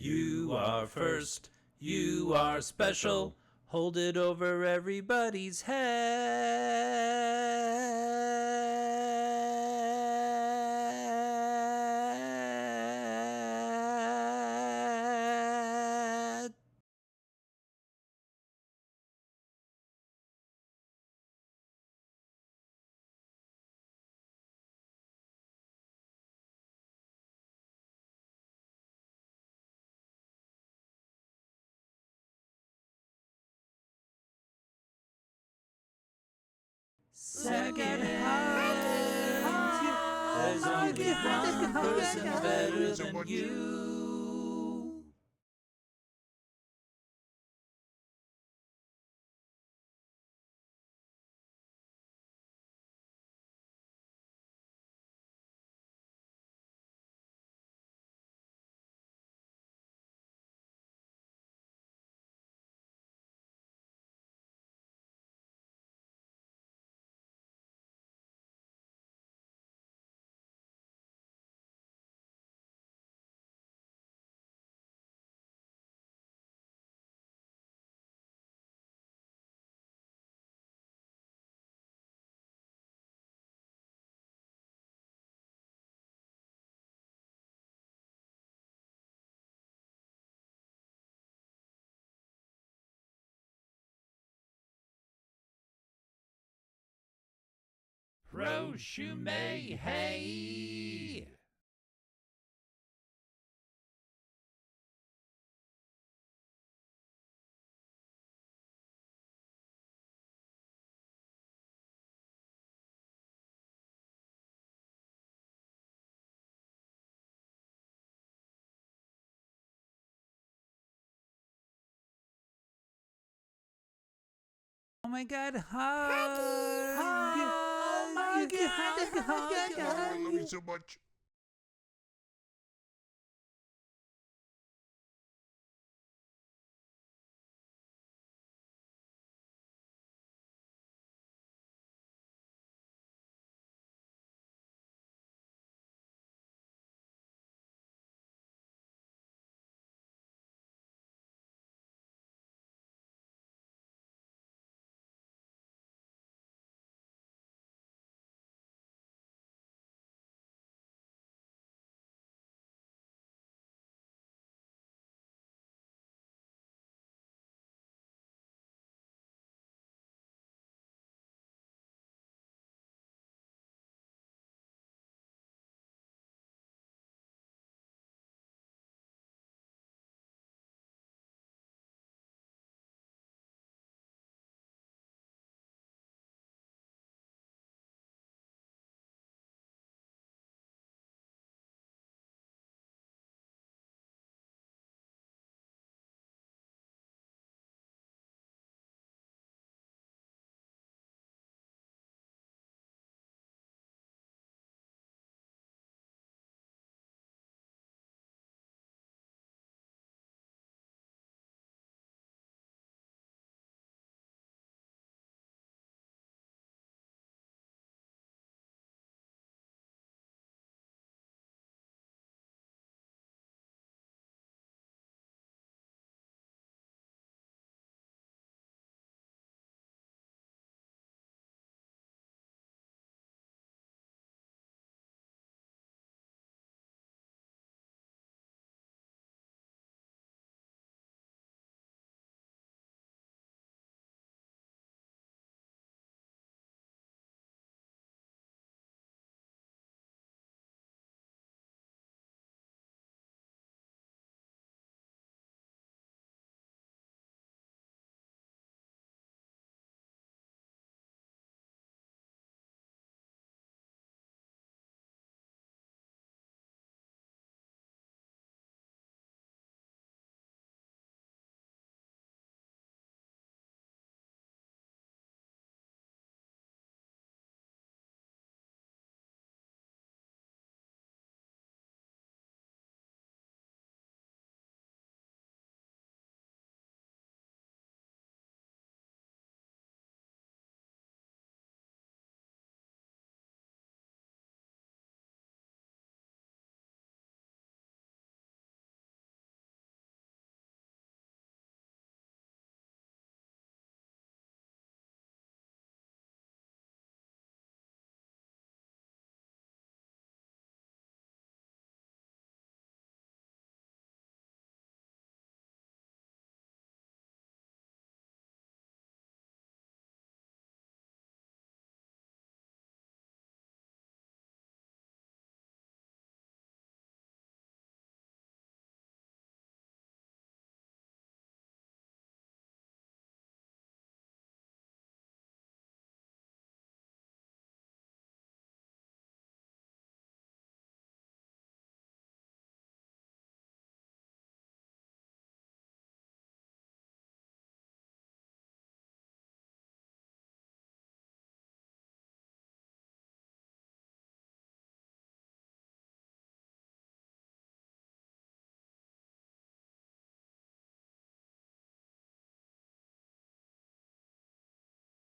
You are first, you are special. Hold it over everybody's head. Second hand. There's only one person better than you. Prosciume, hey! Oh my god, hug! Oh my god! I love you so much.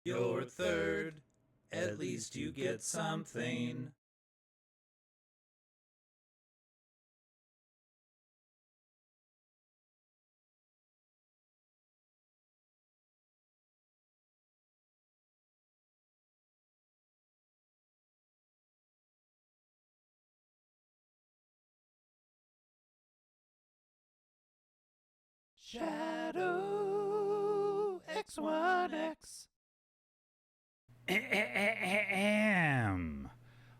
You're third, at least you get something. Shadow X1X.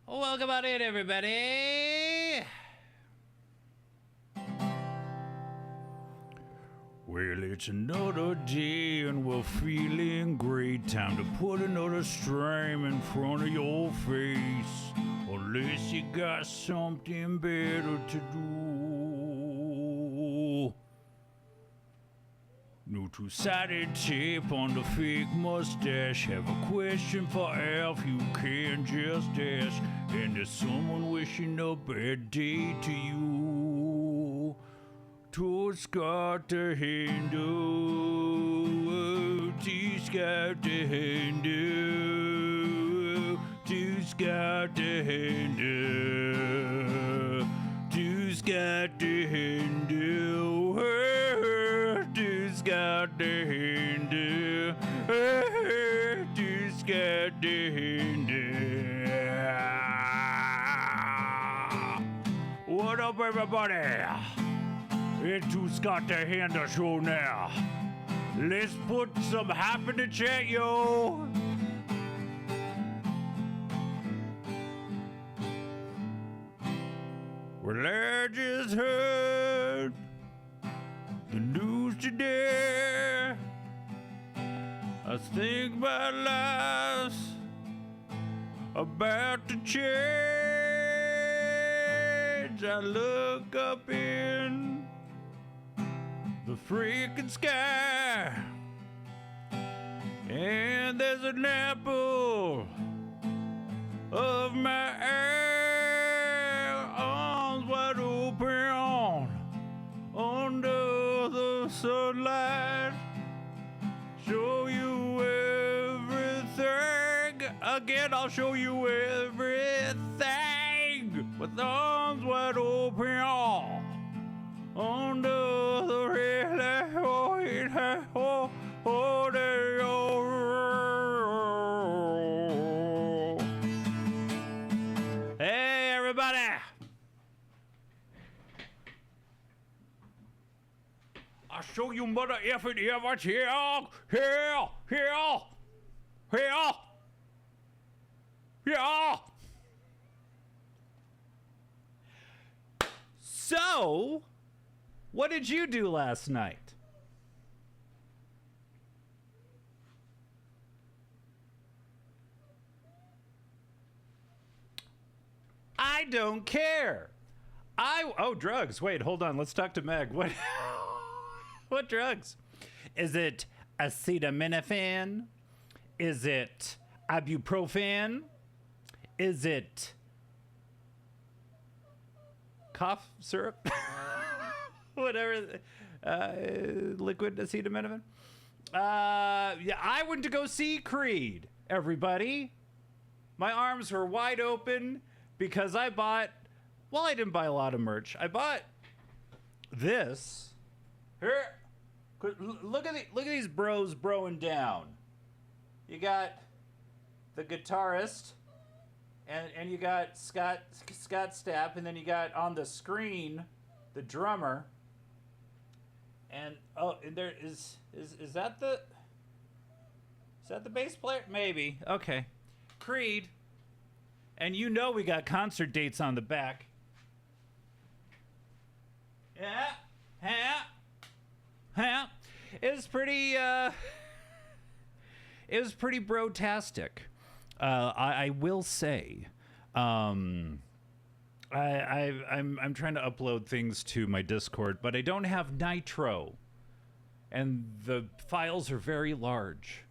Welcome on in, everybody. Well, it's another day and we're feeling great. Time to put another stream in front of your face. Unless you got something better to do. No two-sided tape on the fake mustache. Have a question for Alf, you can just ask. And there's someone wishing a bad day to you. To's got the handle. T's got the handle. Two's got the handle. Two's got the handle. Two's got the handle. Two's got the handle. What up, everybody? It's Who's Got the Handle show now. Let's put some hype in the chat, yo. Well, I just heard the news today. I think my life's about to change. I look up in the freaking sky, and there's an apple of my eye, arms wide open under the sunlight. Show you everything. Again, I'll show you everything with arms wide open under the red light. Hey, everybody! I'll show you mother effing ever here. So, what did you do last night? I don't care. Oh, drugs. Wait, hold on. Let's talk to Meg. What what drugs? Is it acetaminophen? Is it ibuprofen? Is it cough syrup? Whatever. Liquid acetaminophen? Yeah, I went to go see Creed, everybody. My arms were wide open because I bought, well, I didn't buy a lot of merch. I bought this. Here, look at these bros broing down. You got the guitarist, and you got Scott Stapp, and then you got on the screen the drummer. And and there is that the bass player? Maybe. Okay. Creed. And you know we got concert dates on the back. Yeah. It was pretty brotastic. I will say. I'm trying to upload things to my Discord, but I don't have Nitro, and the files are very large.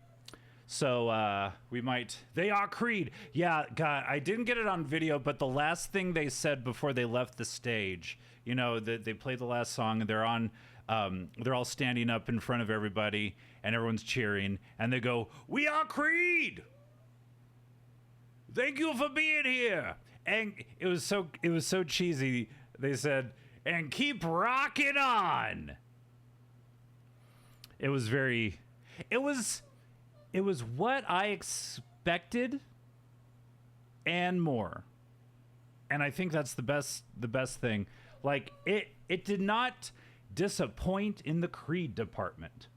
So they are Creed. Yeah, God, I didn't get it on video, but the last thing they said before they left the stage, you know, they played the last song and they're on they're all standing up in front of everybody, and everyone's cheering, and they go, "We are Creed! Thank you for being here!" And it was so cheesy. They said, "And keep rocking on." It was what I expected and more. And I think that's the best thing. Like, it did not disappoint in the Creed department.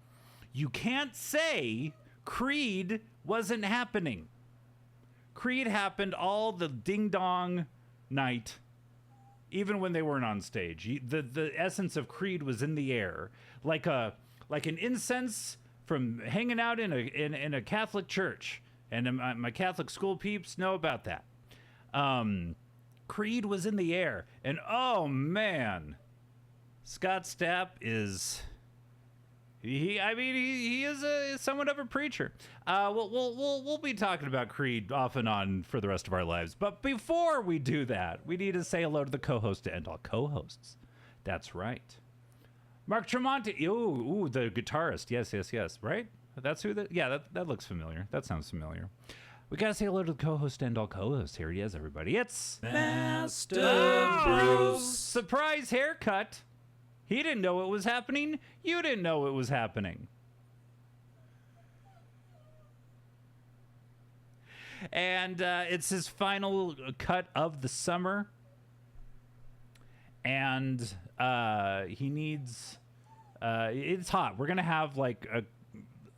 You can't say Creed wasn't happening. Creed happened all the ding-dong night, even when they weren't on stage. The essence of Creed was in the air, like an incense from hanging out in a Catholic church. And my Catholic school peeps know about that. Creed was in the air, and oh man, Scott Stapp is he is somewhat of a preacher. We'll be talking about Creed off and on for the rest of our lives. But before we do that, we need to say hello to the co-host to end all co-hosts. That's right, Mark Tremonti. Ooh, the guitarist. Yes. Right? That's who that. Yeah, that looks familiar. That sounds familiar. We gotta say hello to the co-host and all co-hosts. Here he is, everybody. It's Master Bruce. Surprise haircut. He didn't know it was happening. You didn't know it was happening. And it's his final cut of the summer. And he needs... it's hot. We're going to have like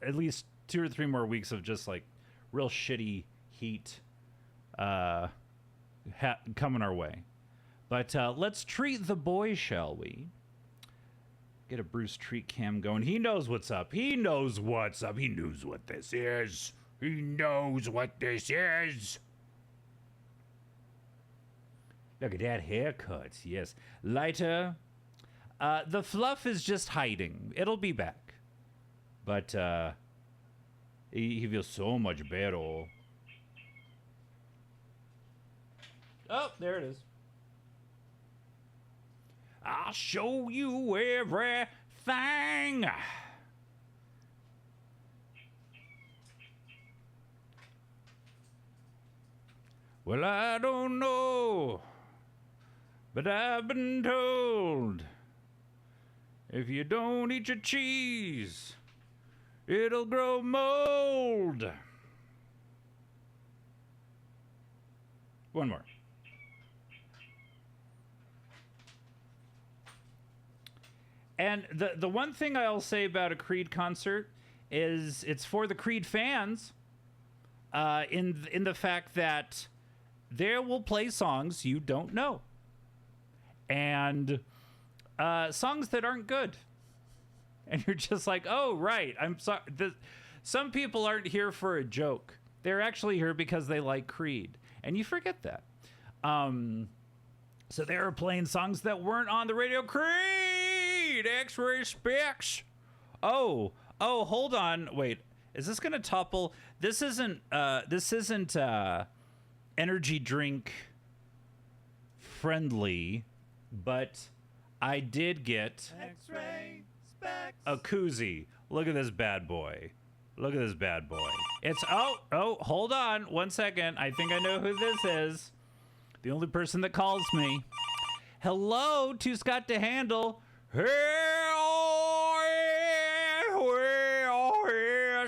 at least 2 or 3 more weeks of just like real shitty heat coming our way. But let's treat the boy, shall we? Get a Bruce treat cam going. He knows what's up. He knows what's up. He knows what this is. He knows what this is. Look at that haircut. Yes. Lighter. The fluff is just hiding. It'll be back. But he feels so much better. Oh, there it is. I'll show you everything. Well, I don't know, but I've been told if you don't eat your cheese, it'll grow mold. One more. And the one thing I'll say about a Creed concert is it's for the Creed fans, in the fact that they will play songs you don't know, and songs that aren't good, and you're just like, oh right, I'm sorry. Some people aren't here for a joke; they're actually here because they like Creed, and you forget that. So they were playing songs that weren't on the radio. Creed, X-ray specs. Oh, hold on. Wait, is this gonna topple? This isn't energy drink friendly, but I did get X-ray specs. a koozie. Look at this bad boy. Look at this bad boy. It's hold on 1 second. I think I know who this is. The only person that calls me. Hello to Scott DeHandle. Well,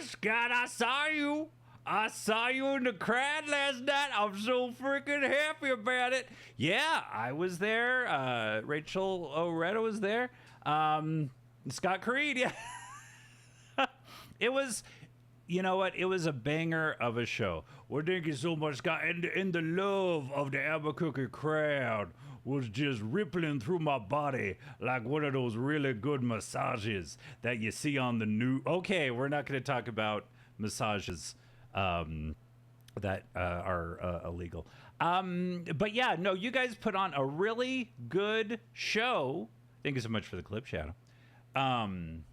Scott, I saw you. I saw you in the crowd last night. I'm so freaking happy about it. Yeah, I was there. Rachel Oretta was there. Scott Creed, yeah. It was, you know what? It was a banger of a show. Well, thank you so much, Scott. And the love of the Albuquerque crowd was just rippling through my body like one of those really good massages that you see on the new. Okay, we're not going to talk about massages that are illegal. But yeah, no, you guys put on a really good show. Thank you so much for the clip, Shadow. And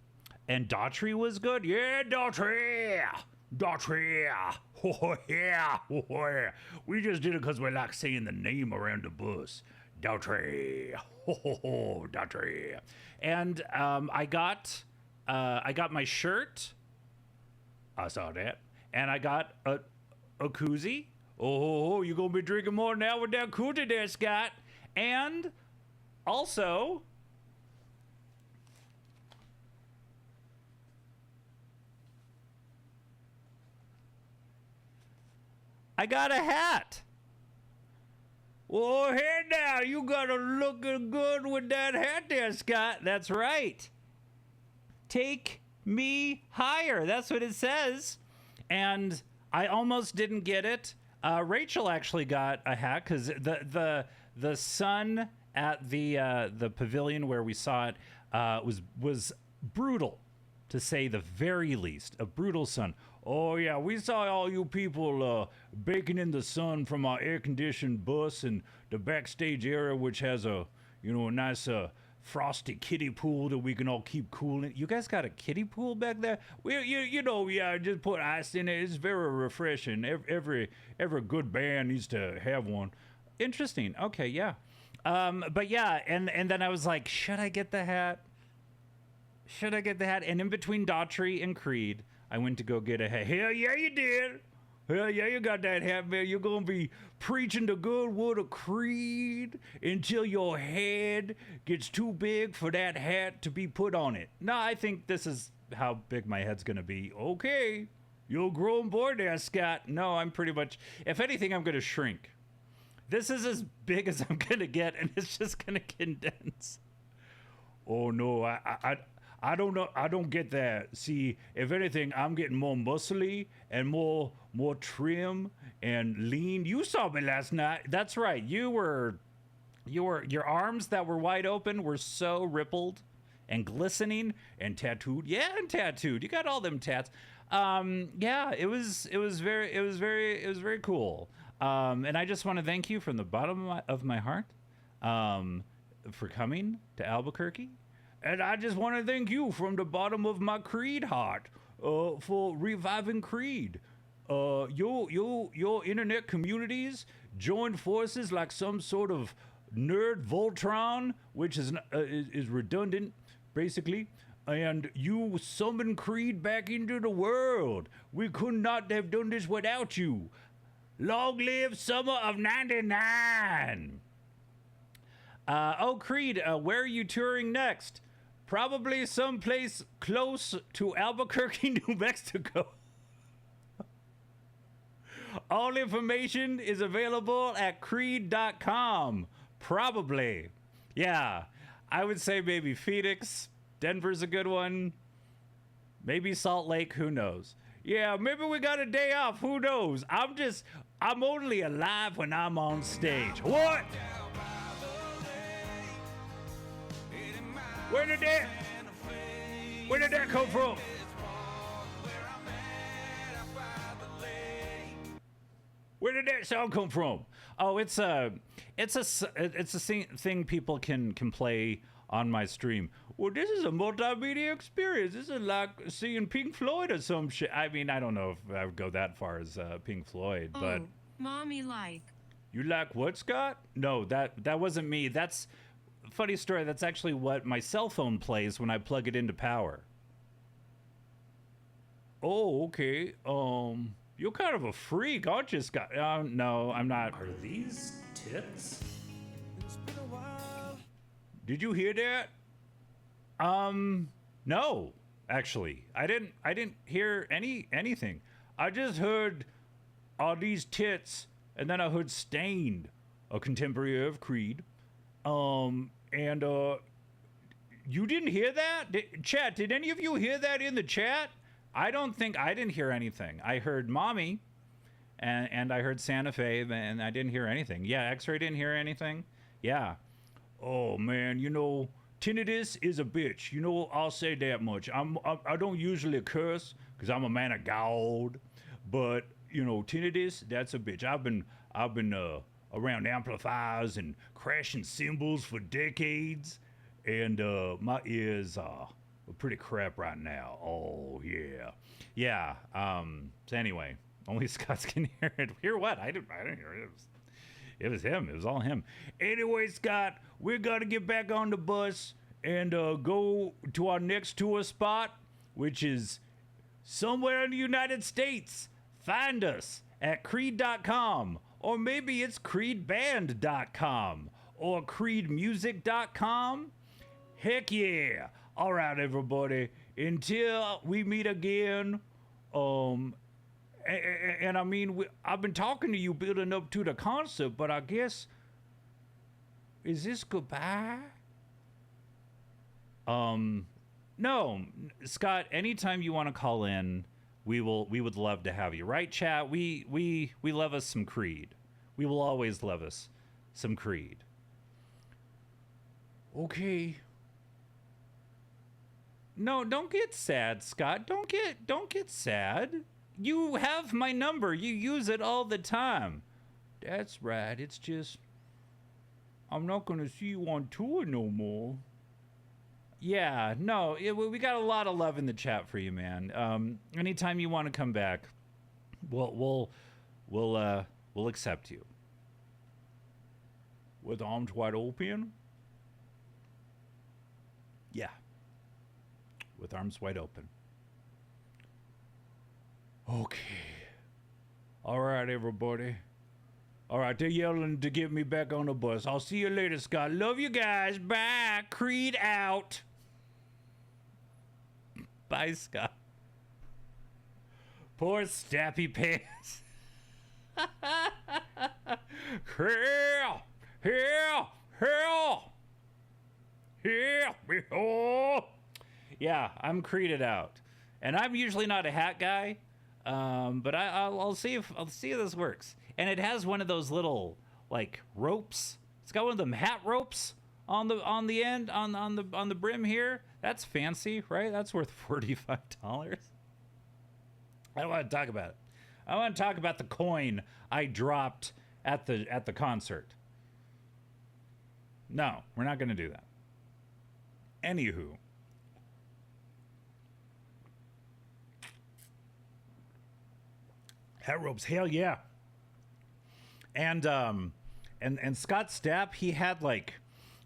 Daughtry was good. Yeah, Daughtry. Oh, yeah. Oh, yeah. We just did it because we like saying the name around the bus. Daughtry. Ho, ho, ho, Daughtry. And I got my shirt. I saw that. And I got a koozie. Oh, you gonna be drinking more now with that koozie there, Scott. And also, I got a hat. Oh, hey now, you gotta looking good with that hat there, Scott. That's right. Take me higher. That's what it says. And I almost didn't get it. Rachel actually got a hat because the sun at the pavilion where we saw it was brutal, to say the very least. A brutal sun. Oh yeah, we saw all you people baking in the sun from our air-conditioned bus and the backstage area, which has a nice frosty kiddie pool that we can all keep cool in. You guys got a kiddie pool back there? Well, yeah, just put ice in it. It's very refreshing. Every good band needs to have one. Interesting. Okay, yeah. But yeah, and then I was like, should I get the hat? Should I get the hat? And in between Daughtry and Creed, I went to go get a hat. Hell yeah, you did. Hell yeah, you got that hat, man. You're going to be preaching the good word of Creed until your head gets too big for that hat to be put on it. No, I think this is how big my head's going to be. Okay, you're a grown boy there, Scott. No, I'm pretty much, if anything, I'm going to shrink. This is as big as I'm going to get, and it's just going to condense. Oh, no, I don't know. I don't get that. See, if anything, I'm getting more muscly and more trim and lean. You saw me last night. That's right. Your arms that were wide open were so rippled and glistening and tattooed. Yeah, and tattooed. You got all them tats. Yeah, it was very cool. And I just want to thank you from the bottom of my heart for coming to Albuquerque. And I just want to thank you from the bottom of my Creed heart for reviving Creed. Your internet communities joined forces like some sort of nerd Voltron, which is redundant, basically. And you summoned Creed back into the world. We could not have done this without you. Long live summer of '99. Creed, where are you touring next? Probably someplace close to Albuquerque, New Mexico. All information is available at creed.com. Probably. Yeah, I would say maybe Phoenix. Denver's a good one. Maybe Salt Lake, who knows? Yeah, maybe we got a day off, who knows? I'm only alive when I'm on stage. What? Where did that come from? Where did that sound come from? Oh, it's a thing people can play on my stream. Well, this is a multimedia experience. This is like seeing Pink Floyd or some shit. I mean, I don't know if I would go that far as Pink Floyd, but mommy like. You like what, Scott? No, that wasn't me. That's funny story. That's actually what my cell phone plays when I plug it into power. Oh, okay. You're kind of a freak, aren't you, Scott? No, I'm not. Are these tits? Did you hear that? No, actually, I didn't hear anything. I just heard all these tits, and then I heard Stained, a contemporary of Creed. And you didn't hear that? Chat, did any of you hear that in the chat? I didn't hear anything. I heard Mommy, and I heard Santa Fe, and I didn't hear anything. Yeah, X-Ray didn't hear anything. Yeah. Oh man, tinnitus is a bitch. I'll say that much. I don't usually curse because I'm a man of God, but tinnitus, that's a bitch. I've been around amplifiers and crashing cymbals for decades, and my ears are pretty crap right now. Oh yeah. So anyway, only Scots can hear it. Hear what? I didn't hear it. It was him. It was all him. Anyway, Scott, we're going to get back on the bus and go to our next tour spot, which is somewhere in the United States. Find us at creed.com, or maybe it's creedband.com or creedmusic.com. Heck yeah. All right, everybody. Until we meet again, and I mean, I've been talking to you building up to the concert, but I guess, is this goodbye? No, Scott, anytime you want to call in, we would love to have you, right, chat? We love us some Creed. We will always love us some Creed. Okay. No, don't get sad, Scott. Don't get sad. You have my number. You use it all the time. That's right. It's just, I'm not going to see you on tour no more. Yeah, no, we got a lot of love in the chat for you, man. Anytime you want to come back, we'll accept you. With arms wide open? Yeah. With arms wide open. Okay. All right, everybody. All right, they're yelling to get me back on the bus. I'll see you later, Scott. Love you guys. Bye. Creed out. Bye, Scott. Poor Stappy Pants. Hell. Hell. Hell. Hell. Oh. Yeah, I'm creeded out. And I'm usually not a hat guy. But I'll see if this works. And it has one of those little like ropes. It's got one of them hat ropes on the end on the brim here. That's fancy, right? That's worth $45. I don't want to talk about it. I want to talk about the coin I dropped at the concert. No, we're not going to do that. Anywho. Hat ropes, hell yeah. And Scott Stapp, he had like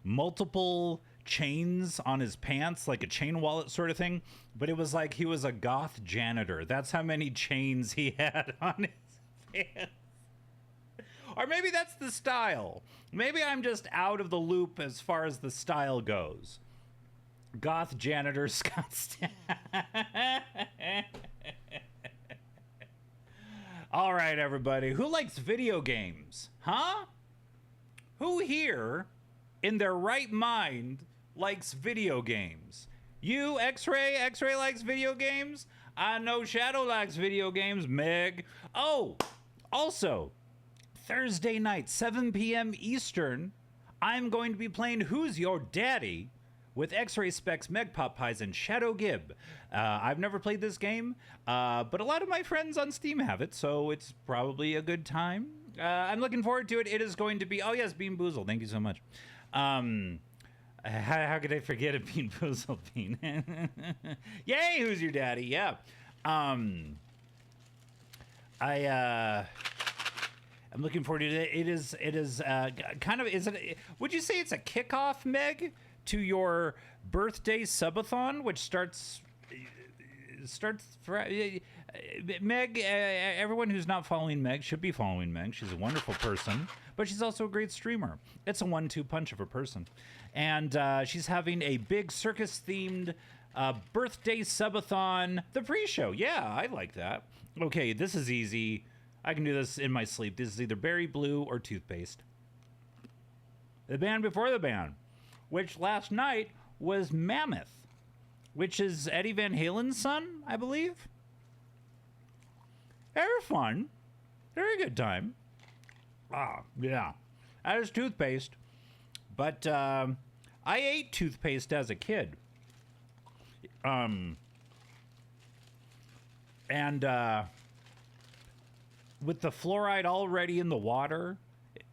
multiple chains on his pants, like a chain wallet sort of thing, but it was like he was a goth janitor. That's how many chains he had on his pants. Or maybe that's the style. Maybe I'm just out of the loop as far as the style goes. Goth janitor Scott Stapp. All right, everybody. Who likes video games? Huh? Who here, in their right mind, likes video games? You, X-Ray? X-Ray likes video games? I know Shadow likes video games. Meg. Oh, also, Thursday night, 7 p.m. Eastern, I'm going to be playing Who's Your Daddy? With X-Ray Specs, Meg Pop Pies, and Shadow Gib. I've never played this game, but a lot of my friends on Steam have it, so it's probably a good time. I'm looking forward to it. It is going to be... Oh, yes, Bean Boozled. Thank you so much. How could I forget a Bean Boozled Bean? Yay, Who's Your Daddy? Yeah. I'm looking forward to it. It is kind of... Would you say it's a kickoff, Meg, to your birthday subathon, which starts Meg, everyone who's not following Meg should be following Meg. She's a wonderful person, but she's also a great streamer. It's a 1-2 punch of a person. And she's having a big circus-themed birthday subathon, the pre-show. Yeah, I like that. Okay, this is easy. I can do this in my sleep. This is either Berry Blue or Toothpaste. The band before the band, which last night was Mammoth, which is Eddie Van Halen's son, I believe. They were fun. Very good time. Yeah. That is Toothpaste. But I ate Toothpaste as a kid. And with the fluoride already in the water,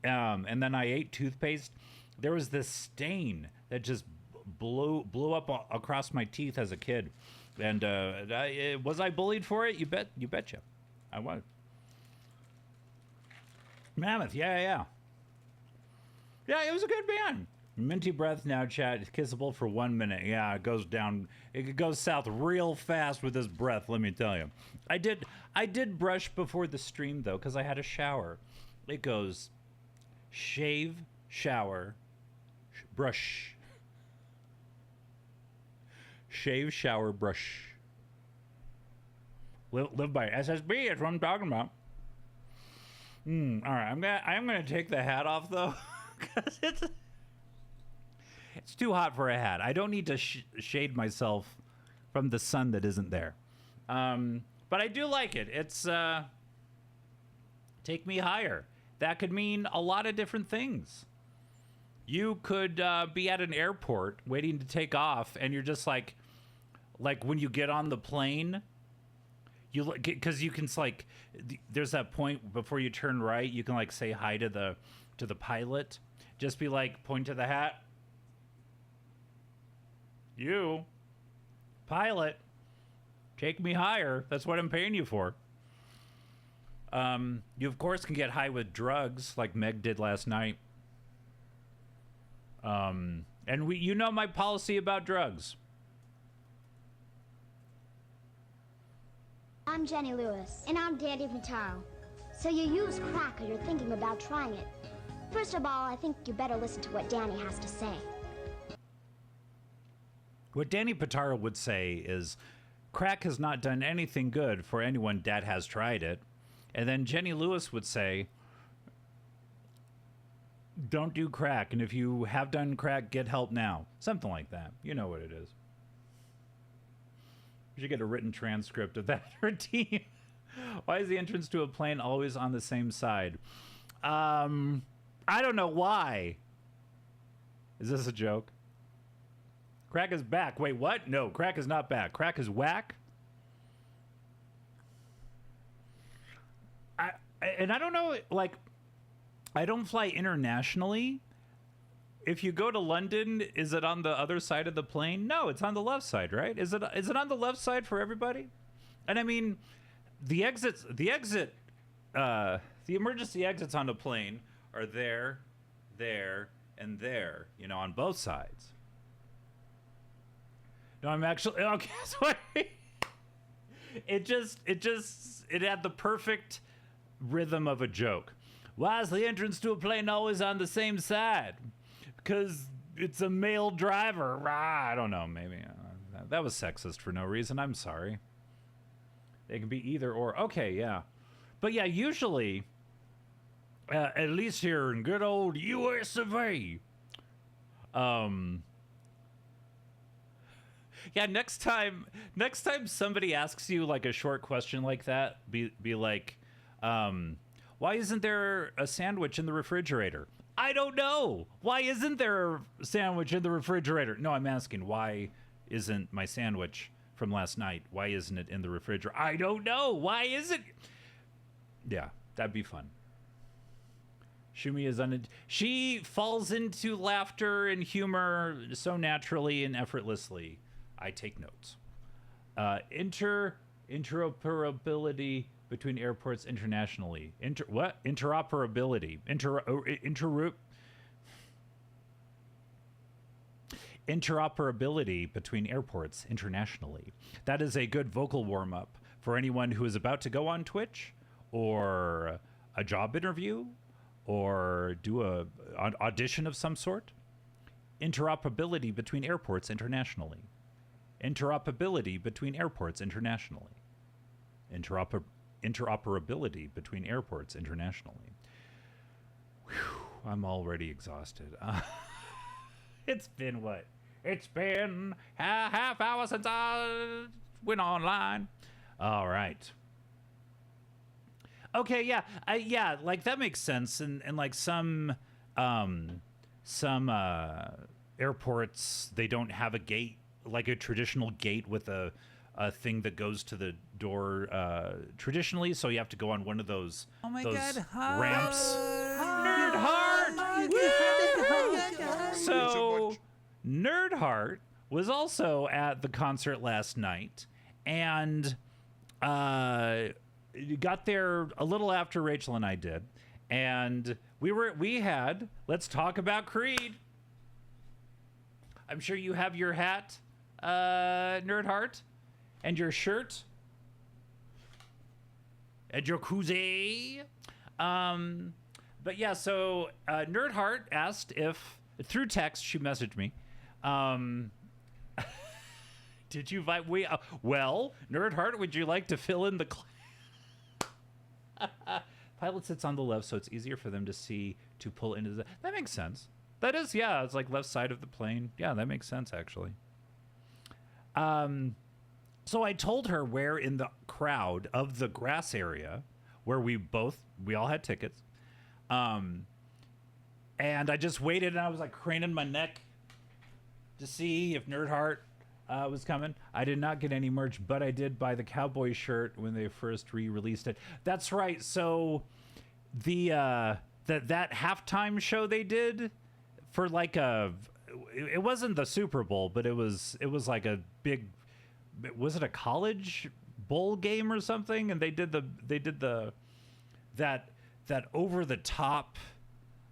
and then I ate Toothpaste, there was this stain that just blew up across my teeth as a kid. And was I bullied for it? You betcha. I was. Mammoth, yeah. Yeah, it was a good band. Minty breath now, chat. It's kissable for 1 minute. Yeah, it goes down. It goes south real fast with this breath. Let me tell you. I did brush before the stream though, because I had a shower. It goes shave, shower, brush, shave, shower, brush. Live by SSB. That's what I'm talking about. All right, I'm gonna take the hat off though, because it's too hot for a hat. I don't need to shade myself from the sun that isn't there. But I do like it. It's take me higher. That could mean a lot of different things. You could be at an airport waiting to take off, and you're just like when you get on the plane, you because you can like there's that point before you turn right, you can like say hi to the pilot. Just be like, point to the hat. You, pilot, take me higher. That's what I'm paying you for. You of course can get high with drugs, like Meg did last night. And you know my policy about drugs. I'm Jenny Lewis. And I'm Danny Vitaro. So you use crack or you're thinking about trying it. First of all, I think you better listen to what Danny has to say. What Danny Pitaro would say is, crack has not done anything good for anyone that has tried it. And then Jenny Lewis would say, don't do crack. And if you have done crack, get help now. Something like that. You know what it is. We should get a written transcript of that routine. Why is the entrance to a plane always on the same side? I don't know why. Is this a joke? Crack is back. Wait, what? No, crack is not back. Crack is whack. I don't know, like, I don't fly internationally. If you go to London, is it on the other side of the plane? No, it's on the left side, right? Is it on the left side for everybody? And I mean, the emergency exits on the plane are there, and there, you know, on both sides. No, I'm actually okay. Sorry. It had the perfect rhythm of a joke. Why is the entrance to a plane always on the same side? Because it's a male driver. I don't know. Maybe that was sexist for no reason. I'm sorry. It can be either or. Okay, yeah, but yeah, usually, at least here in good old US of A. Yeah, next time somebody asks you like a short question like that, be like, why isn't there a sandwich in the refrigerator? I don't know. Why isn't there a sandwich in the refrigerator? No, I'm asking, why isn't my sandwich from last night? Why isn't it in the refrigerator? I don't know. Why is it? Yeah, that'd be fun. Shumi is she falls into laughter and humor so naturally and effortlessly. I take notes. Interoperability between airports internationally. Interoperability. Interoperability between airports internationally. That is a good vocal warm-up for anyone who is about to go on Twitch or a job interview or do an audition of some sort. Interoperability between airports internationally. Interoperability between airports internationally. Interoperability between airports internationally. Whew, I'm already exhausted. It's been what? It's been a half hour since I went online. All right. Okay, yeah. Yeah, like that makes sense. And like some airports, they don't have a gate, like a traditional gate with a thing that goes to the door traditionally, so you have to go on one of those ramps. Nerd Heart! So Nerd Heart was also at the concert last night and got there a little after Rachel and I did, and let's talk about Creed. I'm sure you have your hat, Nerd Heart, and your shirt, and your koozie. But yeah, so Nerd Heart asked if, through text, she messaged me. Did you invite? Well, Nerd Heart, would you like to fill in the? Pilot sits on the left, so it's easier for them to see to pull into the. That makes sense. That is, yeah, it's like left side of the plane. Yeah, that makes sense actually. So I told her where in the crowd of the grass area where we all had tickets. And I just waited, and I was like craning my neck to see if Nerd Heart was coming. I did not get any merch, but I did buy the cowboy shirt when they first re-released it. That's right. So the that halftime show they did for like it wasn't the Super Bowl, but it was like a big, was it a college bowl game or something? And they did that over the top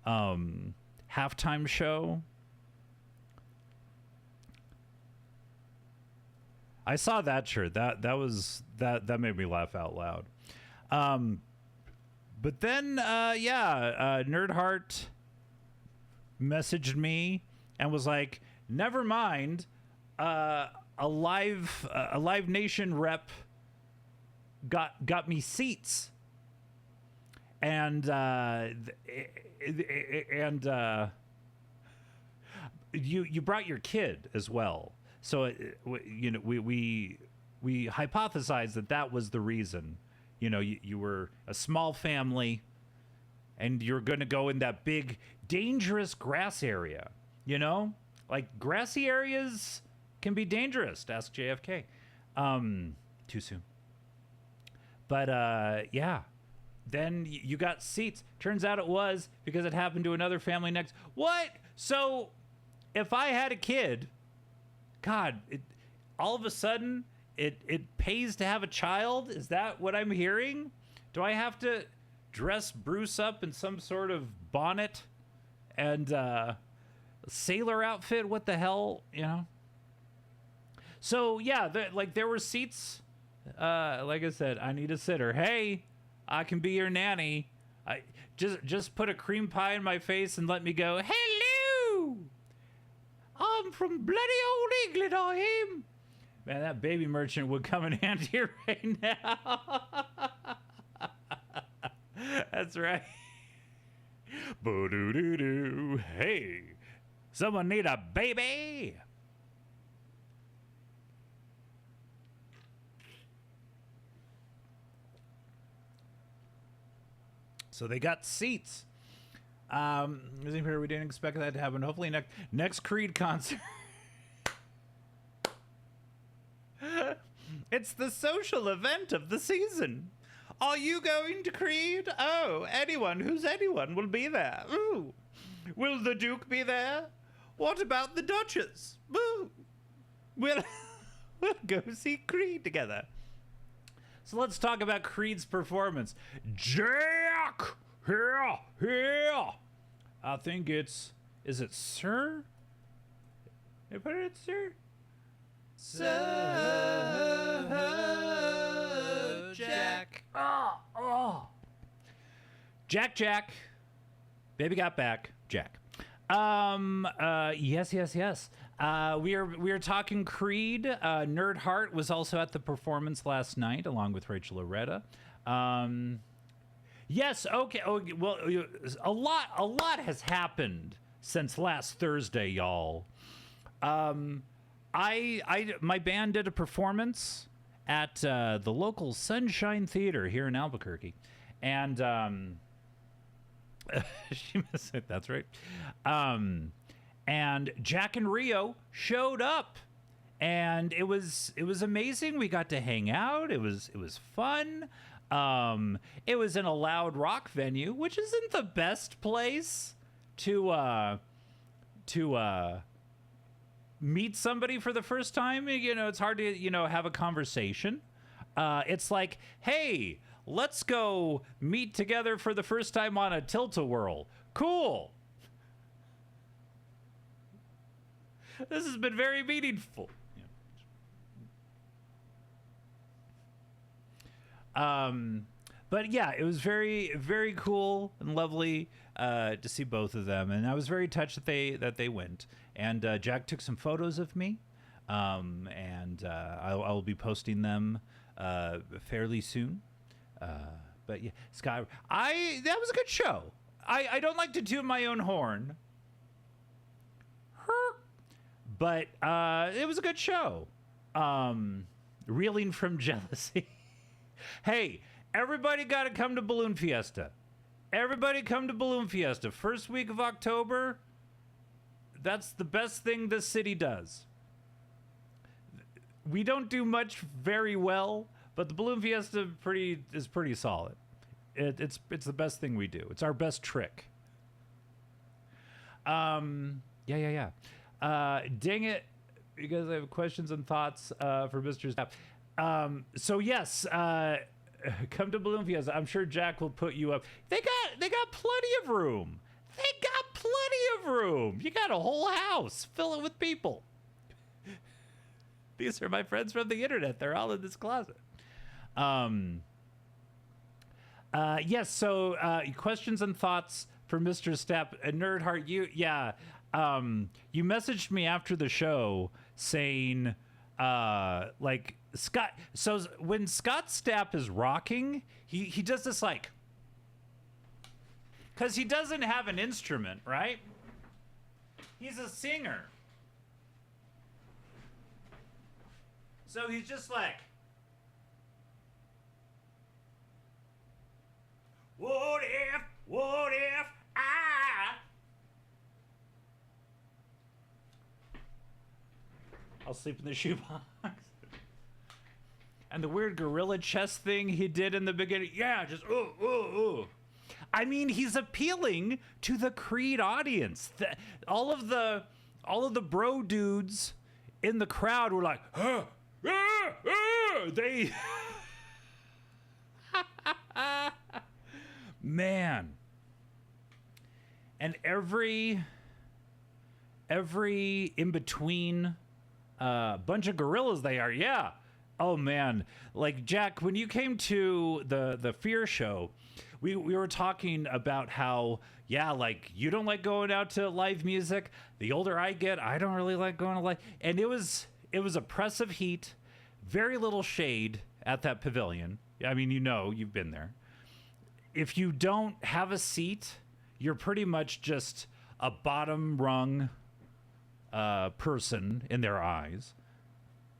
halftime show. I saw that shirt. That made me laugh out loud. But then Nerd Heart messaged me and was like, "Never mind, a Live Nation rep got me seats." And you brought your kid as well, so we hypothesized that was the reason. You were a small family, and you're going to go in that big, dangerous grass area. Like grassy areas can be dangerous. Ask JFK. Too soon. But yeah. Then you got seats. Turns out it was because it happened to another family next. What? So if I had a kid, God, all of a sudden it pays to have a child? Is that what I'm hearing? Do I have to dress Bruce up in some sort of bonnet and sailor outfit? What the hell, So yeah, there were seats. Like I said, I need a sitter. Hey, I can be your nanny. I just put a cream pie in my face and let me go, "Hello, I'm from bloody old England, I am." Man, that baby merchant would come in handy right now. That's right. Boo-doo-doo-doo. Hey, someone need a baby? So they got seats. We didn't expect that to happen. Hopefully next Creed concert. It's the social event of the season. Are you going to Creed? Oh, anyone who's anyone will be there. Ooh. Will the Duke be there? What about the Duchess? Ooh. We'll go see Creed together. So let's talk about Creed's performance. Jack! Here! I think is it Sir? They put it Sir? Sir Jack. Oh. Jack. Baby got back. Jack. Yes. We are talking Creed. Nerd Heart was also at the performance last night, along with Rachel Loretta. Yes. Okay. Well, a lot has happened since last Thursday, y'all. My band did a performance at the local Sunshine Theater here in Albuquerque, and she missed it. That's right. And Jack and Rio showed up, and it was amazing. We got to hang out. It was fun. It was in a loud rock venue, which isn't the best place to meet somebody for the first time. It's hard to have a conversation. It's like, hey, Let's go meet together for the first time on a tilt-a-whirl. Cool. This has been very meaningful. But yeah, it was very, very cool and lovely to see both of them, and I was very touched that they went. And Jack took some photos of me, and I will be posting them fairly soon. But yeah, Sky, that was a good show. I don't like to toot my own horn, but it was a good show. Reeling from jealousy. Hey, everybody got to come to Balloon Fiesta. Everybody come to Balloon Fiesta. First week of October. That's the best thing this city does. We don't do much very well, but the Balloon Fiesta is pretty solid. It's the best thing we do. It's our best trick. Dang it, you guys have questions and thoughts for Mr. Stapp. So yes, come to Balloon Fiesta. I'm sure Jack will put you up. They got plenty of room. You got a whole house. Fill it with people. These are my friends from the internet. They're all in this closet. Yes. So questions and thoughts for Mr. Stapp. Nerd Heart. You messaged me after the show saying like Scott. So when Scott Stapp is rocking, he does this like, because he doesn't have an instrument, right? He's a singer. So he's just like, what if I'll sleep in the shoebox. And the weird gorilla chest thing he did in the beginning. Yeah, just ooh. I mean, he's appealing to the Creed audience. All of the bro dudes in the crowd were like, they man. And every in between bunch of gorillas they are, yeah. Oh man, like Jack, when you came to the Fear show, we were talking about how, yeah, like you don't like going out to live music. The older I get, I don't really like going to live. And it was oppressive heat, very little shade at that pavilion. I mean, you've been there. If you don't have a seat, you're pretty much just a bottom rung person in their eyes.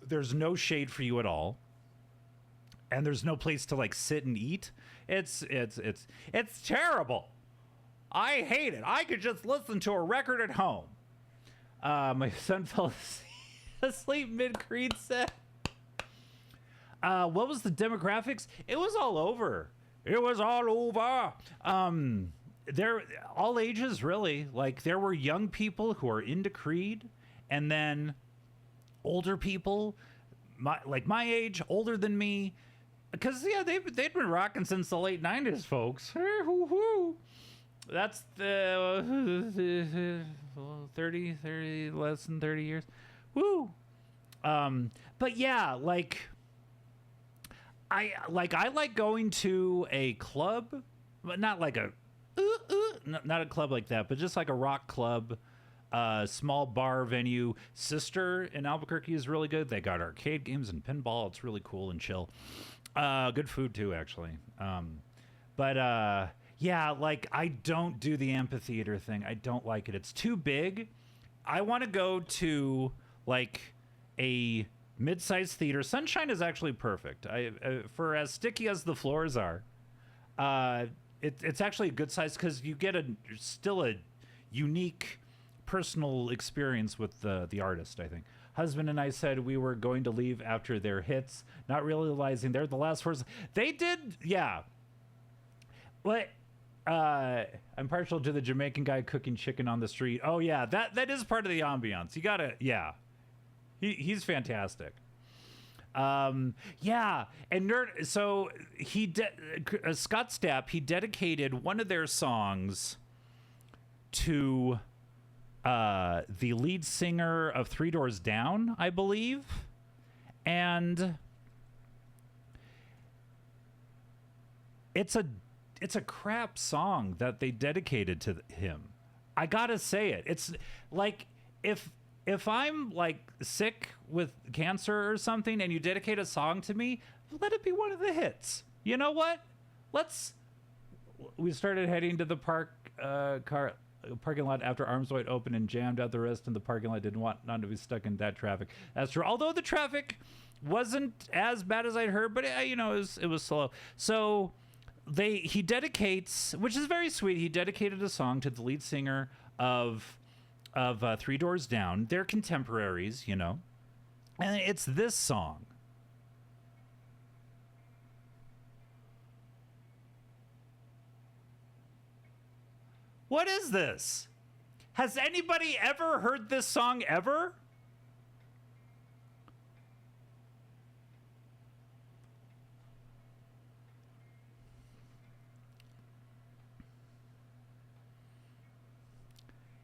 There's no shade for you at all, and there's no place to like sit and eat. It's terrible. I hate it. I could just listen to a record at home. My son fell asleep mid-Creed set. What was the demographics? It was all over. They're all ages, really. Like, there were young people who are into Creed, and then older people, my age, older than me, because yeah, they'd been rocking since the late 90s, folks. That's the 30 less than 30 years. Woo. But yeah, I like going to a club, but not like not a club like that, but just like a rock club, small bar venue. Sister in Albuquerque is really good. They got arcade games and pinball. It's really cool and chill. Good food too, actually. Yeah, like I don't do the amphitheater thing. I don't like it. It's too big. I want to go to like a mid-sized theater. Sunshine is actually perfect. For as sticky as the floors are, it's actually a good size because you get still a unique personal experience with the artist, I think. Husband and I said we were going to leave after their hits, not realizing they're the last words. They did, yeah. But I'm partial to the Jamaican guy cooking chicken on the street. Oh yeah, that is part of the ambiance. You gotta, yeah. He's fantastic. Yeah, and so Scott Stapp, he dedicated one of their songs to the lead singer of Three Doors Down, I believe, and it's a crap song that they dedicated to him. I gotta say it. It's like if I'm like sick with cancer or something and you dedicate a song to me, let it be one of the hits. You know what? We started heading to the parking lot after Arms Wide Open and jammed out the rest in the parking lot. Didn't want not to be stuck in that traffic. That's true. Although the traffic wasn't as bad as I'd heard, but it was slow. So he dedicates, which is very sweet. He dedicated a song to the lead singer of Three Doors Down. They're contemporaries, and it's this song. What is this? Has anybody ever heard this song ever?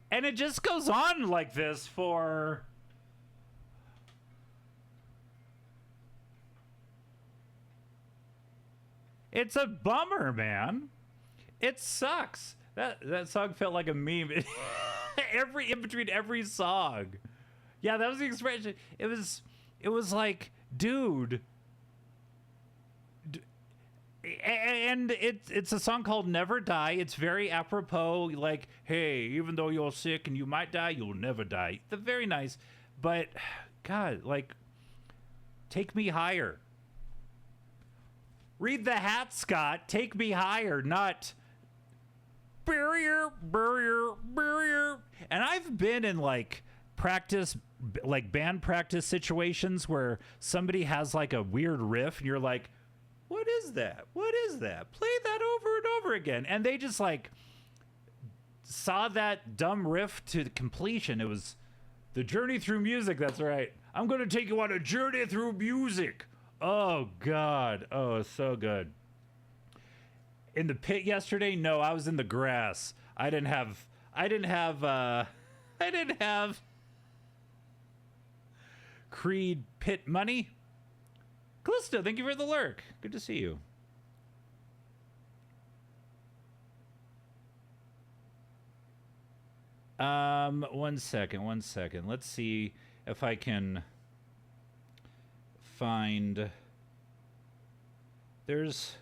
And it just goes on like this for... It's a bummer, man. It sucks. That song felt like a meme. In between every song. Yeah, that was the expression. It was like, dude. And it's a song called Never Die. It's very apropos, like, hey, even though you're sick and you might die, you'll never die. They're very nice. But, God, like, take me higher. Read the hat, Scott. Take me higher, not barrier. And I've been in, like, band practice situations where somebody has, like, a weird riff, and you're like, what is that? What is that? Play that over and over again. And they just like saw that dumb riff to completion. It was the journey through music. That's right. I'm going to take you on a journey through music. Oh, God. Oh, so good. In the pit yesterday? No, I was in the grass. I didn't have Creed pit money. Callisto, thank you for the lurk. Good to see you. One second. Let's see if I can find... There's...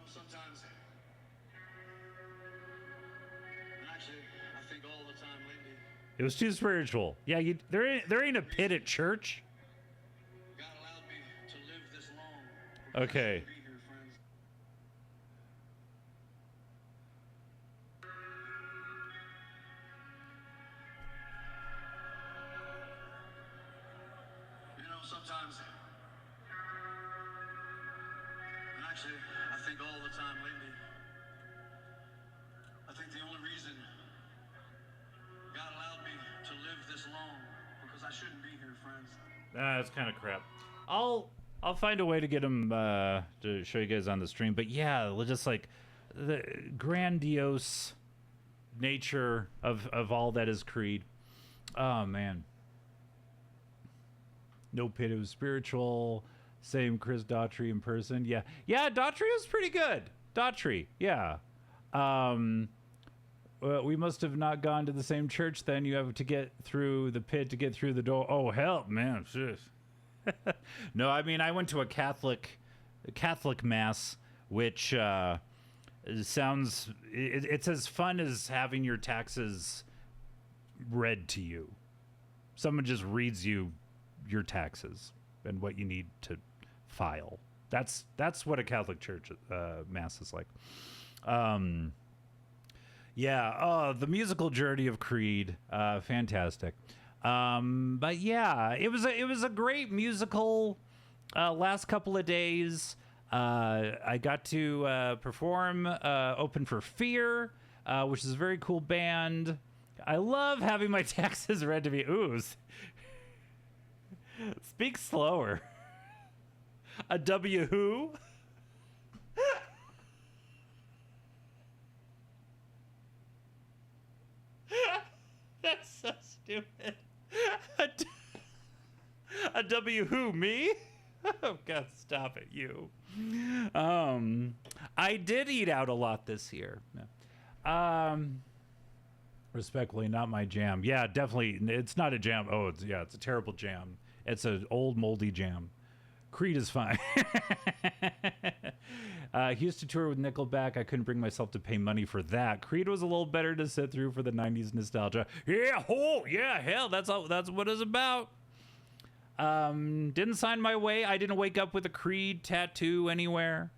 Sometimes... Actually, I think all the time lately. It was too spiritual. Yeah, there ain't a pit at church. God allowed me to live this long. Okay. Be here, friends. Sometimes. And actually, I think all the time lately. I think the only reason God allowed me to live this long because I shouldn't be here, friends. That's kind of crap. I'll find a way to get them to show you guys on the stream. But yeah, just like the grandiose nature of all that is Creed. Oh man. No pit, it was spiritual. Same Chris Daughtry in person. Yeah, Daughtry was pretty good. Daughtry, yeah. We must have not gone to the same church then. You have to get through the pit to get through the door. Oh, help, man. No, I mean, I went to a Catholic mass, which sounds... It's as fun as having your taxes read to you. Someone just reads you your taxes and what you need to file. That's what a Catholic church mass is like. The musical journey of Creed, fantastic. But yeah, it was a great musical last couple of days. I got to perform open for Fear. which is a very cool band. I love having my taxes read to me. Ooze. Speak slower. A W who? That's so stupid. A W who? Me? Oh God, stop it, you. I did eat out a lot this year. Respectfully, not my jam. Yeah, definitely, it's not a jam. Oh, it's a terrible jam. It's an old moldy jam. Creed is fine. He used to tour with Nickelback. I couldn't bring myself to pay money for that. Creed was a little better to sit through for the 90s nostalgia. Yeah, hell, that's what it's about. Didn't sign my way. I didn't wake up with a Creed tattoo anywhere.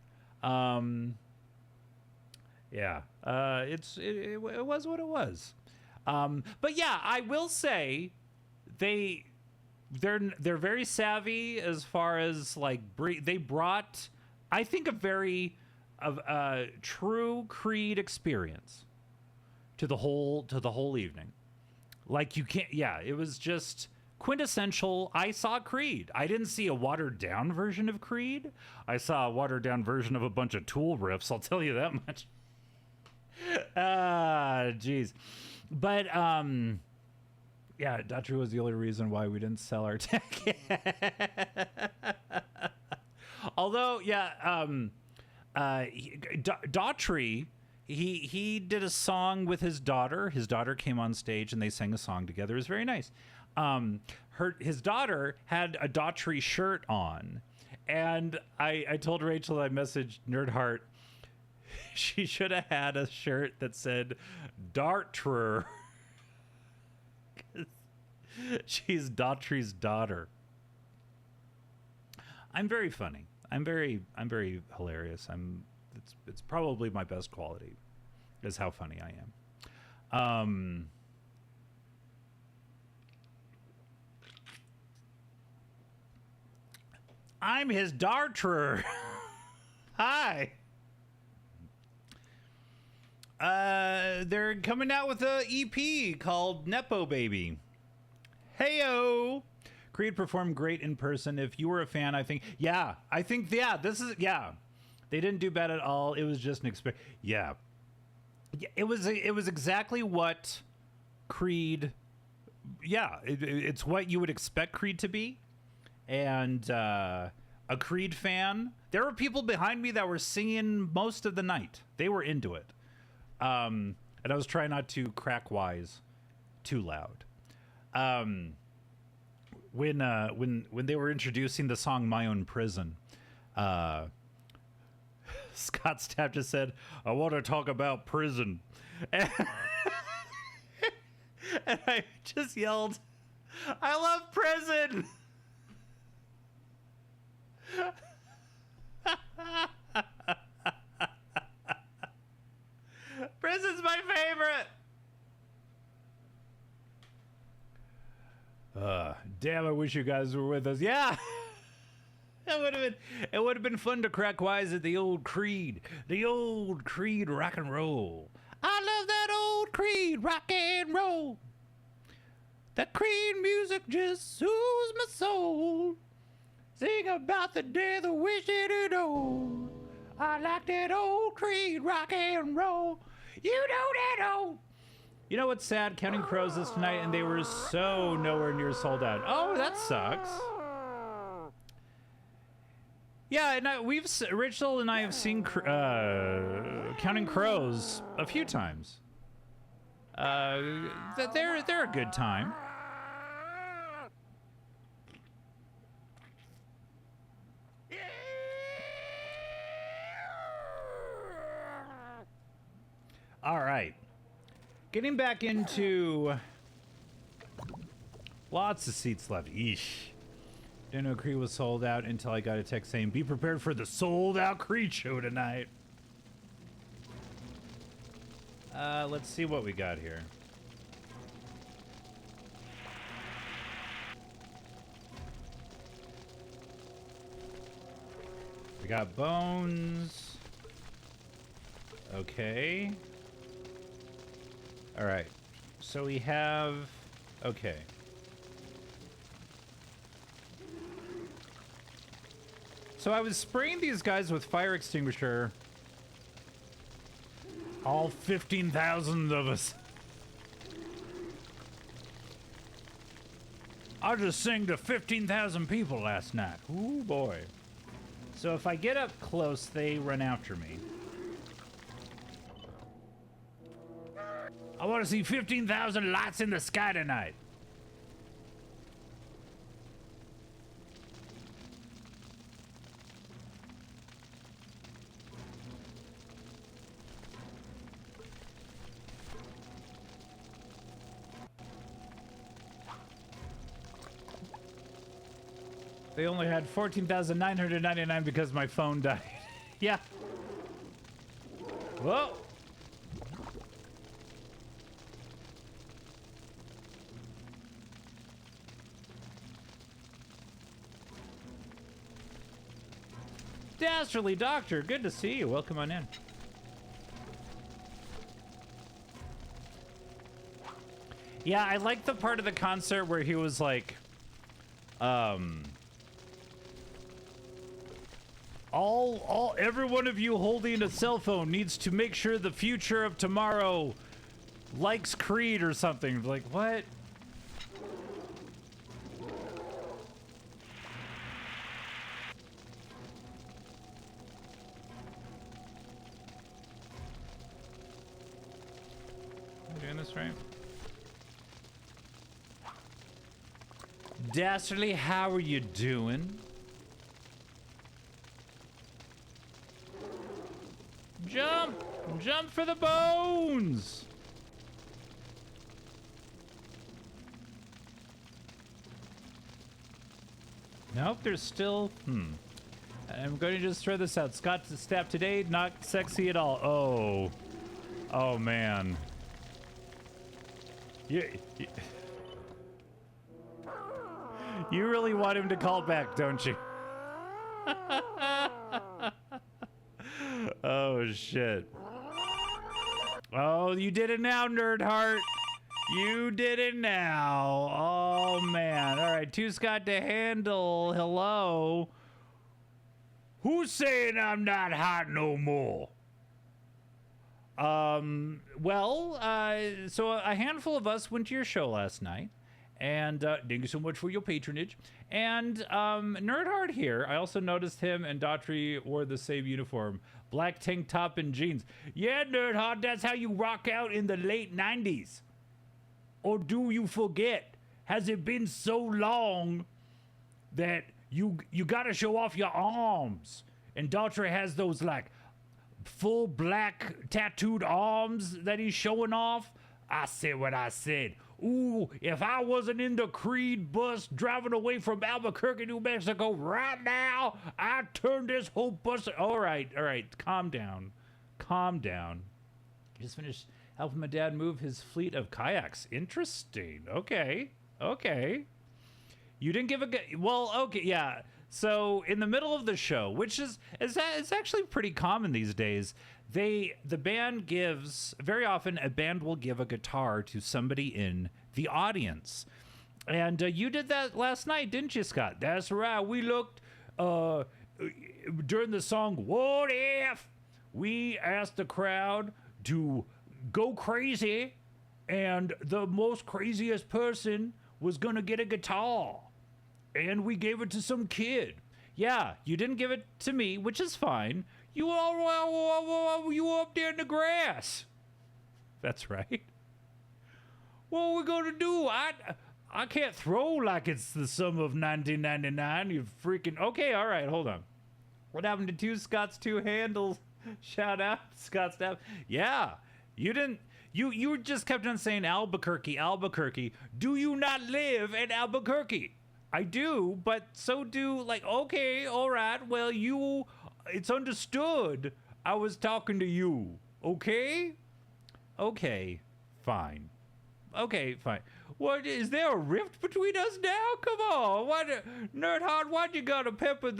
It was what it was. But yeah, I will say they're very savvy as far as like they brought, I think, a very true Creed experience to the whole evening. Like you can't, it was just quintessential. I saw Creed. I didn't see a watered down version of Creed. I saw a watered down version of a bunch of Tool riffs. I'll tell you that much. Jeez. But Daughtry was the only reason why we didn't sell our tech. Although, Daughtry, he did a song with his daughter. His daughter came on stage and they sang a song together. It was very nice. His daughter had a Daughtry shirt on, and I told Rachel, I messaged Nerdheart, she should have had a shirt that said Dartrer. She's Daughtry's daughter. I'm very funny. I'm very hilarious. It's probably my best quality, is how funny I am. I'm his Dartrer. Hi. They're coming out with a EP called Nepo Baby. Heyo. Creed performed great in person. If you were a fan, I think this is, they didn't do bad at all. It was just an experience. Yeah. It was exactly what Creed, it's what you would expect Creed to be. And, a Creed fan, there were people behind me that were singing most of the night. They were into it. And I was trying not to crack wise too loud. When they were introducing the song My Own Prison, Scott Stapp just said, I want to talk about prison. And I just yelled, I love prison. Prison's my favorite. Damn, I wish you guys were with us. Yeah. It would have been fun to crack wise at the old Creed rock and roll. I love that old Creed rock and roll. That Creed music just soothes my soul. Sing about the day the wish it old. I like that old Creed rock and roll. You know that old. You know what's sad? Counting Crows is tonight, and they were so nowhere near sold out. Oh, that sucks. Yeah, and Rachel and I have seen Counting Crows a few times. They're a good time. All right. Getting back into lots of seats left. Eesh. Didn't know Creed was sold out until I got a text saying, be prepared for the sold out Creed show tonight. Let's see what we got here. We got Bones. Okay. All right. So we have... Okay. So I was spraying these guys with fire extinguisher. All 15,000 of us. I just sang to 15,000 people last night. Ooh, boy. So if I get up close, they run after me. I want to see 15,000 lights in the sky tonight. They only had 14,999 because my phone died. Yeah. Whoa. Dastardly Doctor, good to see you. Welcome on in. Yeah, I like the part of the concert where he was like, every one of you holding a cell phone needs to make sure the future of tomorrow likes Creed or something. Like, what? Am I doing this right? Dastardly, how are you doing? Jump! Jump for the bones! Nope, there's still... I'm going to just throw this out. Scott's step today, not sexy at all. Oh. Oh, man. You really want him to call back, don't you? Oh, shit. Oh, you did it now, Nerd Heart. You did it now. Oh, man. All right, two Scott to handle. Hello. Who's saying I'm not hot no more? Well, so a handful of us went to your show last night. And thank you so much for your patronage. And Nerdhard here, I also noticed him and Daughtry wore the same uniform. Black tank top and jeans. Yeah, Nerdhard, that's how you rock out in the late 90s. Or do you forget? Has it been so long that you gotta show off your arms? And Daughtry has those like full black tattooed arms that he's showing off. I said what I said. Ooh, if I wasn't in the Creed bus driving away from Albuquerque, New Mexico right now, I'd turn this whole bus. All right, calm down. Calm down. Just finished helping my dad move his fleet of kayaks. Interesting. Okay. You didn't give a good... Well, okay, yeah. So in the middle of the show, which is actually pretty common these days, the band gives, very often a band will give a guitar to somebody in the audience. And you did that last night, didn't you, Scott? That's right. We looked during the song What If? We asked the crowd to go crazy, and the most craziest person was gonna get a guitar. And we gave it to some kid. Yeah, you didn't give it to me, which is fine. You were up there in the grass. That's right. What are we gonna do? I can't throw like it's the sum of 1999. You freaking... Okay, all right, hold on. What happened to two Scott's two handles? Shout out, Scott Staff. Yeah, you didn't... You just kept on saying Albuquerque. Do you not live in Albuquerque? I do, but so do, like, okay, all right, well, it's understood I was talking to you, okay? Okay, fine. Okay, fine. What, is there a rift between us now? Come on, Nerd Hard, why'd you gotta pepper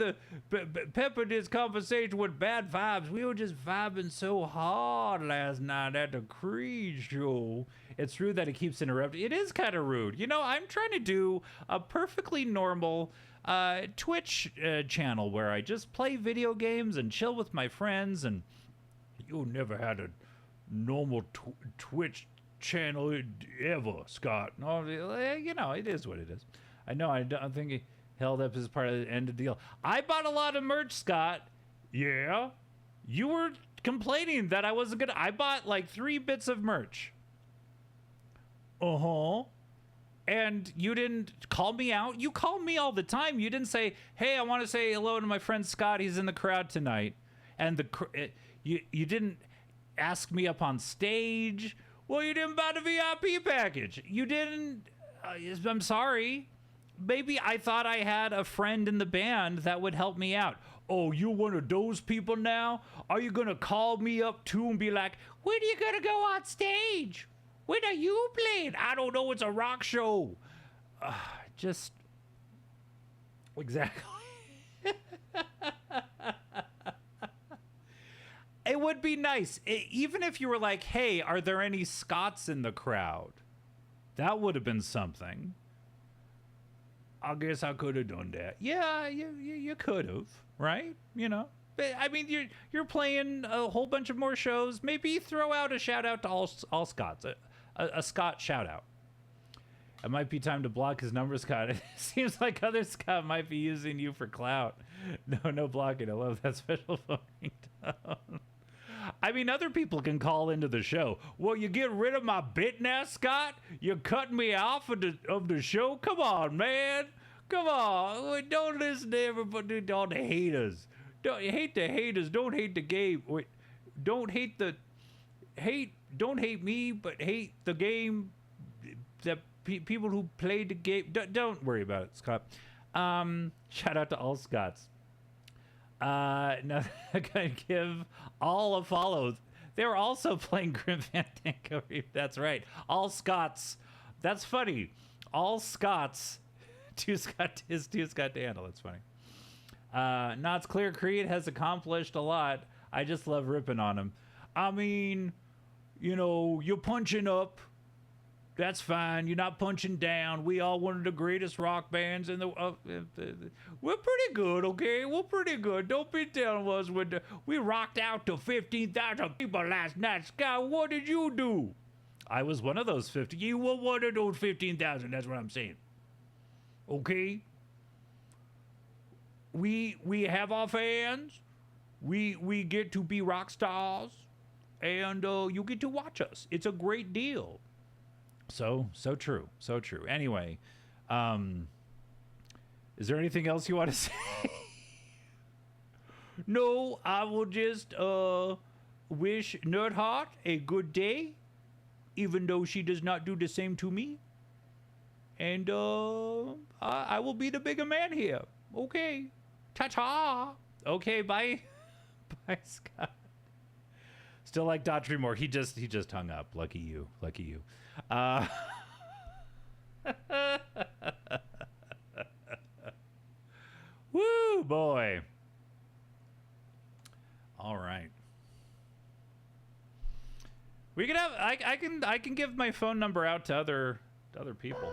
this conversation with bad vibes? We were just vibing so hard last night at the Creed show. It's rude that it keeps interrupting. It is kind of rude. You know, I'm trying to do a perfectly normal Twitch channel where I just play video games and chill with my friends, and you never had a normal Twitch channel ever, Scott. No, you know, it is what it is. I know, I don't think he held up as part of the end of the deal. I bought a lot of merch, Scott. Yeah? You were complaining that I wasn't gonna. I bought like 3 bits of merch. Uh-huh. And you didn't call me out. You call me all the time. You didn't say, hey, I want to say hello to my friend Scott. He's in the crowd tonight. And you didn't ask me up on stage. Well, you didn't buy the VIP package. You didn't. I'm sorry. Maybe I thought I had a friend in the band that would help me out. Oh, you're one of those people now? Are you going to call me up too and be like, when are you going to go on stage? When are you playing? I don't know. It's a rock show. Just. Exactly. It would be nice, even if you were like, hey, are there any Scots in the crowd? That would have been something. I guess I could have done that. Yeah, you could have, right? You know, but, I mean, you're playing a whole bunch of more shows. Maybe throw out a shout out to all Scots, a Scott shout out. It might be time to block his number, Scott. It seems like other Scott might be using you for clout. No blocking. I love that special phone ringtone. I mean, other people can call into the show. Well, you get rid of my bit now, Scott? You're cutting me off of the show? Come on, man. Come on. Don't listen to everybody, all the haters. Don't hate the haters. Don't hate the game. Wait, don't hate don't hate me, but hate the game. The people who played the game. Don't worry about it, Scott. Shout out to all Scots. Now I'm gonna give all a follow. They were also playing Grim Fandango. That's right. All Scots. That's funny. All Scots. Two Scott to handle. That's funny. Now it's clear Creed has accomplished a lot. I just love ripping on him. I mean, you know, you're punching up. That's fine. You're not punching down. We all one of the greatest rock bands in the. We're pretty good, okay? We're pretty good. Don't be telling us we rocked out to 15,000 people last night. Scott, what did you do? I was one of those 50. You were one of those 15,000. That's what I'm saying. Okay. We have our fans. We get to be rock stars, and you get to watch us. It's a great deal. So true. Anyway, is there anything else you want to say? No, I will just wish Nerdheart a good day, even though she does not do the same to me. And I will be the bigger man here. Okay. Ta-ta. Okay, bye. Bye, Scott. Still like Daughtry more. He just hung up. Lucky you. Woo, boy. All right. We can have. I can give my phone number out to other people.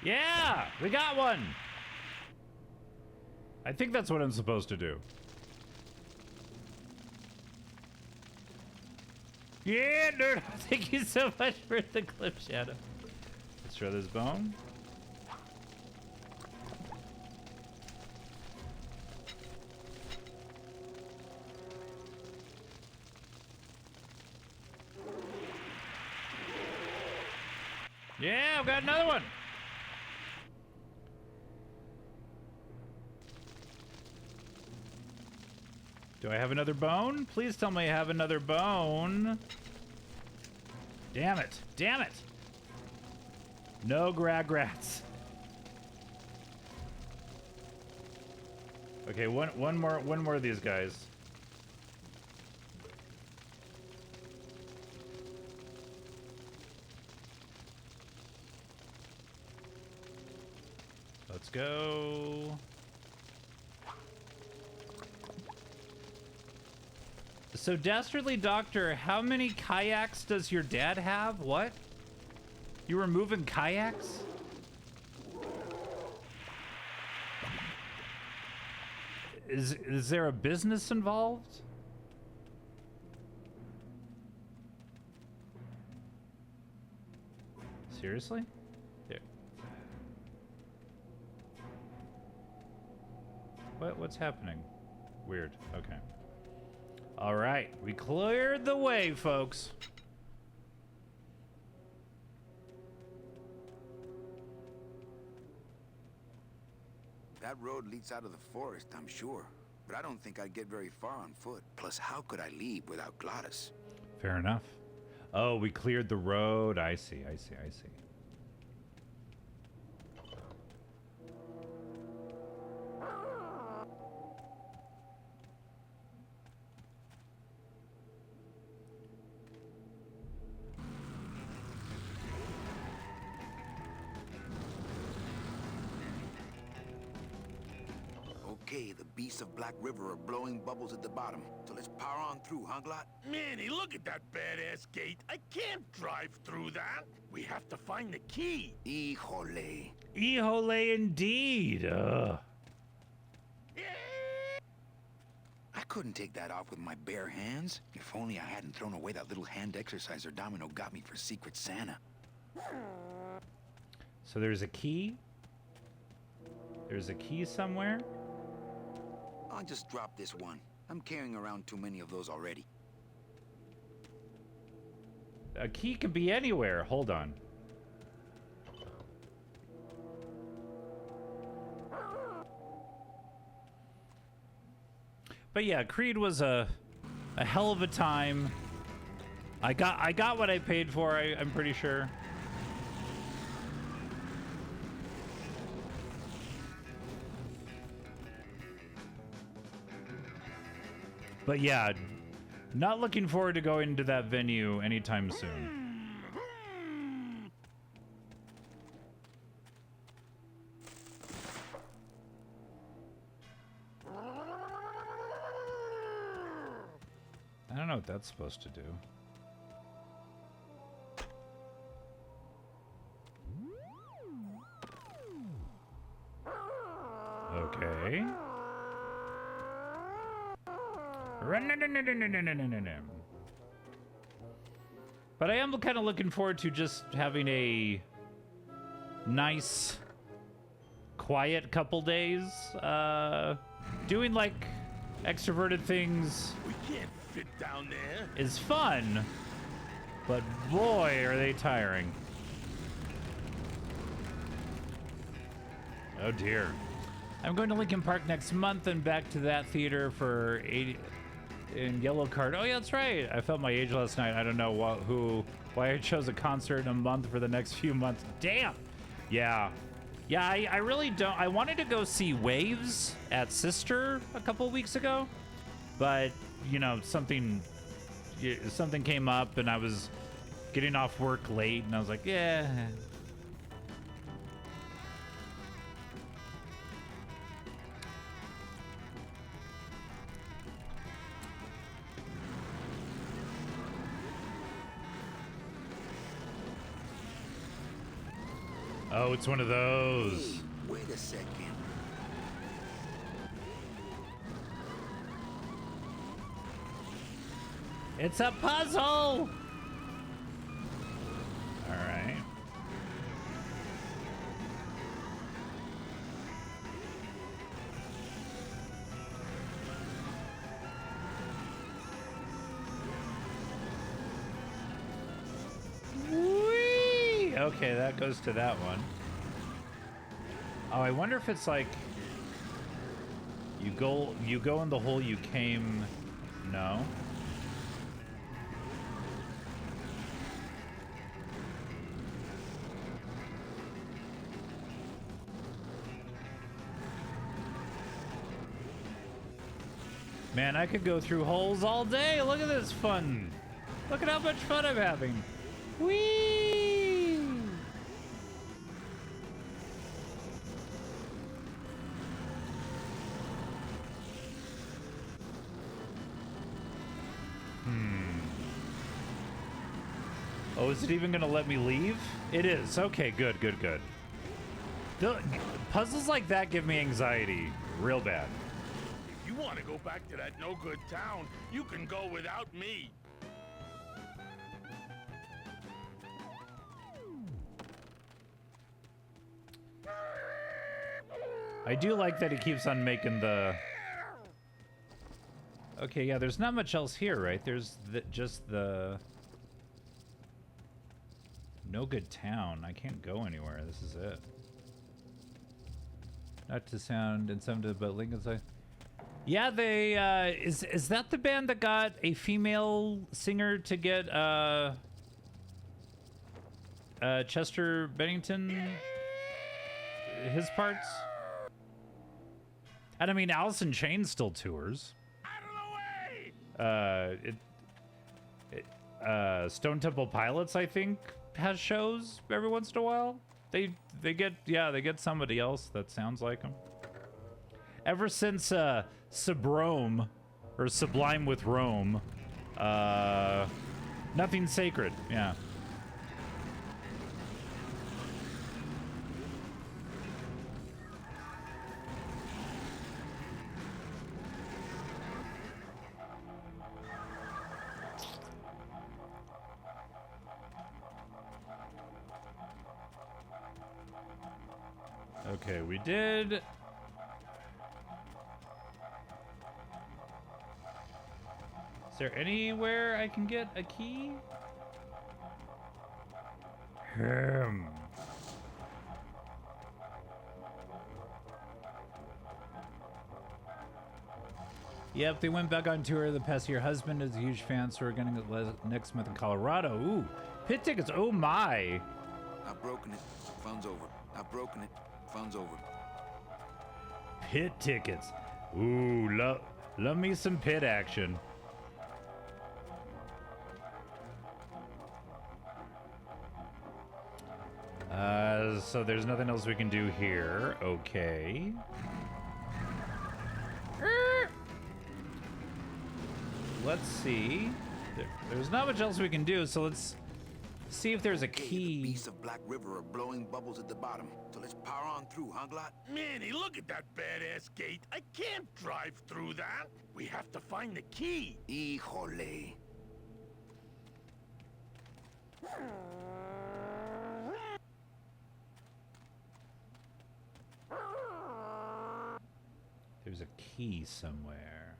Yeah, we got one. I think that's what I'm supposed to do. Yeah, nerd. Thank you so much for the clip, Shadow. Let's try this bone. Yeah, I've got another one. Do I have another bone? Please tell me I have another bone. Damn it. Damn it. No gragrats. Okay, one more of these guys. Let's go. So, Dastardly Doctor, how many kayaks does your dad have? What? You were moving kayaks? Is there a business involved? Seriously? Yeah. What's happening? Weird. Okay. All right, we cleared the way, folks. That road leads out of the forest, I'm sure. But I don't think I'd get very far on foot. Plus, how could I leave without Gladys? Fair enough. Oh, we cleared the road. I see. Okay, the beasts of Black River are blowing bubbles at the bottom. So let's power on through, huh, Glot? Manny, look at that badass gate. I can't drive through that. We have to find the key. Híjole. Híjole indeed. Ugh. I couldn't take that off with my bare hands. If only I hadn't thrown away that little hand exerciser Domino got me for Secret Santa. So there's a key? There's a key somewhere? I'll just drop this one. I'm carrying around too many of those already. A key could be anywhere. Hold on. But yeah, Creed was a hell of a time. I got what I paid for, I'm pretty sure. But yeah, not looking forward to going to that venue anytime soon. I don't know what that's supposed to do. Okay. But I am kind of looking forward to just having a nice, quiet couple days. Doing like extroverted things We can't fit down there. is fun, but boy, are they tiring. Oh dear. I'm going to Lincoln Park next month and back to that theater for 80 in Yellow Card. Oh yeah, that's right. I felt my age last night. I don't know why I chose a concert in a month for the next few months. Damn. Yeah. Yeah, I really don't. I wanted to go see Waves at Sister a couple weeks ago, but you know, something came up and I was getting off work late and I was like, yeah. Oh, it's one of those. Hey, wait a second. It's a puzzle! All right. Whee! Okay, that goes to that one. Oh, I wonder if it's like you go in the hole you came. No. Man, I could go through holes all day. Look at this fun. Look at how much fun I'm having. Whee! Oh, is it even gonna let me leave? It is. Okay, good, good, good. The puzzles like that give me anxiety real bad. If you want to go back to that no-good town, you can go without me. I do like that he keeps on making the... Okay, yeah, there's not much else here, right? There's just the... No good town. I can't go anywhere. This is it. Not to sound insensitive, but Lincoln's like... Yeah, they, is that the band that got a female singer to get, Chester Bennington, his parts? And I mean, Alice in Chains still tours. Stone Temple Pilots, I think, has shows every once in a while. They get somebody else that sounds like them. Ever since Sublime or Sublime with Rome, Nothing Sacred, yeah. Okay, we did. Is there anywhere I can get a key? Yep, they went back on tour the past year. Husband is a huge fan, so we're going to go next month in Colorado. Ooh, pit tickets. Oh my. I've broken it. Fun's over. I've broken it. Fun's over. Pit tickets. Ooh, love me some pit action. So there's nothing else we can do here. Okay. Let's see. There's not much else we can do, so let's see if there's a key. The beasts of Black River are blowing bubbles at the bottom, so let's power on through, huh, Glot? Manny, look at that badass gate. I can't drive through that. We have to find the key. Híjole. There's a key somewhere.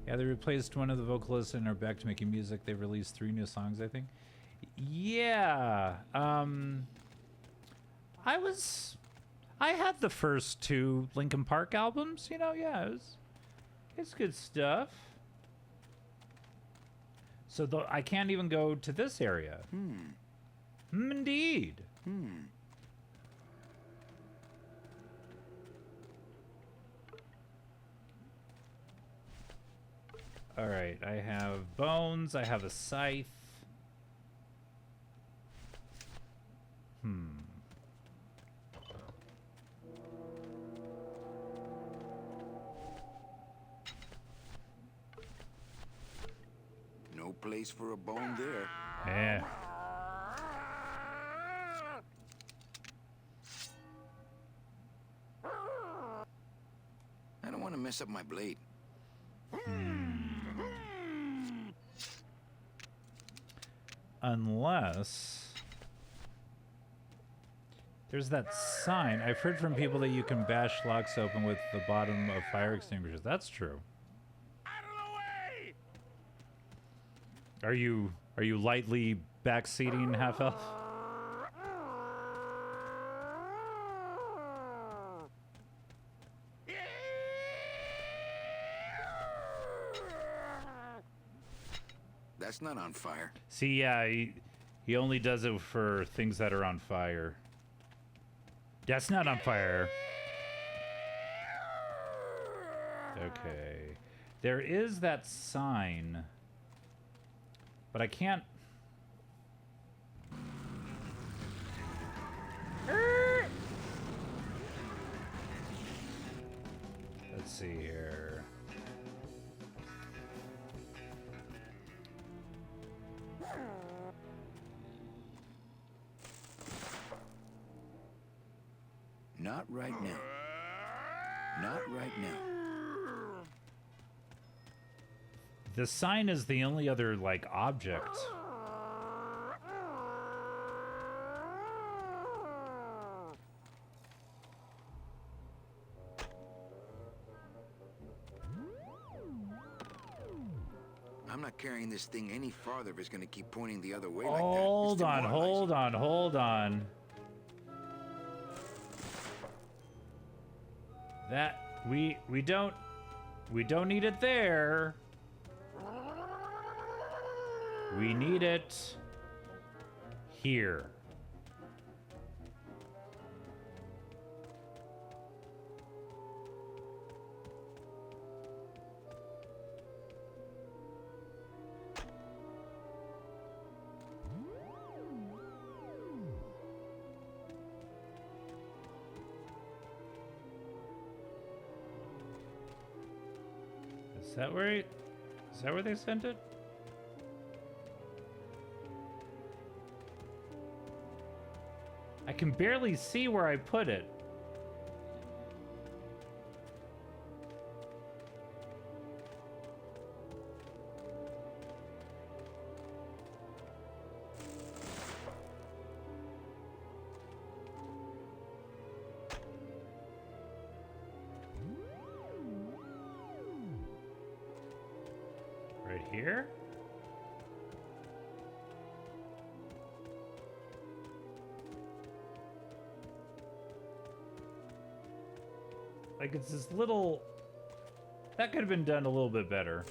Yeah, they replaced one of the vocalists and are back to making music. They've released 3 new songs, I think. Yeah. I had the first 2 Linkin Park albums, you know, yeah, it's good stuff. So I can't even go to this area. Indeed. All right, I have bones. I have a scythe. No place for a bone there. Yeah. I don't want to mess up my blade. Unless... There's that sign. I've heard from people that you can bash locks open with the bottom of fire extinguishers. That's true. Out of the way! Are you lightly backseating half elf? That's not on fire. See, yeah, he only does it for things that are on fire. That's not on fire. Okay. There is that sign. But I can't... Let's see here. Not right now. Not right now. The sign is the only other, like, object. I'm not carrying this thing any farther if it's gonna keep pointing the other way like that. Hold on, hold on, hold on. That we don't need it there. We need it here. Is that where they sent it? I can barely see where I put it. Right here? Like, it's this little... That could have been done a little bit better.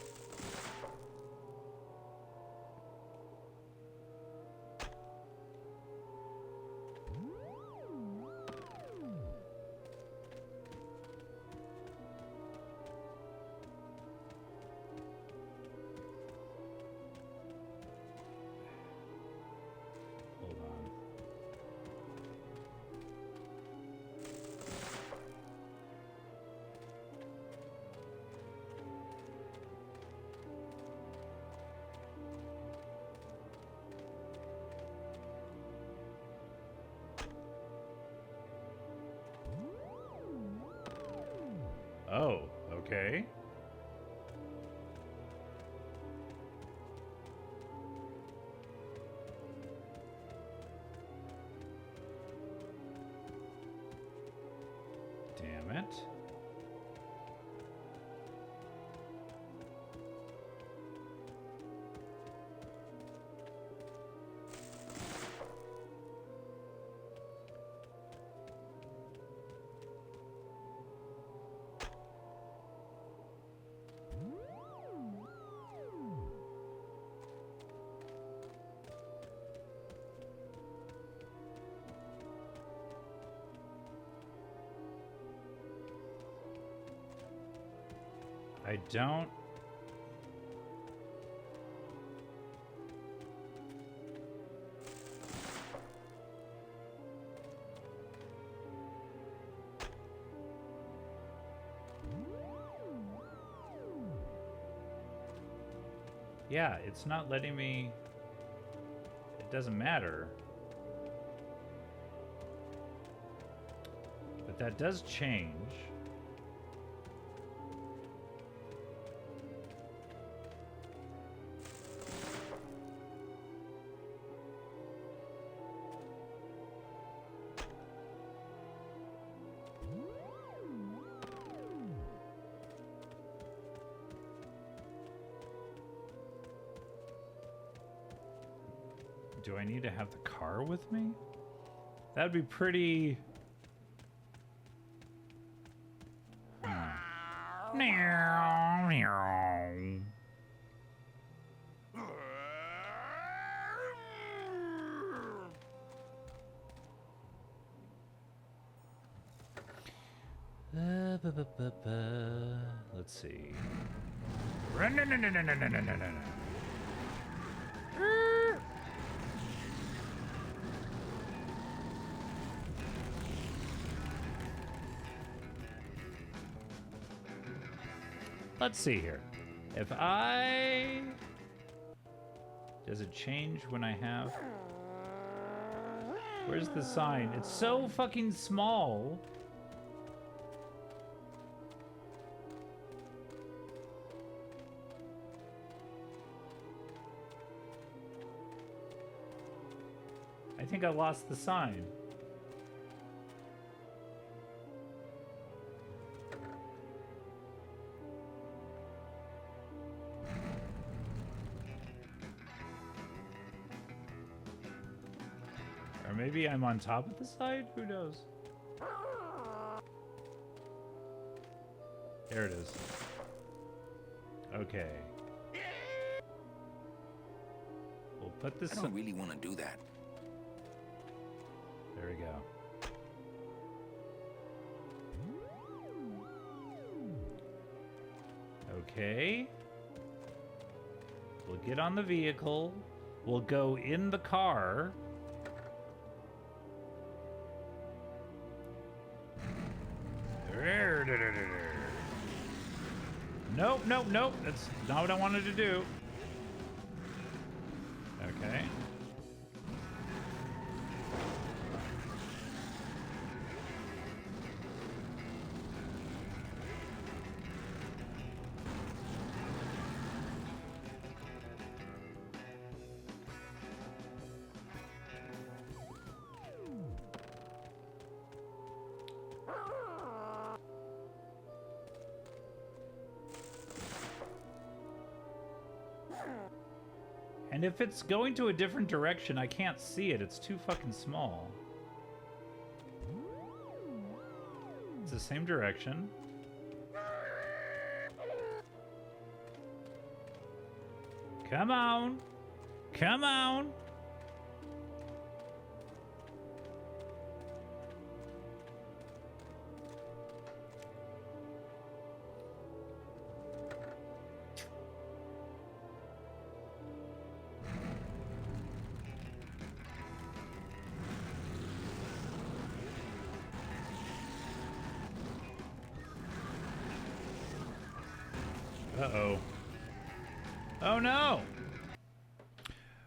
Hold on. Oh, okay. Damn it. I don't... Yeah, it's not letting me... It doesn't matter. But that does change. do I need to have the car with me? That'd be pretty... Meow, meow. Let's see. Let's see here. If I... Does it change when I have... Where's the sign? It's so fucking small. I think I lost the sign. Or maybe I'm on top of the side? Who knows? There it is. Okay. We'll put this... I don't really want to do that. There we go. Okay. We'll get on the vehicle. We'll go in the car. Nope, nope, nope. That's not what I wanted to do. Okay. And if it's going to a different direction, I can't see it. It's too fucking small. It's the same direction. Come on. Come on. Uh-oh. Oh, no!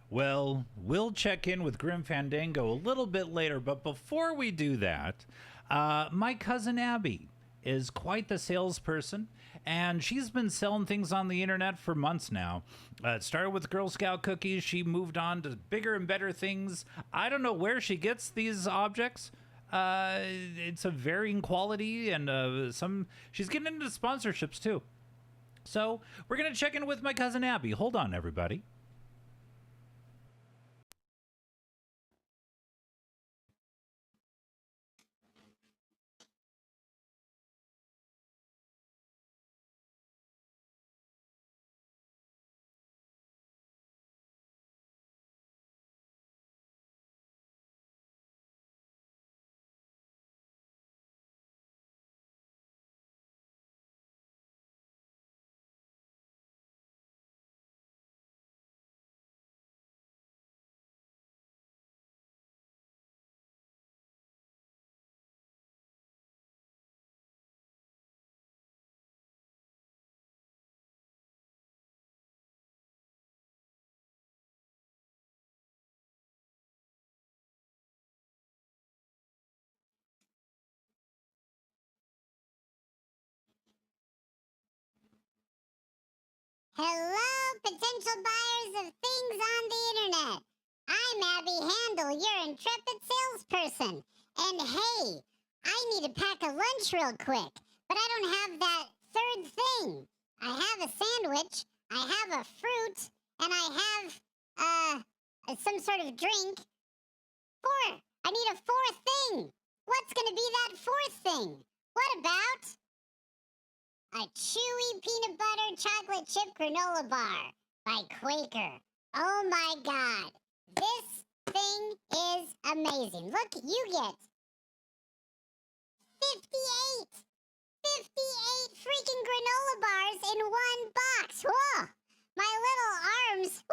Well, we'll check in with Grim Fandango a little bit later, but before we do that, my cousin Abby is quite the salesperson, and she's been selling things on the internet for months now. It started with Girl Scout cookies. She moved on to bigger and better things. I don't know where she gets these objects. It's a varying quality, and she's getting into sponsorships, too. So, we're going to check in with my cousin Abby. Hold on, everybody. Hello, potential buyers of things on the internet. I'm Abby Handel, your intrepid salesperson. And hey, I need to pack a lunch real quick, but I don't have that third thing. I have a sandwich, I have a fruit, and I have, some sort of drink. 4. I need a 4th thing. What's gonna be that 4th thing? What about a chewy peanut butter chocolate chip granola bar by Quaker? Oh my God. This thing is amazing. Look, you get 58 freaking granola bars in one box. Whoa! My little arms,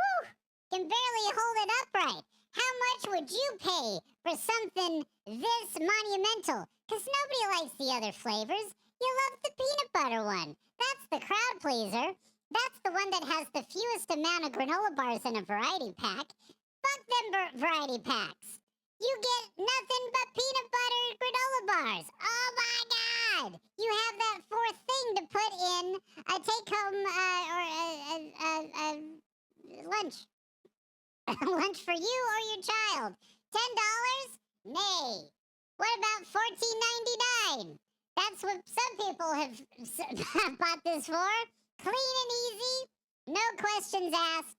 can barely hold it upright. How much would you pay for something this monumental? Because nobody likes the other flavors. You love the peanut butter one. That's the crowd pleaser. That's the one that has the fewest amount of granola bars in a variety pack. Fuck them variety packs. You get nothing but peanut butter granola bars. Oh my God! You have that 4th thing to put in a take-home or lunch. Lunch for you or your child. $10? Nay. What about $14.99? That's what some people have bought this for. Clean and easy, no questions asked,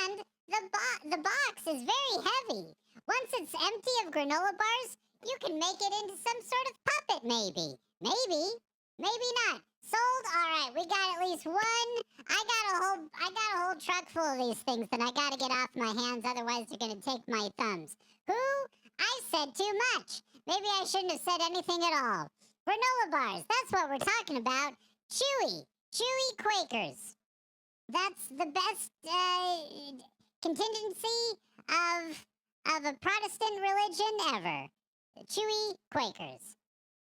and the box is very heavy. Once it's empty of granola bars, you can make it into some sort of puppet, maybe. Maybe not. Sold? All right, we got at least one. I got a whole truck full of these things that I got to get off my hands, otherwise they're going to take my thumbs. Who? I said too much. Maybe I shouldn't have said anything at all. Granola bars, that's what we're talking about. Chewy Quakers. That's the best contingency of a Protestant religion ever. Chewy Quakers.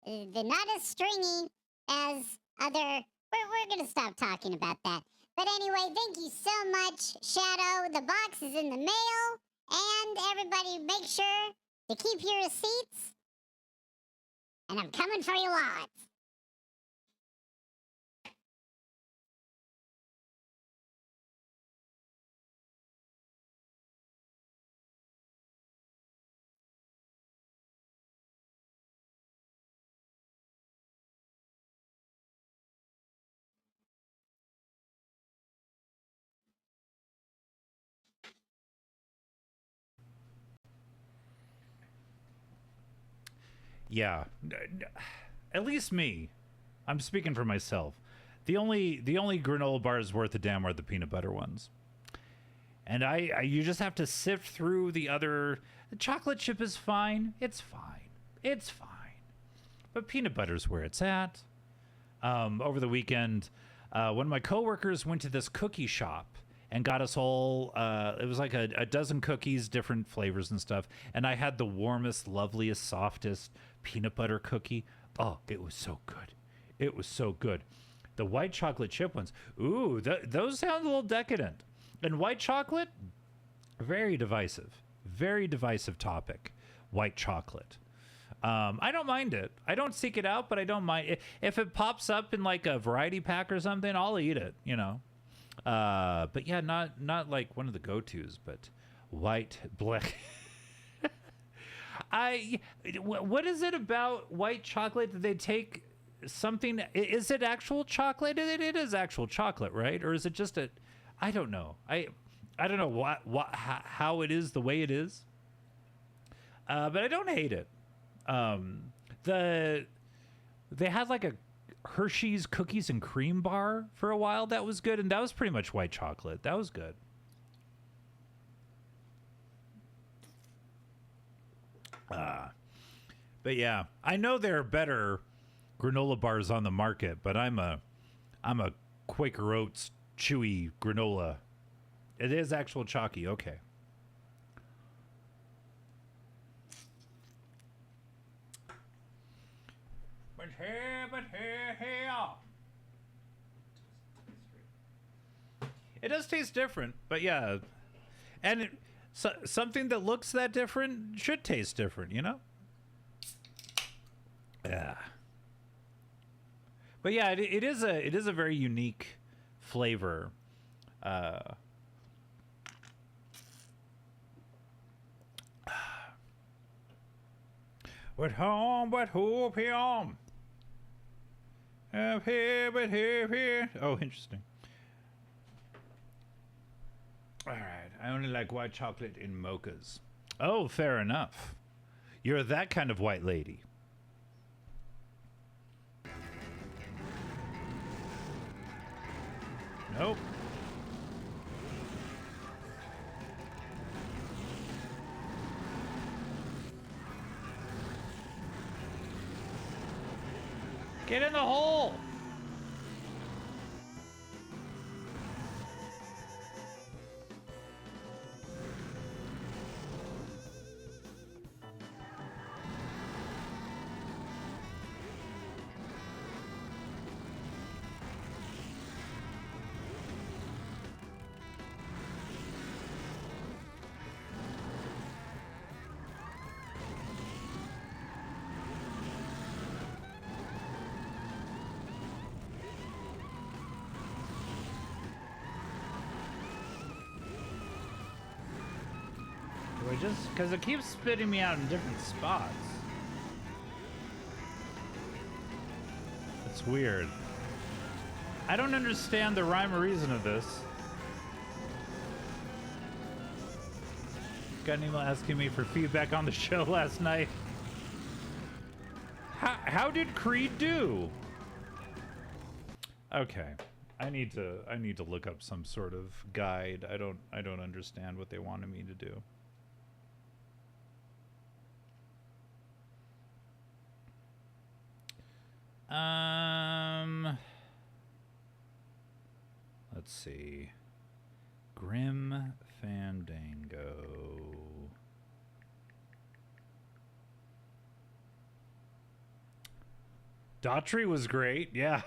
They're not as stringy as other... We're going to stop talking about that. But anyway, thank you so much, Shadow. The box is in the mail. And everybody make sure to keep your receipts. And I'm coming for your wallets. Yeah, at least me. I'm speaking for myself. The only granola bars worth a damn are the peanut butter ones. And you just have to sift through the other. The chocolate chip is fine. It's fine. But peanut butter's where it's at. Over the weekend, one of my coworkers went to this cookie shop and got us all, it was like a dozen cookies, different flavors and stuff. And I had the warmest, loveliest, softest peanut butter cookie. Oh, it was so good. It was so good. The white chocolate chip ones, ooh, those sound a little decadent. And white chocolate, very divisive topic. White chocolate. I don't mind it. I don't seek it out, but I don't mind it. If it pops up in like a variety pack or something, I'll eat it, you know. But yeah, not like one of the go-tos, but white, black. What is it about white chocolate that they take something? Is it actual chocolate? It is actual chocolate, right? Or is it just I don't know. I don't know how it is the way it is. But I don't hate it. They had like a Hershey's cookies and cream bar for a while that was good, and that was pretty much white chocolate. That was good. But yeah, I know there are better granola bars on the market, but I'm a Quaker Oats chewy granola. It is actual chalky, okay. But here. It does taste different, but yeah. And something that looks that different should taste different, you know? Yeah. But yeah, it is a very unique flavor. But home, but hope home. Up here, but here. Oh, interesting. All right. I only like white chocolate in mochas. Oh, fair enough. You're that kind of white lady. Nope. Get in the hole! Just because it keeps spitting me out in different spots. It's weird. I don't understand the rhyme or reason of this. Got an email asking me for feedback on the show last night. How did Creed do? Okay. I need to look up some sort of guide. I don't understand what they wanted me to do. Let's see. Grim Fandango. Daughtry was great, yeah.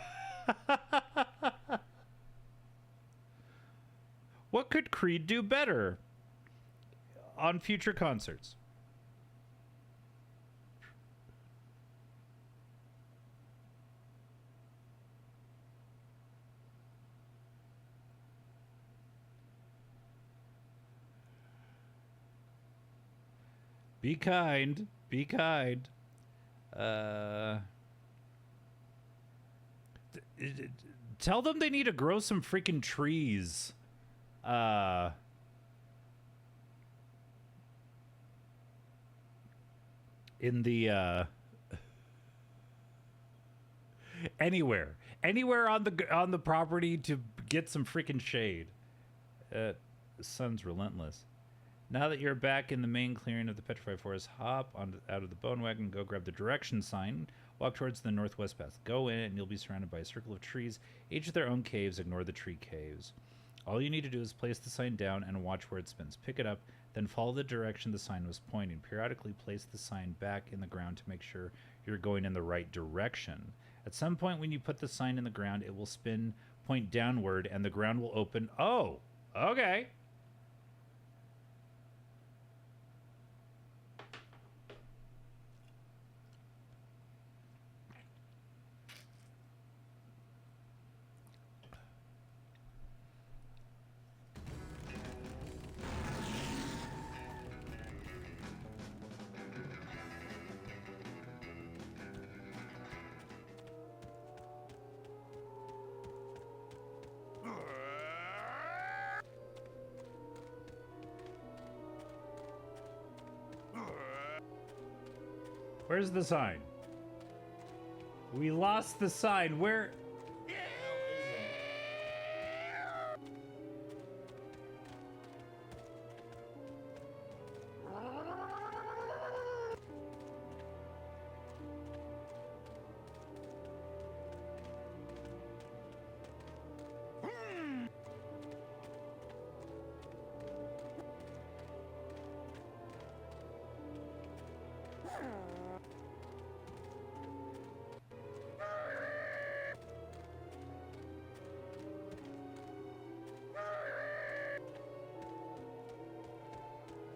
What could Creed do better on future concerts? Be kind. Be kind. Tell them they need to grow some freaking trees. In the anywhere on the property to get some freaking shade. The sun's relentless. Now that you're back in the main clearing of the Petrified Forest, hop out of the bone wagon, go grab the direction sign, walk towards the northwest path. Go in and you'll be surrounded by a circle of trees, each with their own caves. Ignore the tree caves. All you need to do is place the sign down and watch where it spins. Pick it up, then follow the direction the sign was pointing. Periodically place the sign back in the ground to make sure you're going in the right direction. At some point when you put the sign in the ground, it will spin, point downward, and the ground will open. Oh, okay. Where's the sign? We lost the sign. Where?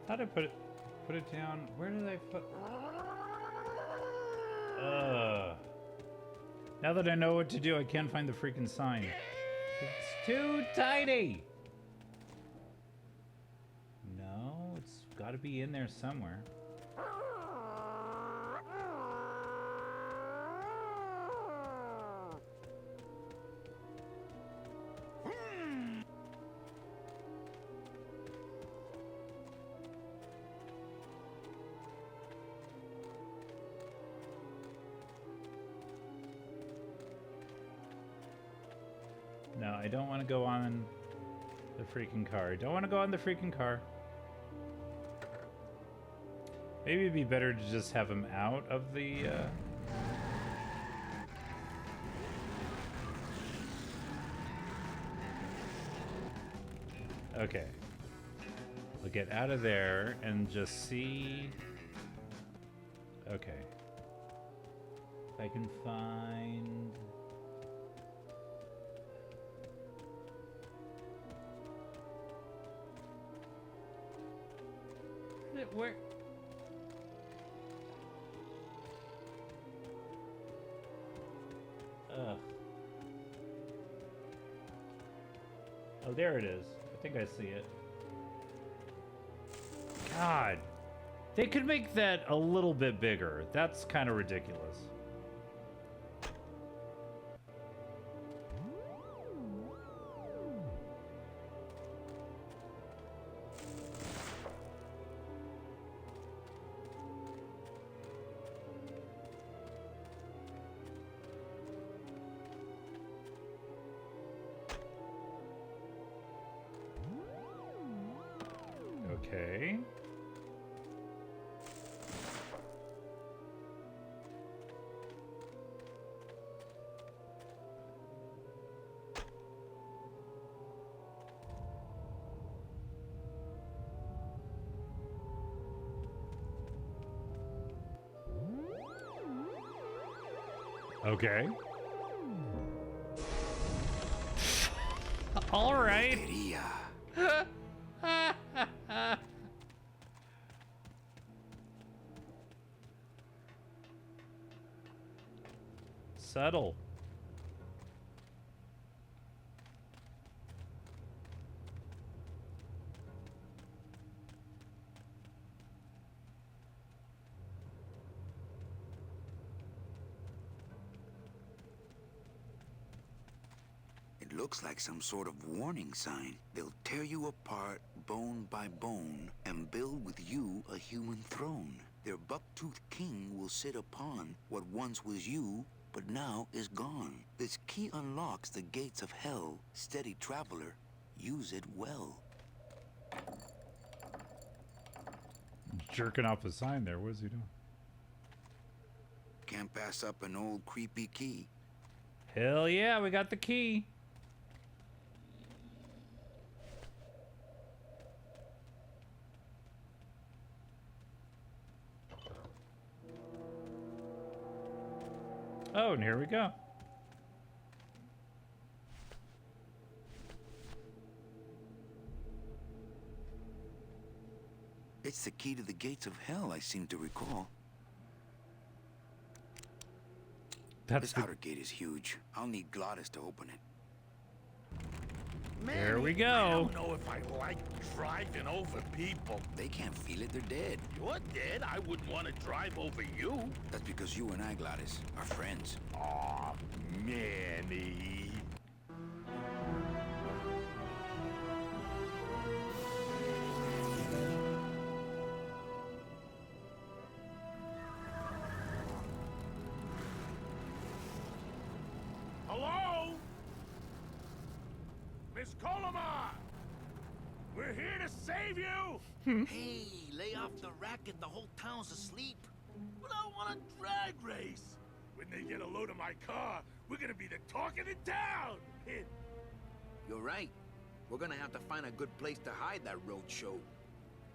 How did I put it down? Where did I put? Now that I know what to do, I can't find the freaking sign. It's too tiny. No, it's got to be in there somewhere. No, I don't want to go on the freaking car. I don't want to go on the freaking car. Maybe it'd be better to just have him out of the... Okay. We'll get out of there and just see... Okay. If I can find... Where? Ugh. Oh, there it is. I think I see it. God. They could make that a little bit bigger. That's kind of ridiculous. Okay. Okay. All right. Settle. It looks like some sort of warning sign. They'll tear you apart bone by bone and build with you a human throne. Their buck-toothed king will sit upon what once was you, but now is gone. This key unlocks the gates of hell. Steady traveler, use it well. Jerking off a sign there. What is he doing? Can't pass up an old creepy key. Hell yeah, we got the key. Oh, and here we go. It's the key to the gates of hell, I seem to recall. That's This outer gate is huge. I'll need Glottis to open it. Man, There we I go. don't know if I like driving over people. They can't feel it, they're dead. You're dead. I wouldn't want to drive over you. That's because you and I, Glottis, are friends. Aw, Manny. Hello? Miss Colomar! We're here to save you! Hey, lay off the racket. The whole town's asleep. But I want a drag race! When they get a load of my car, we're gonna be the talk of the town! You're right. We're gonna have to find a good place to hide that road show.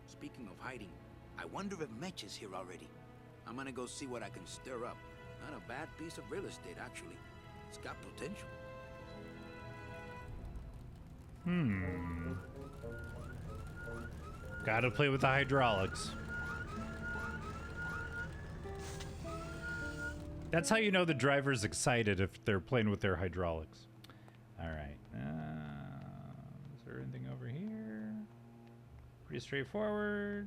Speaking of hiding, I wonder if Mitch is here already. I'm gonna go see what I can stir up. Not a bad piece of real estate, actually. It's got potential. Gotta play with the hydraulics. That's how you know the driver's excited, if they're playing with their hydraulics. All right. Is there anything over here? Pretty straightforward.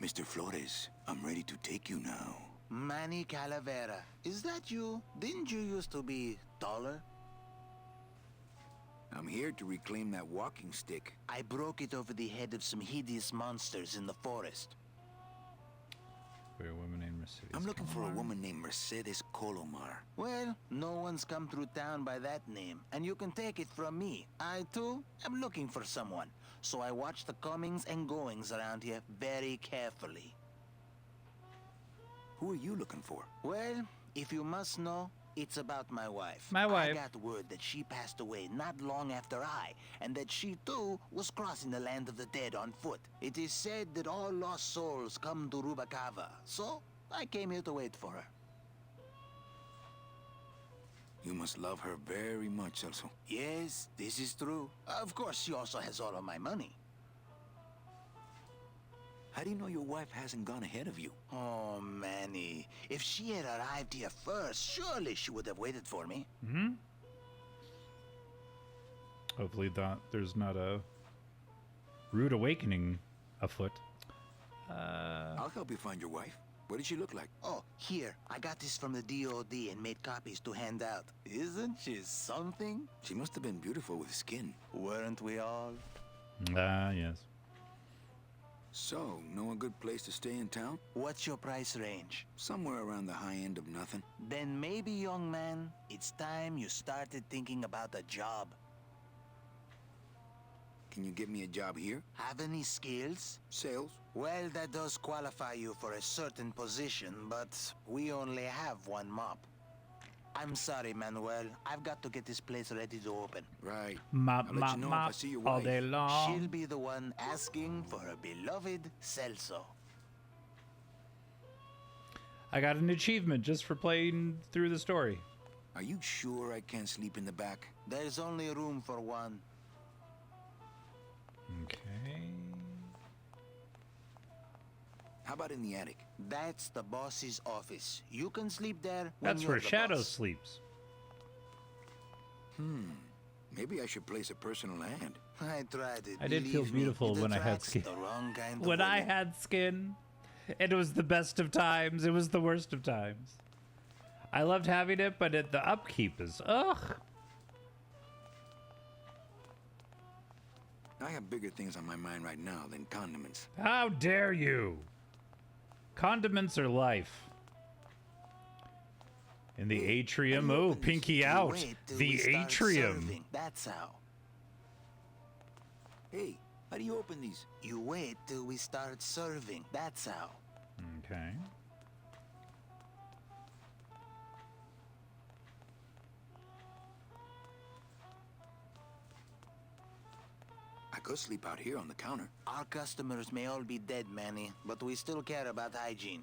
Mr. Flores, I'm ready to take you now. Manny Calavera, is that you? Didn't you used to be taller? I'm here to reclaim that walking stick. I broke it over the head of some hideous monsters in the forest. For a woman named Mercedes. I'm looking for a woman named Mercedes Colomar. Well, no one's come through town by that name, and you can take it from me. I, too, am looking for someone, so I watch the comings and goings around here very carefully. Who are you looking for? Well, if you must know, it's about my wife. My wife. I got word that she passed away not long after I, and that she too was crossing the land of the dead on foot. It is said that all lost souls come to Rubacava, so I came here to wait for her. You must love her very much, Celso. Yes, this is true. Of course, she also has all of my money. How do you know your wife hasn't gone ahead of you? Oh, Manny. If she had arrived here first, surely she would have waited for me. Hmm? Hopefully there's not a rude awakening afoot. I'll help you find your wife. What does she look like? Oh, here. I got this from the DOD and made copies to hand out. Isn't she something? She must have been beautiful with skin. Weren't we all? Yes. So, know a good place to stay in town? What's your price range? Somewhere around the high end of nothing. Then maybe, young man, it's time you started thinking about a job. Can you get me a job here? Have any skills? Sales? Well, that does qualify you for a certain position, but we only have one mop. I'm sorry, Manuel. I've got to get this place ready to open. Right. Mop, I'll let you know if I see your all wife. day long. She'll be the one asking for her beloved Celso. I got an achievement just for playing through the story. Are you sure I can't sleep in the back? There's only room for one. Okay. How about in the attic? That's the boss's office. You can sleep there when That's you're where the Shadow boss. sleeps. Maybe I should place a personal hand. I tried it. I did feel Believe me, beautiful it when I had attracts skin. the wrong kind of When I women. had skin, it was the best of times. It was the worst of times. I loved having it, but the upkeep is ugh. I have bigger things on my mind right now than condiments. How dare you? Condiments are life. In the atrium, When you oh, open this, pinky you out. wait till The we start atrium. serving. That's how. Hey, how do you open these? You wait till we start serving. That's how. Okay. I could sleep out here on the counter. Our customers may all be dead, Manny, but we still care about hygiene.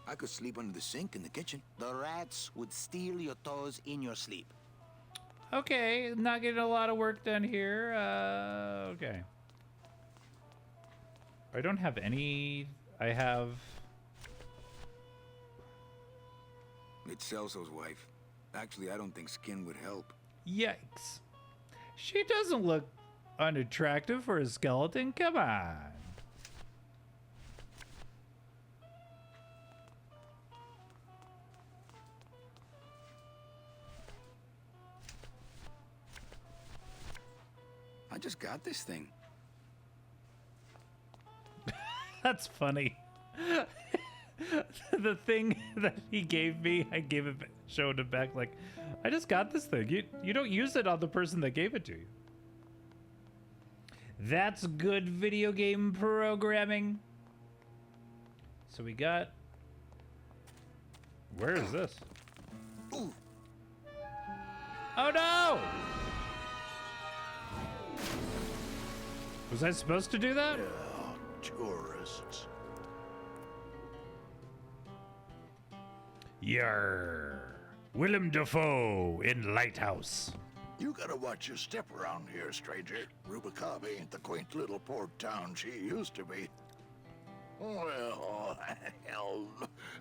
I could sleep under the sink in the kitchen. The rats would steal your toes in your sleep. Okay, not getting a lot of work done here. Okay. I don't have any. I have. It's Celso's wife. Actually, I don't think skin would help. Yikes. She doesn't look unattractive for a skeleton. Come on. I just got this thing. That's funny. The thing that he gave me, I gave it, showed it back like, I just got this thing. You don't use it on the person that gave it to you. That's good video game programming. So we got. Where is this? Ooh. Oh no! Was I supposed to do that? Tourists. Yarr. Willem Dafoe in Lighthouse. You gotta watch your step around here, stranger. Rubicava ain't the quaint little port town she used to be. Well, hell,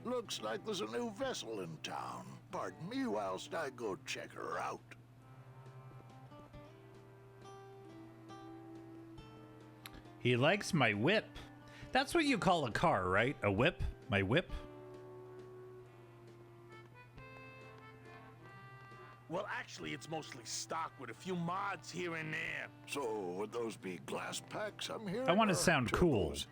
looks like there's a new vessel in town. Pardon me whilst I go check her out. He likes my whip. That's what you call a car, right? A whip? My whip? Well, actually. Actually, it's mostly stock with a few mods here and there. So, would those be glass packs I'm hearing? I want to or sound cool. turbos?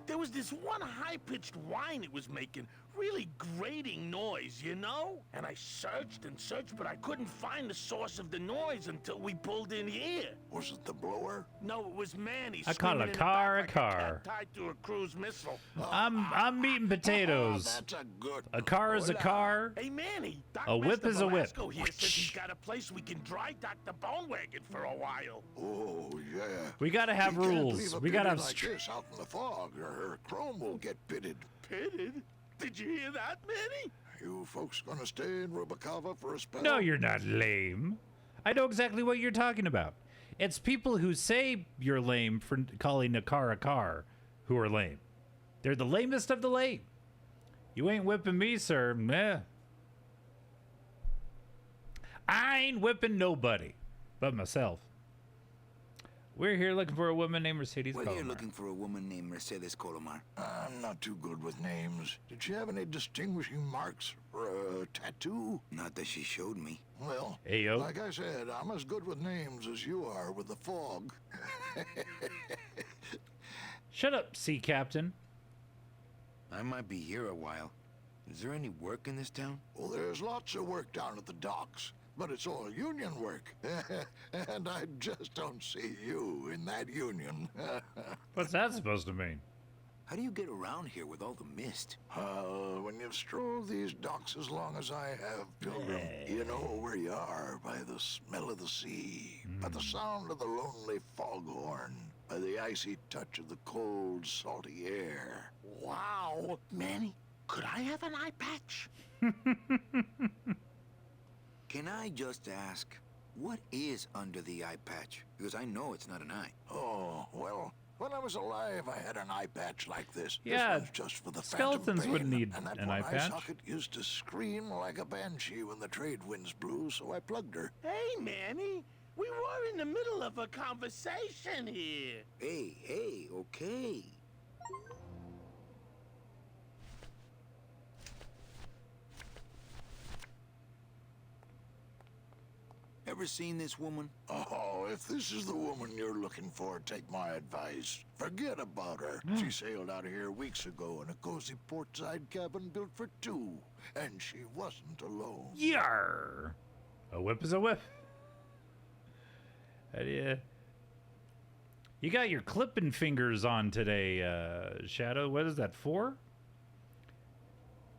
There was this one high-pitched whine it was making. Really grating noise, you know? And I searched and searched, but I couldn't find the source of the noise until we pulled in here. Was it the blower? No, it was Manny. I call screaming a in the car back a like car. cat tied to a cruise missile. I'm eating potatoes. That's a good. A car is a car. Hey, Manny. Doc A whip Master is a whip. Velasco here says he's got a place we can dry dock the bone wagon for a while. Oh yeah. We gotta have You can't rules. leave a We gotta pitted have. like this out in the fog, or her chrome will get pitted. Pitted? Did you hear that, Manny? You folks gonna stay in Rubacava for a spell? No, you're not lame. I know exactly what you're talking about. It's people who say you're lame for calling a car who are lame. They're the lamest of the lame. You ain't whipping me, sir. Meh. I ain't whipping nobody but myself. We're here looking for a woman named Mercedes Well, you're Colomar. looking for a woman named Mercedes Colomar. I'm not too good with names. Did she have any distinguishing marks or a tattoo? Not that she showed me. Well, Ayo. like I said, I'm as good with names as you are with the fog. Shut up, sea captain. I might be here a while. Is there any work in this town? Well, there's lots of work down at the docks, but it's all union work. And I just don't see you in that union. What's that supposed to mean? How do you get around here with all the mist? When you've strolled these docks as long as I have, Pilgrim, you know where you are by the smell of the sea, by the sound of the lonely foghorn, by the icy touch of the cold, salty air. Wow. Manny, could I have an eye patch? Can I just ask, what is under the eye patch? Because I know it's not an eye. Oh, well, when I was alive, I had an eye patch like this. Yeah, This one's just for the skeletons phantom pain, wouldn't need and that an one eye patch. socket used to scream like a banshee when the trade winds blew, so I plugged her. Hey, Manny. We were in the middle of a conversation here. Hey, okay. Ever seen this woman? Oh, if this is the woman you're looking for, take my advice. Forget about her. She sailed out of here weeks ago in a cozy portside cabin built for two, and she wasn't alone. Yarr! A whip is a whip. How do you got your clipping fingers on today, Shadow. What is that for?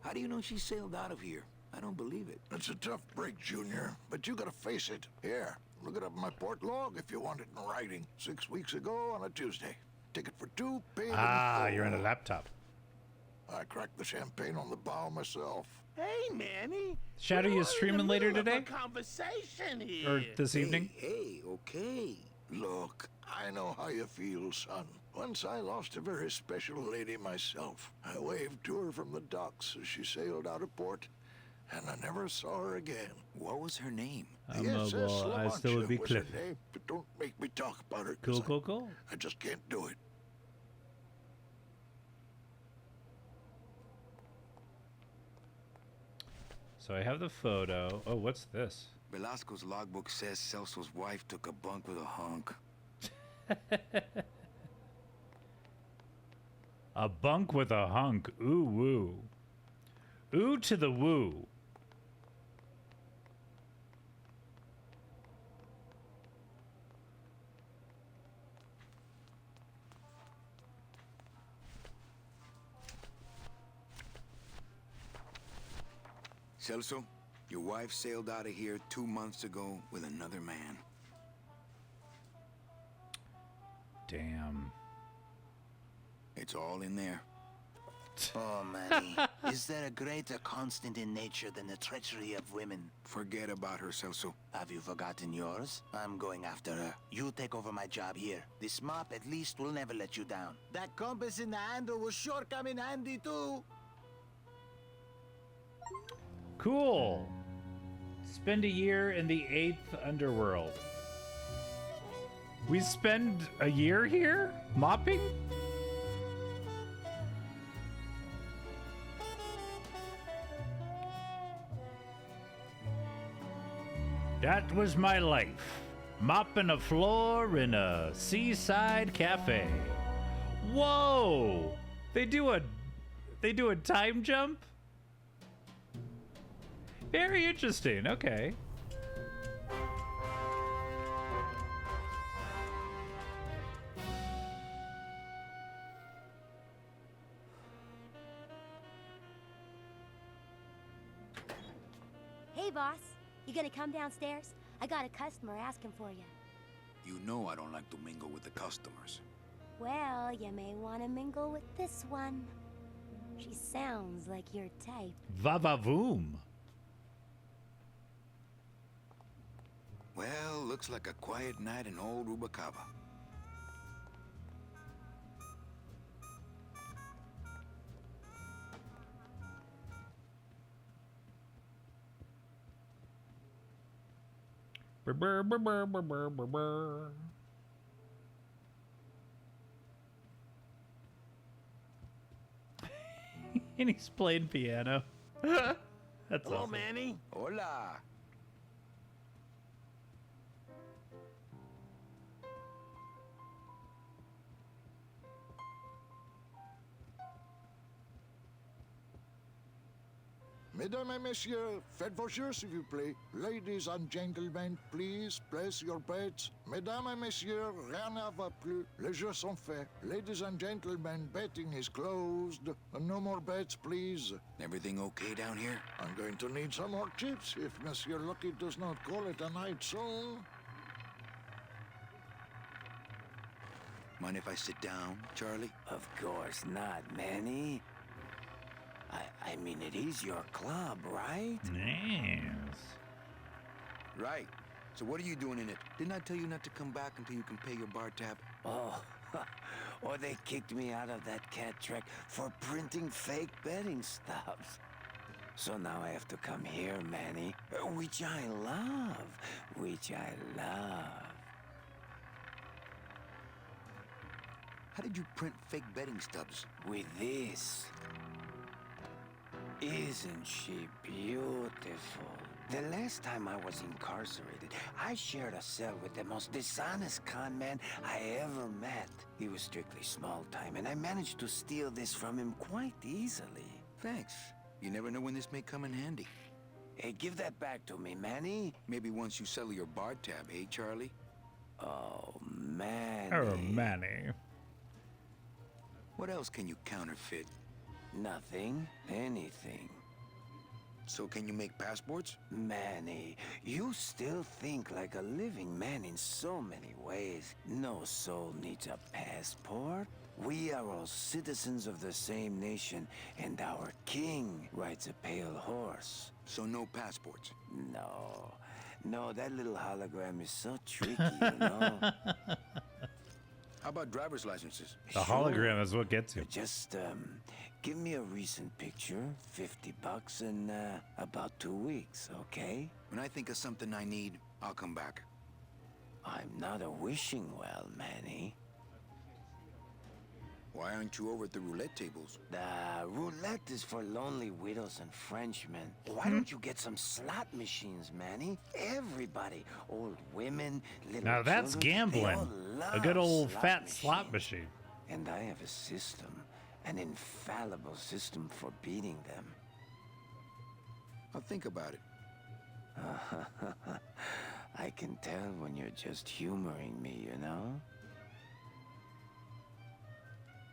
How do you know she sailed out of here? I don't believe it. It's a tough break, Junior, but you gotta face it. Here, look it up in my port log if you want it in writing. 6 weeks ago on a Tuesday. Ticket for two, paid in full. You're on a laptop. I cracked the champagne on the bow myself. Hey, Manny. Shadow, we you were streaming in the later middle of today? a conversation here. Or this evening? Hey, okay. Look, I know how you feel, son. Once I lost a very special lady myself. I waved to her from the docks as she sailed out of port, and I never saw her again. What was her name? I'm I still would be was her Cliff. name, but don't make me talk about her. 'Cause Cool. I just can't do it. So I have the photo. Oh, what's this? Velasco's logbook says Celso's wife took a bunk with a hunk. A bunk with a hunk. Ooh, woo. Ooh to the woo. Celso, your wife sailed out of here 2 months ago with another man. Damn. It's all in there. Oh, Manny, is there a greater constant in nature than the treachery of women? Forget about her, Celso. Have you forgotten yours? I'm going after her. You take over my job here. This mop at least will never let you down. That compass in the handle will sure come in handy too. Cool. Spend a year in the 8th underworld. We spend a year here? Mopping? That was my life. Mopping a floor in a seaside cafe. Whoa! They do a time jump? Very interesting. Okay. Hey, boss. You gonna come downstairs? I got a customer asking for you. You know I don't like to mingle with the customers. Well, you may want to mingle with this one. She sounds like your type. Va-va-voom. Well, looks like a quiet night in old Rubacava. Brr, brr, brr, brr, brr, brr, brr, brr. And he's playing piano. That's Hello, awesome. Manny. Hola. Mesdames et messieurs, faites vos jeux s'il vous plaît. Ladies and gentlemen, please place your bets. Mesdames et messieurs, rien ne va plus. Les jeux sont faits. Ladies and gentlemen, betting is closed. No more bets, please. Everything okay down here? I'm going to need some more chips if Monsieur Lucky does not call it a night soon. Mind if I sit down, Charlie? Of course not, Manny. I mean, it is your club, right? Yes. Right. So what are you doing in it? Didn't I tell you not to come back until you can pay your bar tab? Oh, or they kicked me out of that cat track for printing fake betting stubs. So now I have to come here, Manny, which I love, How did you print fake betting stubs? With this. Isn't she beautiful? The last time I was incarcerated, I shared a cell with the most dishonest con man I ever met. He was strictly small time, and I managed to steal this from him quite easily. Thanks. You never know when this may come in handy. Hey, give that back to me, Manny. Maybe once you settle your bar tab, eh, Charlie? Oh, Manny. Oh, Manny. What else can you counterfeit? Nothing. Anything. So can you make passports? Manny, you still think like a living man in so many ways. No soul needs a passport. We are all citizens of the same nation, and our king rides a pale horse. So no passports? No. No, that little hologram is so tricky, you know? How about driver's licenses? The hologram is what gets you. Just, give me a recent picture, $50 in, about 2 weeks, okay? When I think of something I need, I'll come back. I'm not a wishing well, Manny. Why aren't you over at the roulette tables? The roulette is for lonely widows and Frenchmen. Why don't you get some slot machines, Manny? Everybody, old women, little Now that's children, they all gambling. love A good old slot fat machines. slot machine. And I have a system, an infallible system for beating them. I'll think about it. I can tell when you're just humoring me, you know?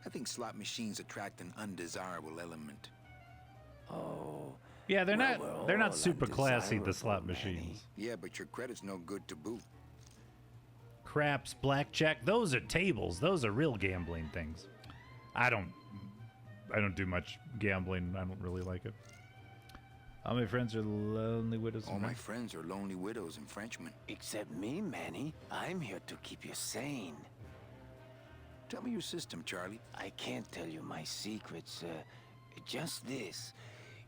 I think slot machines attract an undesirable element. Oh. Yeah, they're well, we're they're all not super classy, the slot undesirable, Manny. machines. Yeah, but your credit's no good to boot. Craps, blackjack, those are tables. Those are real gambling things. I don't do much gambling. I don't really like it. All my friends are lonely widows. All my friends are lonely widows and Frenchmen. Except me, Manny. I'm here to keep you sane. Tell me your system, Charlie. I can't tell you my secrets. Just this.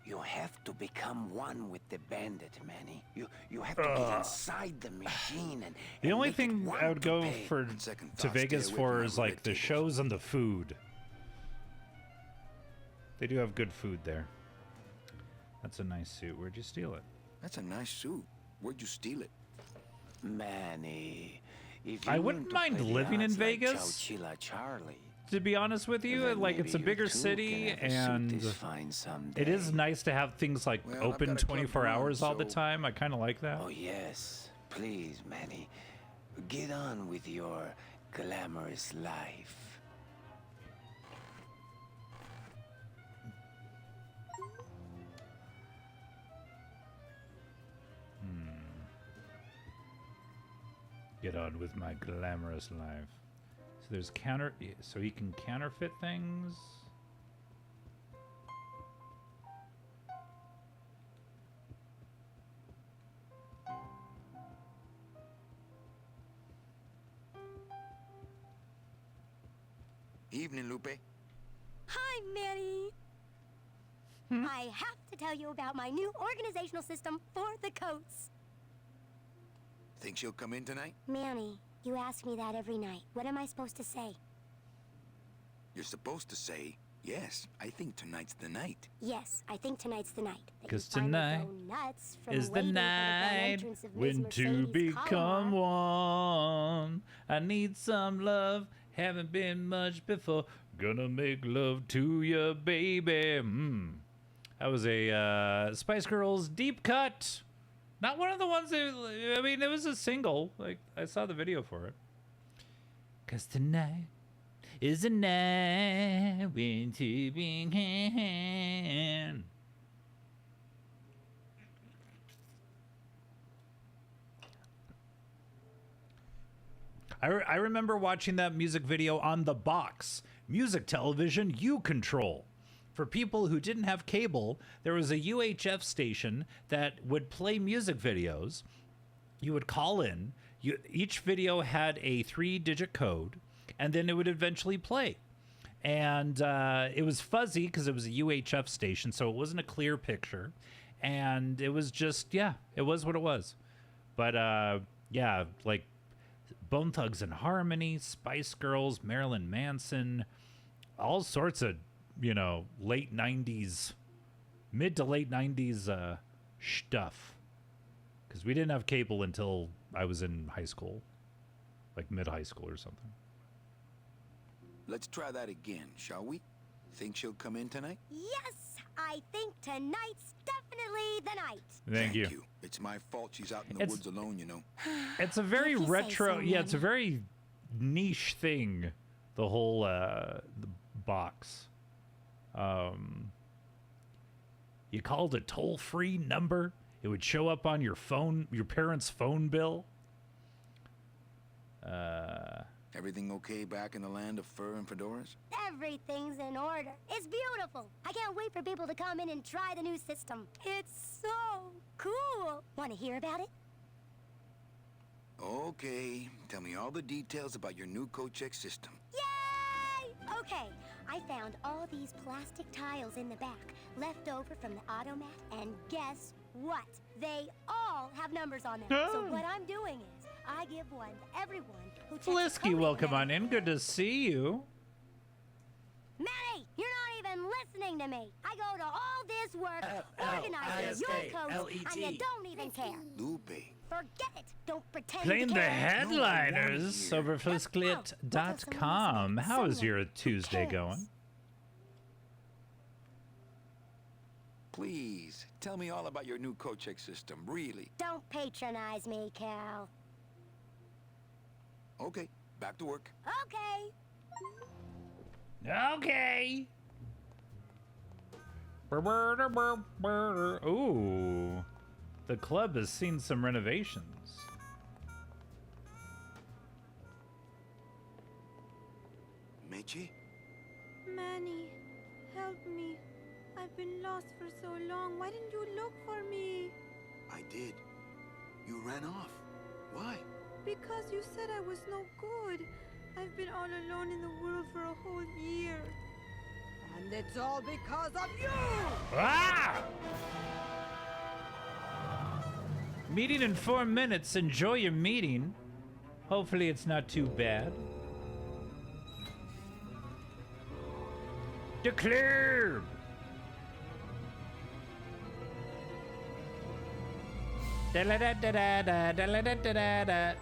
You have to become one with the bandit, Manny. You have to get inside the machine and The only make it thing want I would to go pay. for second to thought, stay Vegas away for from is my like red the tables. shows and the food. They do have good food there. That's a nice suit. Where'd you steal it? That's a nice suit. Where'd you steal it? Manny, if you I wouldn't mind living in Vegas. Chowchilla Charlie, To be honest with you, then like it's a maybe you bigger two city, can have a suit and this fine someday. it is nice to have things like Well, I've open got a club 24 to run, hours all the so- time. I kind of like that. Oh yes, please, Manny, get on with your glamorous life. Get on with my glamorous life. So there's so he can counterfeit things. Evening, Lupe. Hi, Manny. I have to tell you about my new organizational system for the coats. Think she'll come in tonight? Manny, you ask me that every night. What am I supposed to say? You're supposed to say, yes, I think tonight's the night. Yes, I think tonight's the night. That you 'Cause finally tonight go nuts from is the waiting for grand night entrance of Ms. when two Mercedes become Colomar. one. I need some love, haven't been much before. Gonna make love to you, baby. That was a Spice Girls deep cut. Not one of the ones that, I mean, it was a single. Like, I saw the video for it. 'Cause tonight is the night when two become. I remember watching that music video on the box. Music television you control. For people who didn't have cable, there was a UHF station that would play music videos. You would call in. Each video had a 3-digit code, and then it would eventually play. And it was fuzzy because it was a UHF station, so it wasn't a clear picture. And it was just, yeah, it was what it was. But yeah, like Bone Thugs and Harmony, Spice Girls, Marilyn Manson, all sorts of, you know, late 90s, mid to late 90s stuff. Because we didn't have cable until I was in high school, like mid-high school or something. Let's try that again, shall we? Think she'll come in tonight? Yes, I think tonight's definitely the night. Thank you. It's my fault she's out in the woods alone, you know. It's a very If you say retro, so, yeah, it's a Manny. very niche thing, the whole the box. You called a toll-free number, it would show up on your phone, your parents' phone bill. Everything okay back in the land of fur and fedoras? Everything's in order. It's beautiful. I can't wait for people to come in and try the new system. It's so cool. Want to hear about it? Okay, tell me all the details about your new coat check system. Yay! Okay, I found all these plastic tiles in the back, left over from the automat, and guess what? They all have numbers on them. So what I'm doing is, I give one to everyone who checks Flisky, welcome on in. Good to see you. Manny, you're not even listening to me. I go to all this work organizing your coats, and you don't even care. Lupe. Forget it. Don't pretend Playing to the care. headliners over flisklit.com. How is your Tuesday going? Please, tell me all about your new coat check system, really. Don't patronize me, Cal. Okay, back to work. Okay. Okay. Ooh. The club has seen some renovations. Meche? Manny, help me. I've been lost for so long. Why didn't you look for me? I did. You ran off. Why? Because you said I was no good. I've been all alone in the world for a whole year. And it's all because of you! Ah! Meeting in 4 minutes. Enjoy your meeting. Hopefully it's not too bad. Declare! Da-la-da-da-da-da, da-la-da-da-da-da.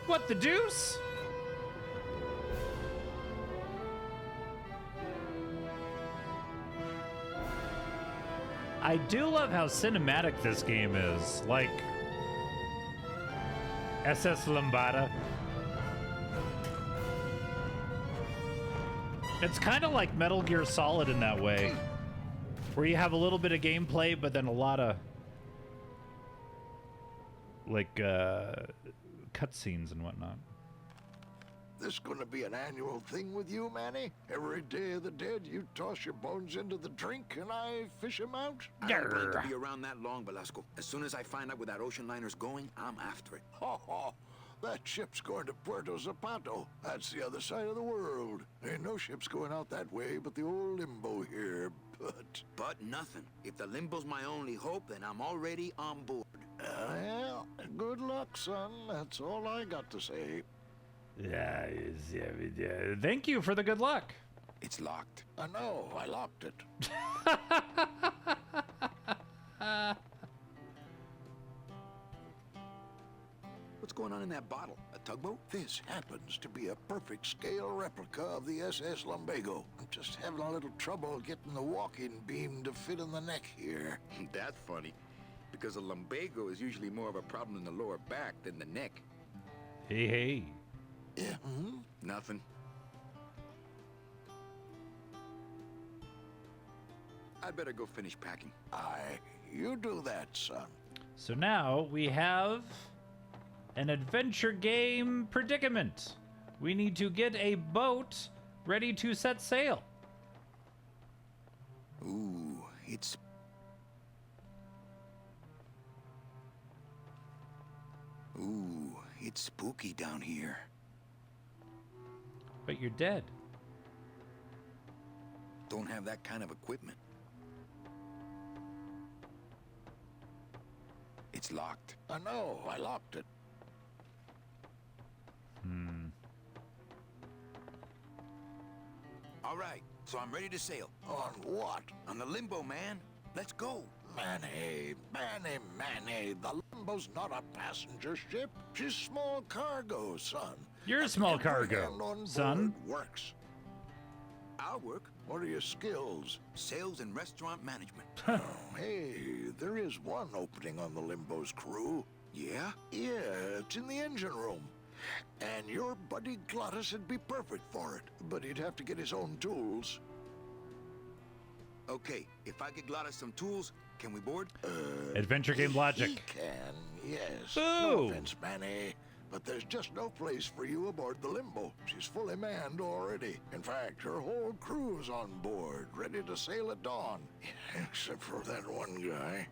What the deuce? I do love how cinematic this game is. Like SS Lambada. It's kind of like Metal Gear Solid in that way, where you have a little bit of gameplay, but then a lot of like cutscenes and whatnot. This gonna be an annual thing with you, Manny? Every Day of the Dead, you toss your bones into the drink and I fish 'em out? I don't plan to be around that long, Velasco. As soon as I find out where that ocean liner's going, I'm after it. Ho ho! That ship's going to Puerto Zapato. That's the other side of the world. Ain't no ships going out that way but the old Limbo here, but... But nothing. If the Limbo's my only hope, then I'm already on board. Well, good luck, son. That's all I got to say. Yeah. Thank you for the good luck. It's locked. I know, I locked it. What's going on in that bottle? A tugboat? This happens to be a perfect scale replica of the SS Lumbago. I'm just having a little trouble getting the walking beam to fit in the neck here. That's funny, because a lumbago is usually more of a problem in the lower back than the neck. Hey. Yeah, Nothing. I'd better go finish packing. Aye, you do that, son. So now we have an adventure game predicament. We need to get a boat ready to set sail. Ooh, it's spooky down here. But you're dead. Don't have that kind of equipment. It's locked. I know, I locked it. All right, so I'm ready to sail. On what? On the Limbo, man. Let's go. Manny, the Limbo's not a passenger ship. She's small cargo, son. You're a small cargo, son. Works. I'll work. What are your skills? Sales and restaurant management. Oh, hey, there is one opening on the Limbo's crew. Yeah? Yeah, it's in the engine room. And your buddy Glottis would be perfect for it, but he'd have to get his own tools. Okay, if I get Glottis some tools, can we board? Adventure game logic. He can, yes. Boo! No offense, Manny, but there's just no place for you aboard the Limbo. She's fully manned already. In fact, her whole crew's on board, ready to sail at dawn. Except for that one guy.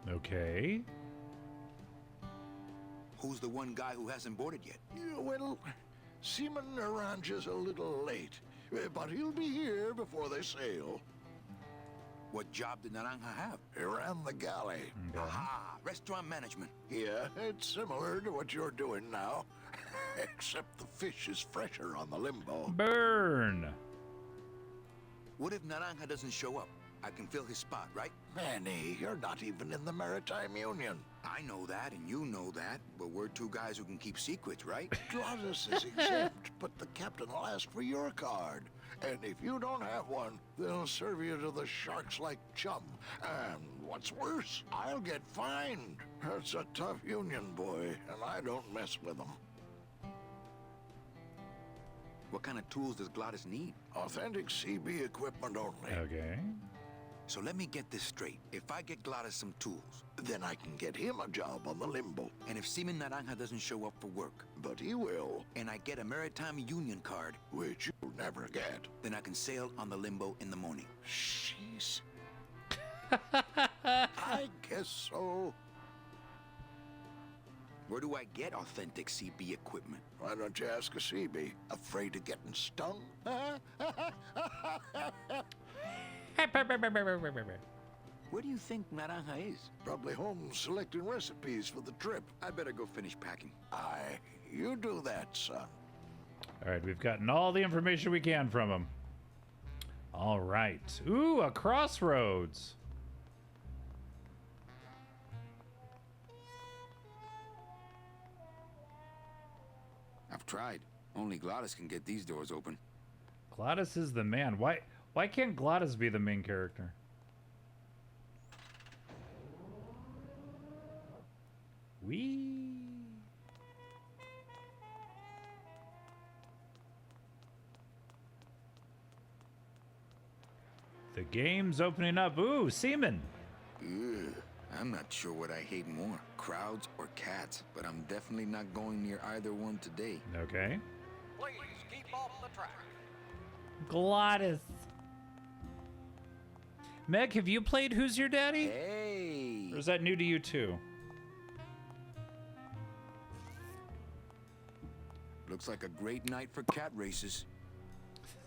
Okay. Who's the one guy who hasn't boarded yet? Yeah, well, Seaman Naranja's a little late, but he'll be here before they sail. What job did Naranja have? He ran the galley. Aha, restaurant management. Yeah, it's similar to what you're doing now, except the fish is fresher on the Limbo. Burn. What if Naranja doesn't show up? I can fill his spot, right? Manny, you're not even in the Maritime Union. I know that, and you know that, but we're two guys who can keep secrets, right? Glottis is exempt, but the captain will ask for your card. And if you don't have one, they'll serve you to the sharks like chum. And what's worse, I'll get fined. That's a tough union, boy, and I don't mess with them. What kind of tools does Glottis need? Authentic CB equipment only. Okay. So let me get this straight. If I get Glottis some tools, then I can get him a job on the Limbo. And if Seaman Naranja doesn't show up for work, but he will, and I get a Maritime Union card, which you'll never get, then I can sail on the Limbo in the morning. Jeez. I guess so. Where do I get authentic CB equipment? Why don't you ask a CB? Afraid of getting stung? Where do you think Naranja is? Probably home selecting recipes for the trip. I better go finish packing. Aye, you do that, son. All right, we've gotten all the information we can from him. All right. Ooh, a crossroads. I've tried. Only Glottis can get these doors open. Glottis is the man. Why can't Glottis be the main character? Wee. The game's opening up. Ooh, semen. Ugh, I'm not sure what I hate more, crowds or cats, but I'm definitely not going near either one today. Okay. Please keep off the track. Glottis. Meg, have you played Who's Your Daddy? Hey! Or is that new to you too? Looks like a great night for cat races.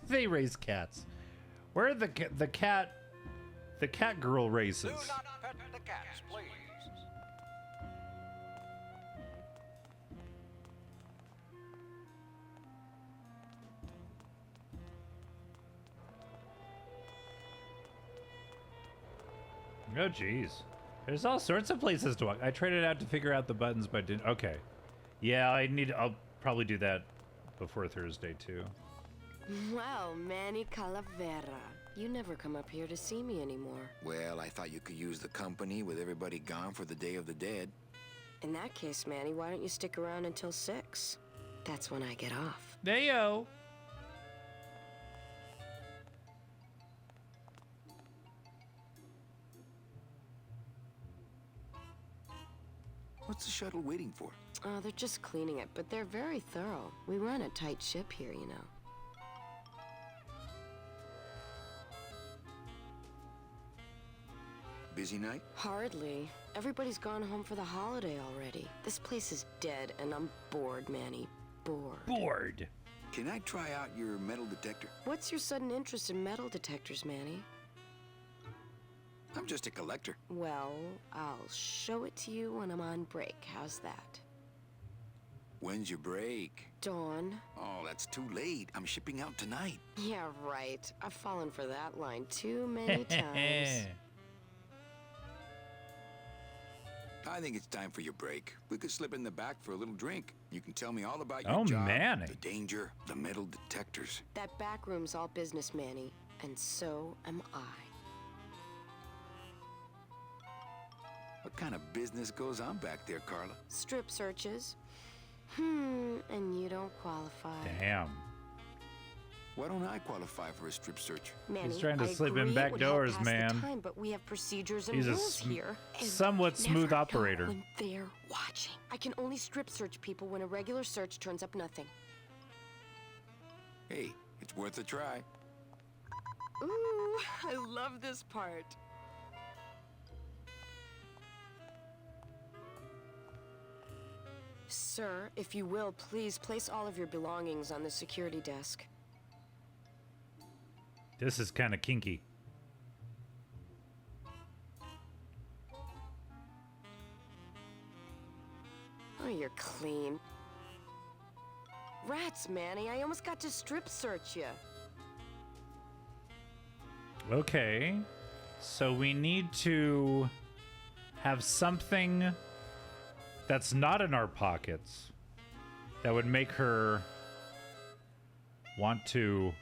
They raise cats. Where are the cat girl races? Do not pet the cats, please. Oh, jeez. There's all sorts of places to walk. I tried it out to figure out the buttons, but didn't. Okay. Yeah, I'll probably do that before Thursday, too. Well, Manny Calavera, you never come up here to see me anymore. Well, I thought you could use the company with everybody gone for the Day of the Dead. In that case, Manny, why don't you stick around until 6? That's when I get off. Dayo. What's the shuttle waiting for? Oh, they're just cleaning it, but they're very thorough. We run a tight ship here, you know. Busy night? Hardly. Everybody's gone home for the holiday already. This place is dead, and I'm bored, Manny. Bored. Bored. Can I try out your metal detector? What's your sudden interest in metal detectors, Manny? I'm just a collector. Well, I'll show it to you when I'm on break. How's that? When's your break? Dawn. Oh, that's too late. I'm shipping out tonight. Yeah, right. I've fallen for that line too many times. I think it's time for your break. We could slip in the back for a little drink. You can tell me all about Oh, your job, Manny. the danger, the metal detectors. That back room's all business, Manny. And so am I. What kind of business goes on back there, Carla? Strip searches. And you don't qualify. Damn. Why don't I qualify for a strip search? Manny, He's trying to I slip in agree it back would help doors, pass the man. time, but we have procedures and He's a rules here. And somewhat smooth never know operator. when they're watching. I can only strip search people when a regular search turns up nothing. Hey, it's worth a try. Ooh, I love this part. Sir, if you will, please place all of your belongings on the security desk. This is kind of kinky. Oh, you're clean. Rats, Manny, I almost got to strip search you. Okay. So we need to have something that's not in our pockets that would make her want to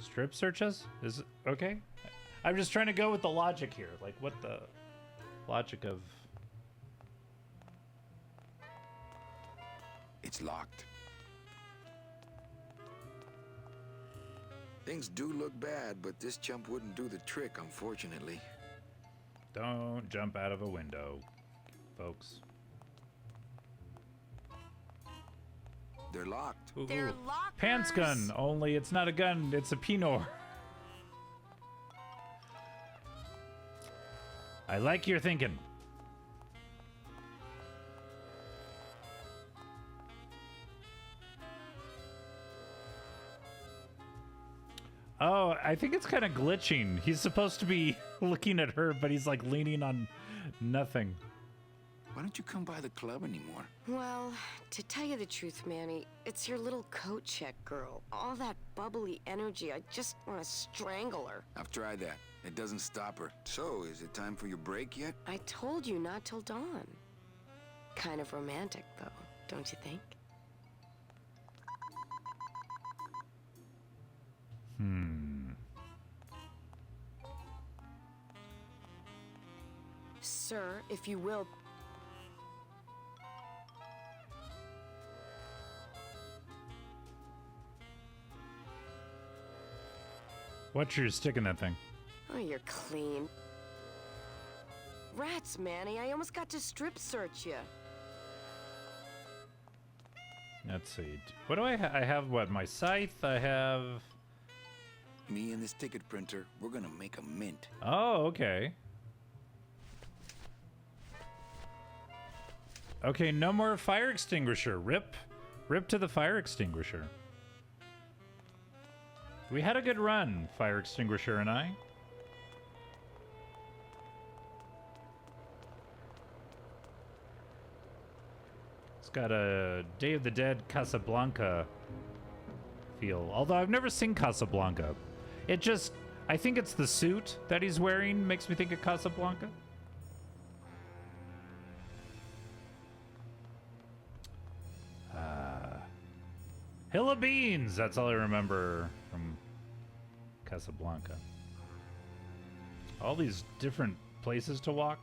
strip search us? Is it okay? I'm just trying to go with the logic here. Like, what the logic of... It's locked. Things do look bad, but this jump wouldn't do the trick, unfortunately. Don't jump out of a window, folks. They're locked. Ooh, They're ooh. lockers. Pants gun, only it's not a gun, it's a Pinot. I like your thinking. Oh, I think it's kind of glitching. He's supposed to be looking at her, but he's like leaning on nothing. Why don't you come by the club anymore? Well, to tell you the truth, Manny, it's your little coat check girl. All that bubbly energy, I just want to strangle her. I've tried that. It doesn't stop her. So, is it time for your break yet? I told you not till dawn. Kind of romantic, though, don't you think? Sir, if you will... What's your stick in that thing? Oh, you're clean. Rats, Manny, I almost got to strip search you. Let's see. What do I have? I have what? My scythe? I have... Me and this ticket printer, we're gonna make a mint. Oh, okay. Okay, no more fire extinguisher. Rip to the fire extinguisher. We had a good run, fire extinguisher and I. It's got a Day of the Dead Casablanca feel. Although I've never seen Casablanca. It just, I think it's the suit that he's wearing makes me think of Casablanca. Hill of Beans, that's all I remember from Casablanca. All these different places to walk.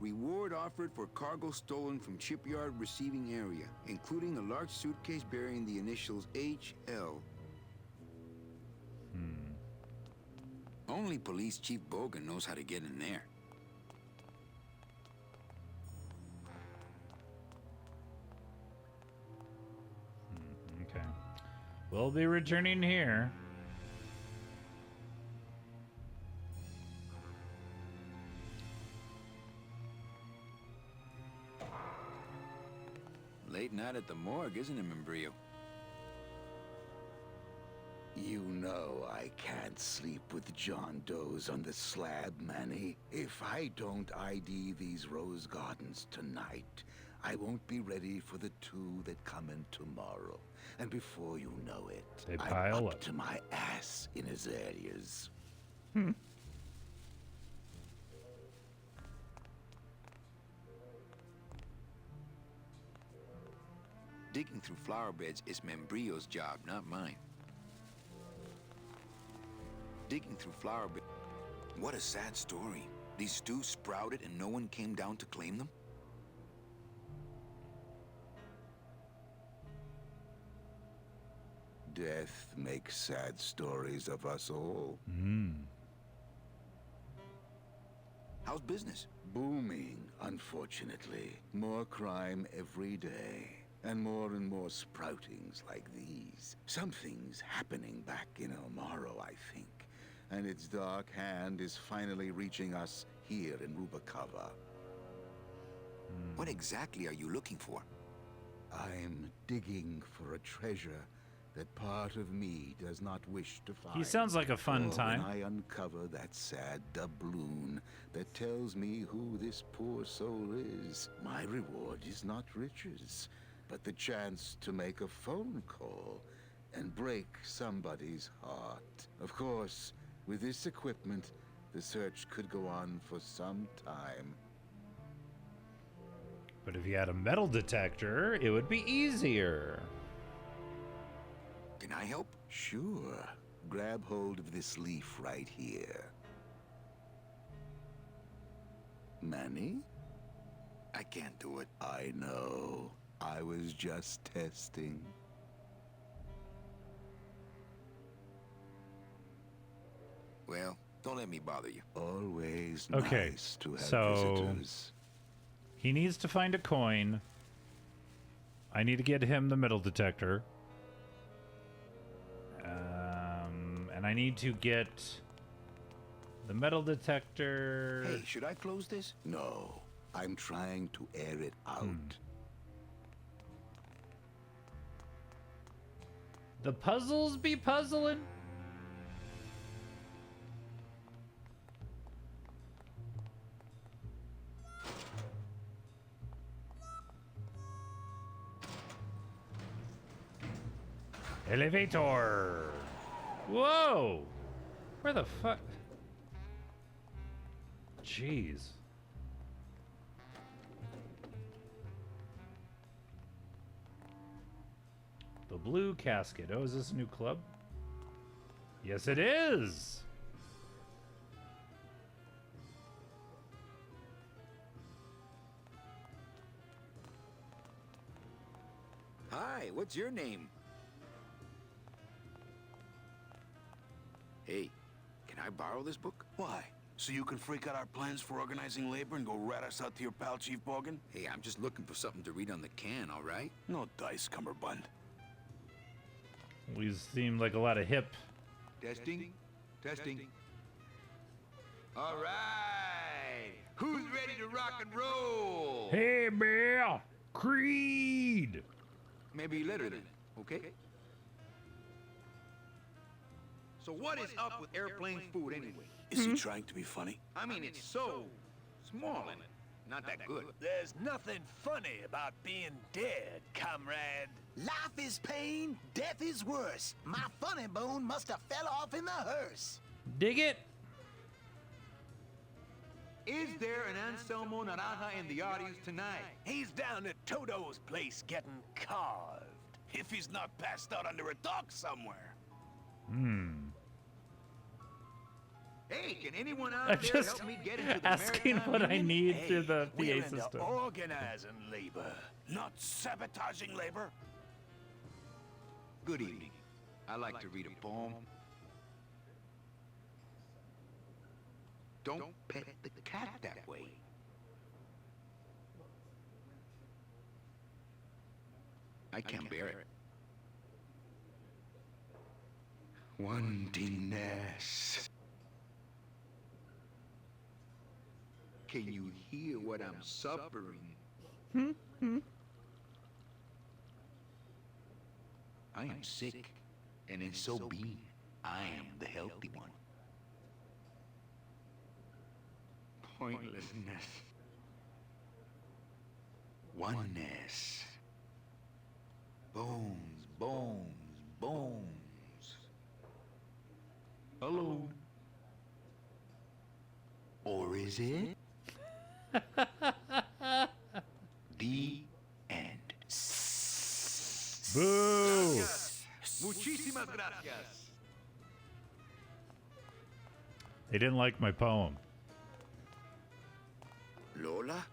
Reward offered for cargo stolen from shipyard receiving area, including a large suitcase bearing the initials HL. Only Police Chief Bogan knows how to get in there. Okay. We'll be returning here. Late night at the morgue, isn't it, Membrillo? You know I can't sleep with John Doe's on the slab, Manny. If I don't ID these rose gardens tonight, I won't be ready for the two that come in tomorrow. And before you know it, They I'm pile up up. to my ass in azaleas. Digging through flower beds is Membrillo's job, not mine. Digging through flower beds. What a sad story. These stews sprouted and no one came down to claim them? Death makes sad stories of us all. How's business? Booming, unfortunately. More crime every day. And more sproutings like these. Something's happening back in Elmaro, I think. And its dark hand is finally reaching us here in Rubacava. What exactly are you looking for? I'm digging for a treasure that part of me does not wish to find. He sounds like a fun For time. When I uncover that sad doubloon that tells me who this poor soul is, my reward is not riches, but the chance to make a phone call and break somebody's heart. Of course, with this equipment, the search could go on for some time. But if you had a metal detector, it would be easier. Can I help? Sure. Grab hold of this leaf right here. Manny? I can't do it. I know. I was just testing. Well, don't let me bother you. Always Okay, nice to have so visitors. he needs to find a coin. I need to get him the metal detector. And I need to get the metal detector. Hey, should I close this? No, I'm trying to air it out. The puzzles be puzzling. Elevator. Whoa. Where the fuck? Jeez. The Blue Casket. Oh, is this a new club? Yes, it is. Hi, what's your name? Hey, can I borrow this book? Why? So you can freak out our plans for organizing labor and go rat us out to your pal, Chief Morgan? Hey, I'm just looking for something to read on the can, all right? No dice, Cumberbund. We seem like a lot of hip. Testing? Testing. All right! Who's ready to rock and roll? Hey, Bill! Creed! Maybe later then, okay? So what is up with airplane food anyway? Is he trying to be funny? I mean, it's so small and not that good. There's nothing funny about being dead, comrade. Life is pain, death is worse. My funny bone must have fell off in the hearse. Dig it. Is there an Anselmo Naranja in the audience tonight? He's down at Toto's place getting carved. If he's not passed out under a dock somewhere. Hey, can anyone out I'm there just help me get into the asking Maritime what I Union? need through the We're PA into system. organizing labor, not sabotaging labor. Good evening. I like to read a poem. Don't pet the cat that way. I can't bear it. Wantingness. Can you hear what I'm suffering? I am sick, and in so being, I am the healthy one. Pointlessness. Oneness. Bones, bones, bones. Hello. Or is it? The end. Boo! Muchísimas gracias. They didn't like my poem. Lola?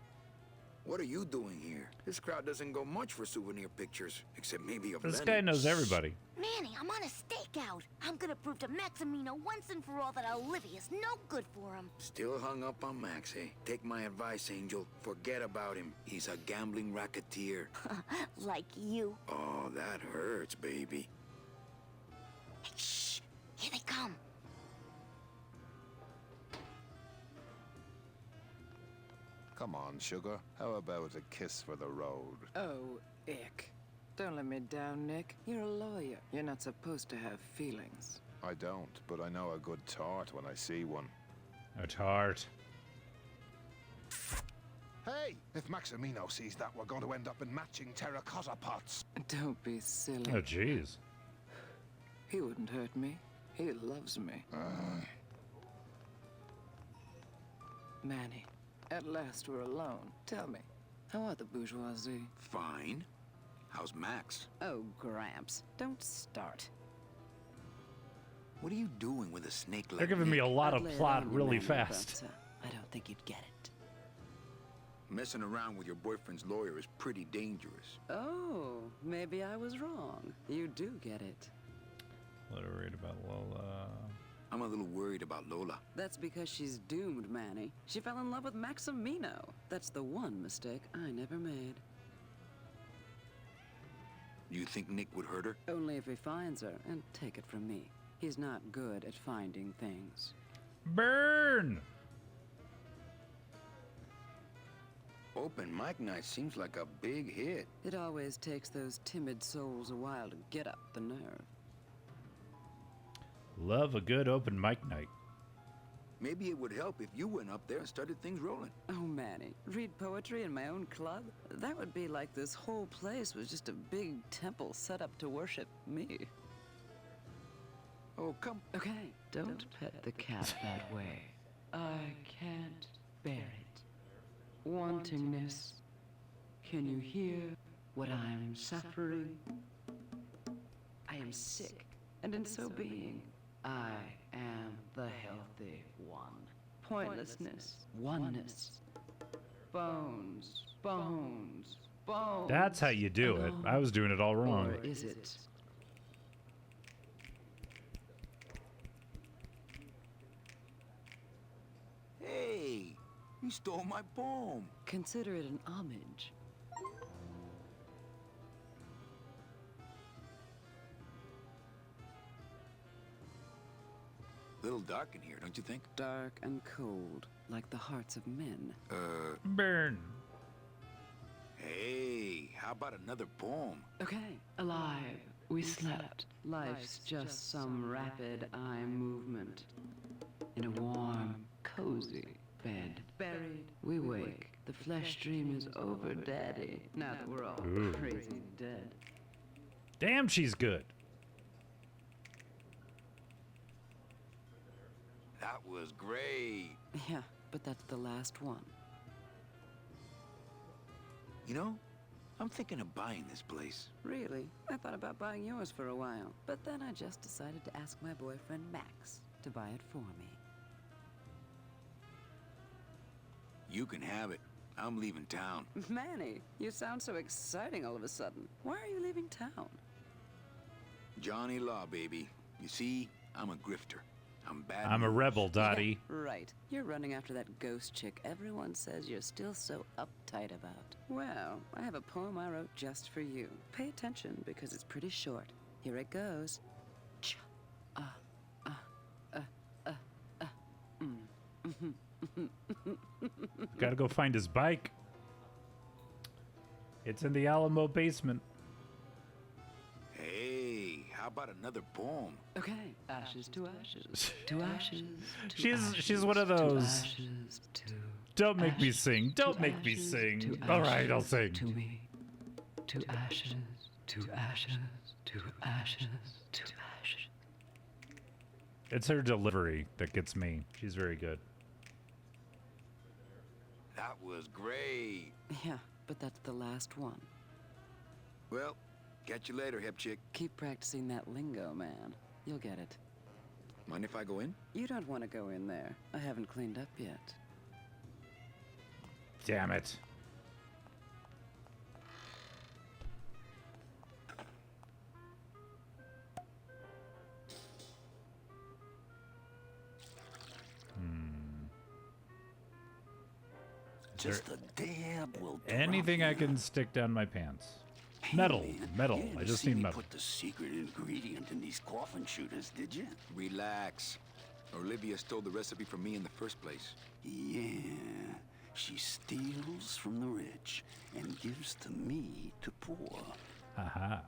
What are you doing here? This crowd doesn't go much for souvenir pictures, except maybe of This Lenny. guy knows everybody. Manny, I'm on a stakeout. I'm gonna prove to Maximino once and for all that Olivia's no good for him. Still hung up on Max, eh? Take my advice, Angel. Forget about him. He's a gambling racketeer. Like you. Oh, that hurts, baby. Hey, shh! Here they come. Come on, sugar. How about a kiss for the road? Oh, ick. Don't let me down, Nick. You're a lawyer. You're not supposed to have feelings. I don't, but I know a good tart when I see one. A tart. Hey! If Maximino sees that, we're going to end up in matching terracotta pots. Don't be silly. Oh, jeez. He wouldn't hurt me. He loves me. Manny, at last we're alone. Tell me, how are the bourgeoisie? Fine. How's Max? Oh, Gramps, don't start. What are you doing with a snake like They're giving me a lot I'd of lay it plot on you, really Manny, fast. but, I don't think you'd get it. Messing around with your boyfriend's lawyer is pretty dangerous. Oh, maybe I was wrong. You do get it. Let her read about Lola. I'm a little worried about Lola. That's because she's doomed, Manny. She fell in love with Maximino. That's the one mistake I never made. You think Nick would hurt her? Only if he finds her, and take it from me. He's not good at finding things. Burn! Open mic night seems like a big hit. It always takes those timid souls a while to get up the nerve. Love a good open mic night. Maybe it would help if you went up there and started things rolling. Oh, Manny, read poetry in my own club? That would be like this whole place was just a big temple set up to worship me. Oh, come. Okay, don't pet the cat that way. I can't bear it. Wantingness. Can you hear what I'm suffering? I am sick, and in so being, I am the healthy one. Pointlessness, oneness. Bones, bones, bones. That's how you do it. I was doing it all wrong. Or is it? Hey, you stole my poem. Consider it an homage. Little dark in here, don't you think? Dark and cold, like the hearts of men. Burn. Hey, how about another poem? Okay, alive. We slept. Life's just some rapid eye movement. In a warm, cozy bed. Buried, we wake. The flesh dream is over, Daddy. Now that we're all Ooh. crazy dead. Damn, she's good. That was great. Yeah, but that's the last one. You know, I'm thinking of buying this place. Really? I thought about buying yours for a while, but then I just decided to ask my boyfriend Max to buy it for me. You can have it. I'm leaving town. Manny, you sound so exciting all of a sudden. Why are you leaving town? Johnny Law, baby. You see, I'm a grifter. I'm bad. I'm a news. rebel, Dottie. Yeah, right. You're running after that ghost chick everyone says you're still so uptight about. Well, I have a poem I wrote just for you. Pay attention because it's pretty short. Here it goes. Ch Gotta go find his bike. It's in the Alamo basement. Hey, how about another poem? Okay, ashes to ashes, to ashes. To She's ashes, one of to those. ashes, to Don't make me ashes, sing. Don't to make me ashes, sing. to All right, I'll ashes, sing. To me, to ashes, to ashes, to ashes, to ashes. It's her delivery that gets me. She's very good. That was great. Yeah, but that's the last one. Well, catch you later, hip chick. Keep practicing that lingo, man. You'll get it. Mind if I go in? You don't want to go in there. I haven't cleaned up yet. Damn it. Just a dab will do. Anything I can stick down my pants. Metal. Metal. You I didn't just see need me metal. put the secret ingredient in these coffin shooters, did you? Relax. Olivia stole the recipe from me in the first place. Yeah. She steals from the rich and gives to me to poor. Haha.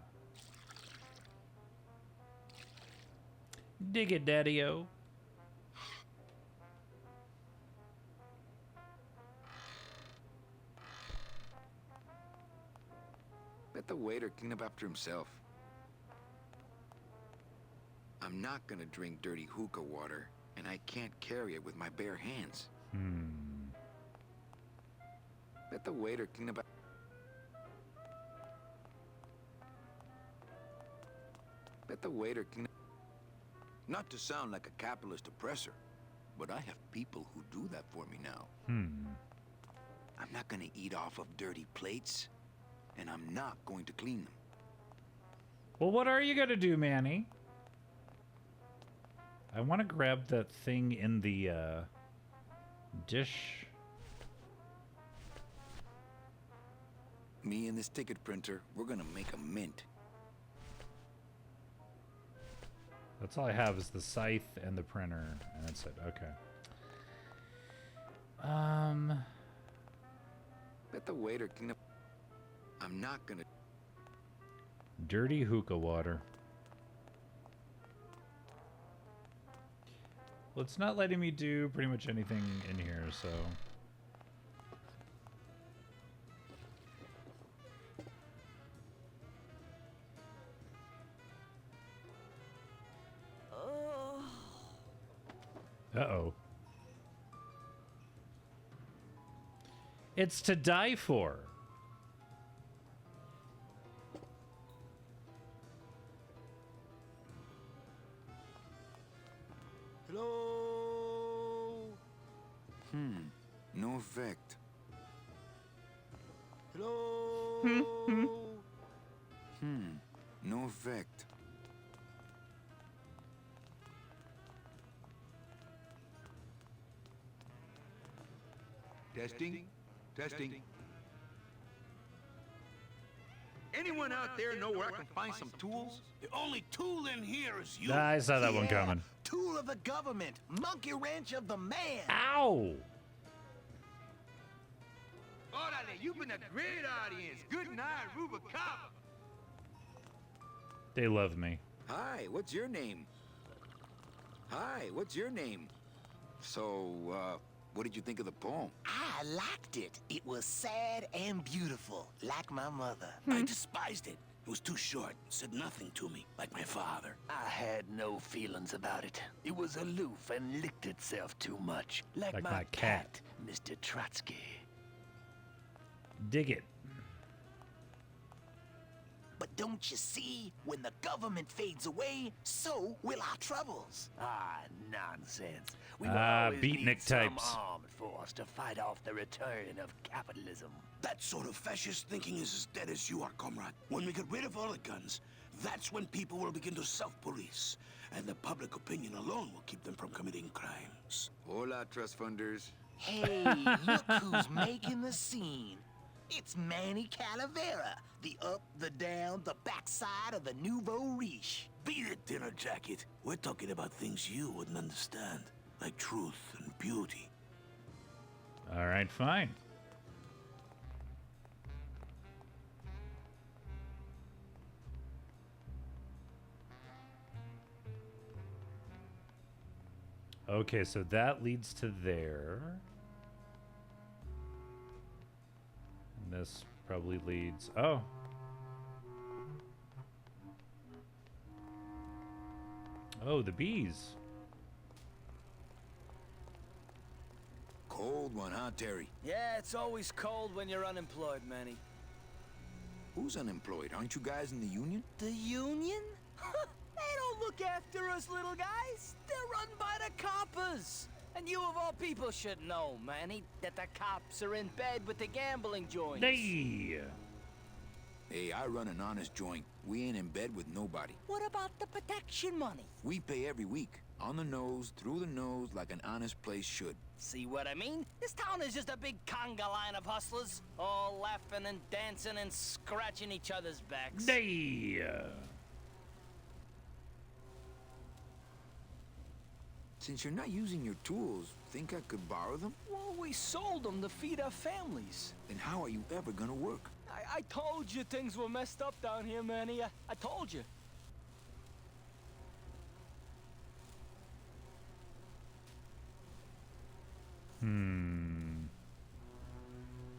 Dig it, Daddy-o. Let the waiter clean up after himself. I'm not gonna drink dirty hookah water, and I can't carry it with my bare hands. Let the waiter clean up. Let the waiter clean up. Not to sound like a capitalist oppressor, but I have people who do that for me now. I'm not gonna eat off of dirty plates, and I'm not going to clean them. Well, what are you gonna do, Manny? I want to grab that thing in the dish. Me and this ticket printer, we're gonna make a mint. That's all I have is the scythe and the printer, and that's it. Okay. Let the waiter clean up. I'm not gonna. Dirty hookah water. Well, it's not letting me do pretty much anything in here, so. Uh-oh. It's to die for. Hello? No effect. Hello? No effect. Testing? Testing. Anyone out there know where I can find some tools? The only tool in here is you. I saw that one coming. Tool of the government. Monkey wrench of the man. Ow! Orale, you've been a great audience. Good night, Rubicava. They love me. Hi, what's your name? Hi, what's your name? So, what did you think of the poem? I liked it. It was sad and beautiful, like my mother. I despised it. It was too short, said nothing to me, like my father. I had no feelings about it. It was aloof and licked itself too much, like my cat, Mr. Trotsky. Dig it. But don't you see, when the government fades away, so will our troubles. Ah, nonsense. We will always beatnik need some types. armed force to fight off the return of capitalism. That sort of fascist thinking is as dead as you are, comrade. When we get rid of all the guns, that's when people will begin to self-police. And the public opinion alone will keep them from committing crimes. Hola, trust funders. Hey, look who's making the scene. It's Manny Calavera, the up, the down, the backside of the nouveau riche. Beat it, dinner jacket. We're talking about things you wouldn't understand, like truth and beauty. All right, fine. Okay, so that leads to there. And this probably leads... Oh. Oh, the bees. Cold one, huh, Terry? Yeah, it's always cold when you're unemployed, Manny. Who's unemployed? Aren't you guys in the union? The union? They don't look after us little guys. They're run by the coppers. And you of all people should know, Manny, that the cops are in bed with the gambling joints. Hey! Hey, I run an honest joint. We ain't in bed with nobody. What about the protection money? We pay every week. On the nose, through the nose, like an honest place should. See what I mean? This town is just a big conga line of hustlers, all laughing and dancing and scratching each other's backs. Hey! Since you're not using your tools, think I could borrow them? Well, we sold them to feed our families. Then how are you ever gonna work? I told you things were messed up down here, Manny. I told you.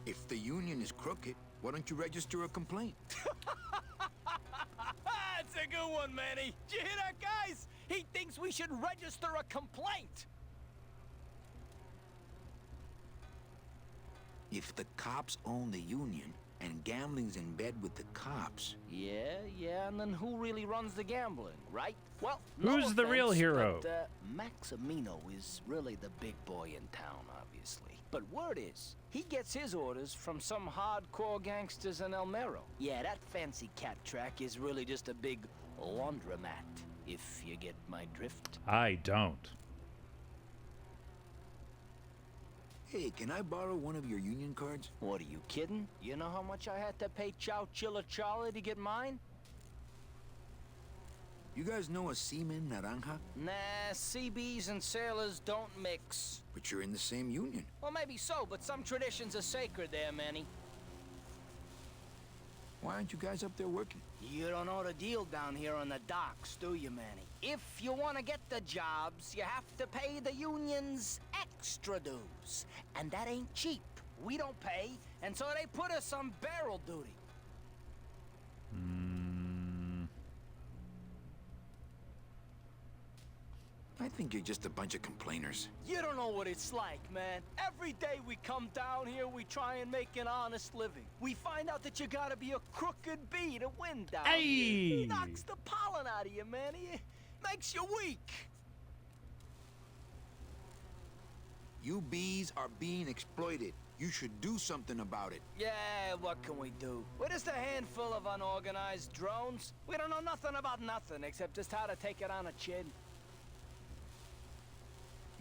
If the union is crooked, why don't you register a complaint? That's a good one, Manny. Did you hear that, guys? He thinks we should register a complaint. If the cops own the union, and gambling's in bed with the cops... Yeah, and then who really runs the gambling, right? Well, who's the real hero? But, Maximino is really the big boy in town, obviously. But word is, he gets his orders from some hardcore gangsters in El Mero. Yeah, that fancy cat track is really just a big laundromat, if you get my drift. I don't. Hey, can I borrow one of your union cards? What, are you kidding? You know how much I had to pay Chow Chilla Charlie to get mine? You guys know a seaman, Naranja? Nah, CBs and sailors don't mix. But you're in the same union. Well, maybe so, but some traditions are sacred there, Manny. Why aren't you guys up there working? You don't know the deal down here on the docks, do you, Manny? If you want to get the jobs, you have to pay the unions extra dues. And that ain't cheap. We don't pay, and so they put us on barrel duty. I think you're just a bunch of complainers. You don't know what it's like, man. Every day we come down here, we try and make an honest living. We find out that you gotta be a crooked bee to win down here. He knocks the pollen out of you, man. He makes you weak. You bees are being exploited. You should do something about it. Yeah, what can we do? We're just a handful of unorganized drones. We don't know nothing about nothing except just how to take it on a chin.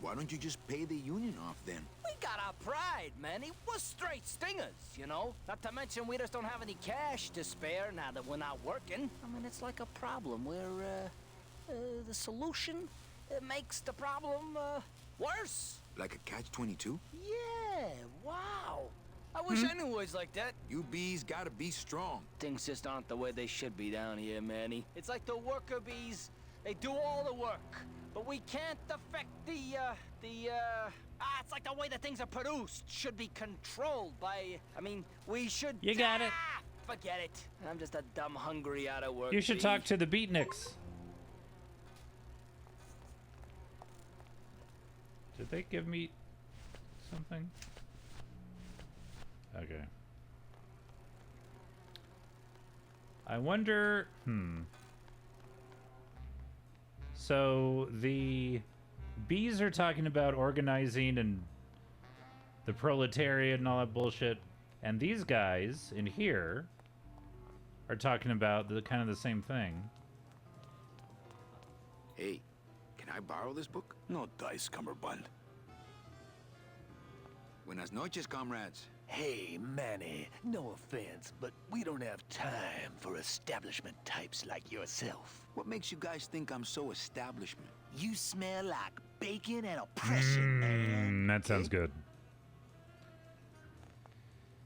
Why don't you just pay the union off then? We got our pride, Manny. We're straight stingers, you know? Not to mention we just don't have any cash to spare now that we're not working. I mean, it's like a problem where, the solution makes the problem, worse. Like a catch-22? Yeah, wow. I wish I knew words like that. You bees gotta be strong. Things just aren't the way they should be down here, Manny. It's like the worker bees. They do all the work, but we can't affect it's like the way that things are produced should be controlled by, I mean, we should... You got it. Forget it. I'm just a dumb, hungry, out of work You should bee. talk to the beatniks. Did they give me something? Okay. I wonder... So the bees are talking about organizing and the proletariat and all that bullshit, and these guys in here are talking about the kind of the same thing. Hey, can I borrow this book? No dice, Cumberbund. Buenas noches, comrades. Hey, Manny, no offense, but we don't have time for establishment types like yourself. What makes you guys think I'm so establishment? You smell like bacon and oppression, man. That sounds good.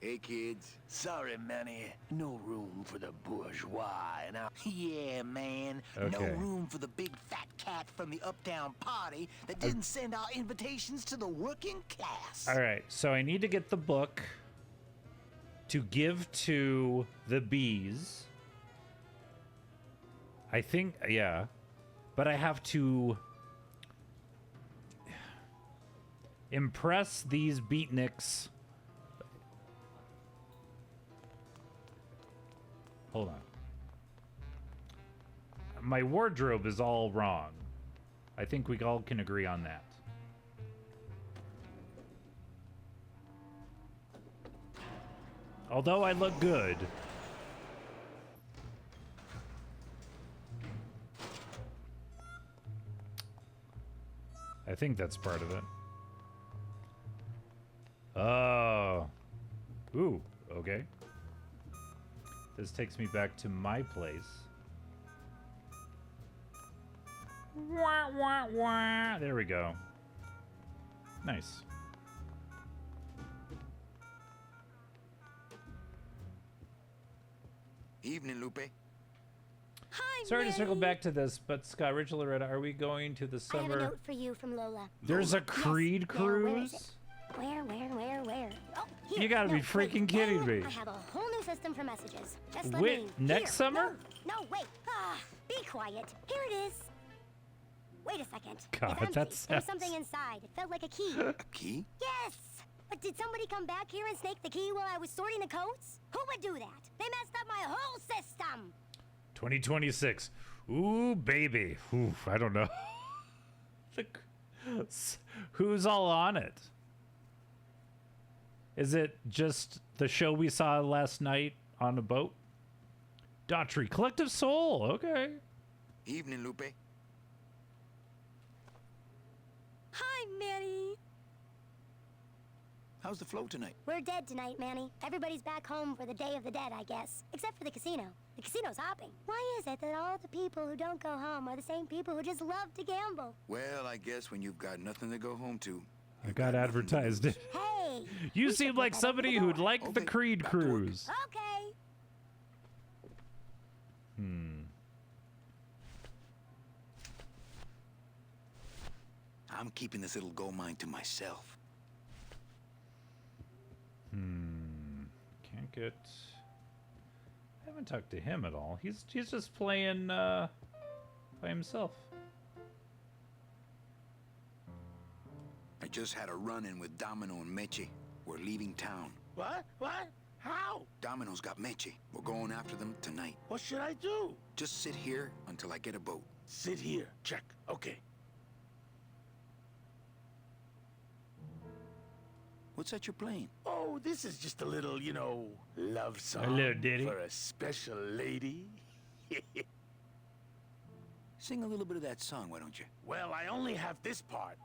Hey, kids. Sorry, Manny. No room for the bourgeois and our... Yeah, man. No Okay. room for the big fat cat from the uptown party that didn't send our invitations to the working class. All right, so I need to get the book to give to the bees. I think, yeah. But I have to impress these beatniks. Hold on. My wardrobe is all wrong. I think we all can agree on that. Although I look good. I think that's part of it. Oh. Ooh, okay. This takes me back to my place. Wah, wah, wah. There we go. Nice. Evening, Lupe. Hi, Sorry to circle Manny. back to this, but Scott, Rachel, Loretta, are we going to the I have a summer? note for you from Lola. There's a Creed Yes. Now, where cruise? is it? Where? Oh, here. You gotta be No, freaking wait. kidding me. I have a whole new system for messages. Just let Wait, me... next Here. summer? No, wait. Be quiet. Here it is. Wait a second. God, it's empty. that There was sounds- something inside. It felt like a key. A key? Yes! But did somebody come back here and snake the key while I was sorting the coats? Who would do that? They messed up my whole system! 2026. Ooh, baby. Ooh, I don't know. Who's all on it? Is it just the show we saw last night on a boat? Daughtry, Collective Soul. Okay. Evening, Lupe. Hi, Manny. How's the flow tonight? We're dead tonight, Manny. Everybody's back home for the Day of the Dead, I guess. Except for the casino. The casino's hopping. Why is it that all the people who don't go home are the same people who just love to gamble? Well, I guess when you've got nothing to go home to. I got advertised it. Hey! You seem like somebody who'd like the Creed cruise. Okay. I'm keeping this little gold mine to myself. Can't get... I haven't talked to him at all. He's just playing by himself. I just had a run-in with Domino and Meche. We're leaving town. What? What? How? Domino's got Meche. We're going after them tonight. What should I do? Just sit here until I get a boat. Sit here. Check. Okay. What's that you're playing? Oh, this is just a little, you know, love song. Hello, Daddy. For a special lady. Sing a little bit of that song, why don't you? Well, I only have this part.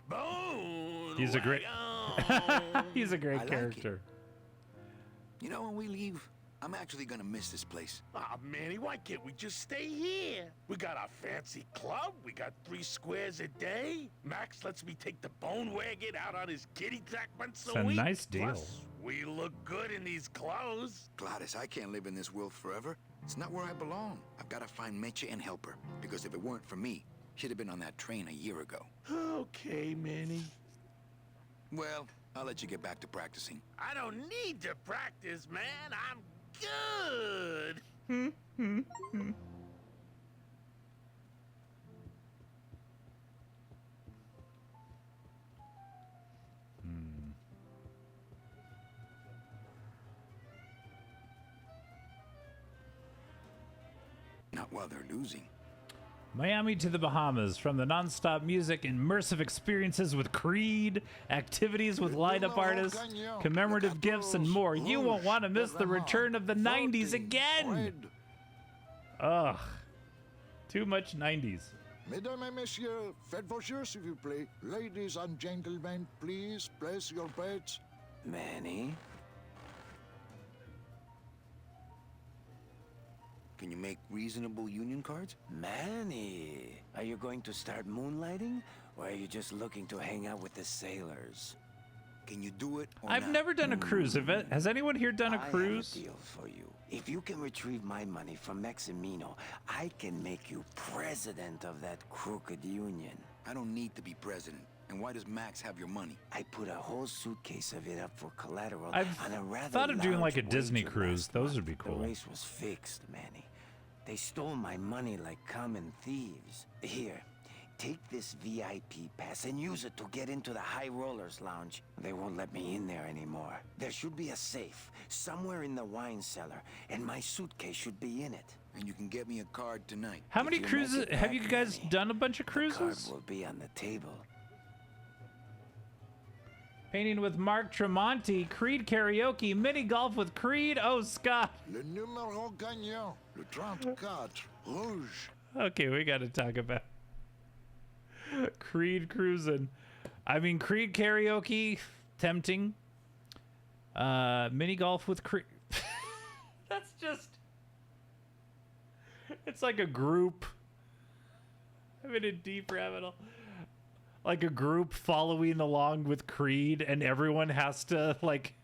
Bone. He's a great he's a great I like character. You know, when we leave, I'm actually gonna miss this place. Ah, Manny, why can't we just stay here? We got our fancy club. We got 3 squares a day. Max lets me take the bone wagon out on his kitty track once It's a a week. nice deal. Plus, we look good in these clothes. Gladys, I can't live in this world forever. It's not where I belong. I've got to find Meche and help her. Because if it weren't for me, she'd have been on that train a year ago. Okay, Manny. Well, I'll let you get back to practicing. I don't need to practice, man. I'm good. Not while they're losing. Miami to the Bahamas, from the non-stop music, immersive experiences with Creed, activities with light-up artists, commemorative gifts, and more. You won't want to miss the return of the 90s again! Ugh. Too much 90s. Mesdames et messieurs, faites vos jeux, s'il vous plaît. Ladies and gentlemen, please place your bets. Manny? Can you make reasonable union cards? Manny, are you going to start moonlighting? Or are you just looking to hang out with the sailors? Can you do it or I've not? never done a cruise. Has anyone here done a cruise? I have a deal for you. If you can retrieve my money from Maximino, I can make you president of that crooked union. I don't need to be president. And why does Max have your money? I put a whole suitcase of it up for collateral I've on a rather thought of doing like a large Disney wager cruise. last Those month. would be cool. The race was fixed, Manny. They stole my money like common thieves. Here, take this VIP pass and use it to get into the High Rollers Lounge. They won't let me in there anymore. There should be a safe somewhere in the wine cellar, and my suitcase should be in it. And you can get me a card tonight. How many If you cruises? make it Have back, you guys Manny, done a bunch of the card cruises? will be on the table. Painting with Mark Tremonti, Creed karaoke, mini golf with Creed. Oh, Scott. Le numéro gagnant, le 34, rouge. Okay, we got to talk about Creed cruising. I mean, Creed karaoke, tempting. Mini golf with Creed. That's just. It's like a group. I'm in a deep rabbit hole. Like a group following along with Creed, and everyone has to like.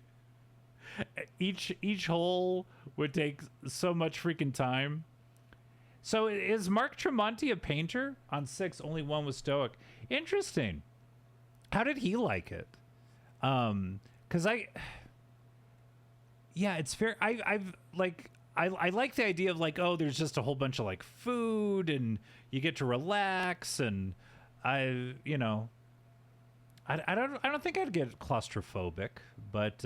Each hole would take so much freaking time. So is Mark Tremonti a painter? On 6, only 1 was Stoic. Interesting. How did he like it? Because yeah, it's fair. I like the idea of like, oh, there's just a whole bunch of like food and you get to relax, and I don't think I'd get claustrophobic, but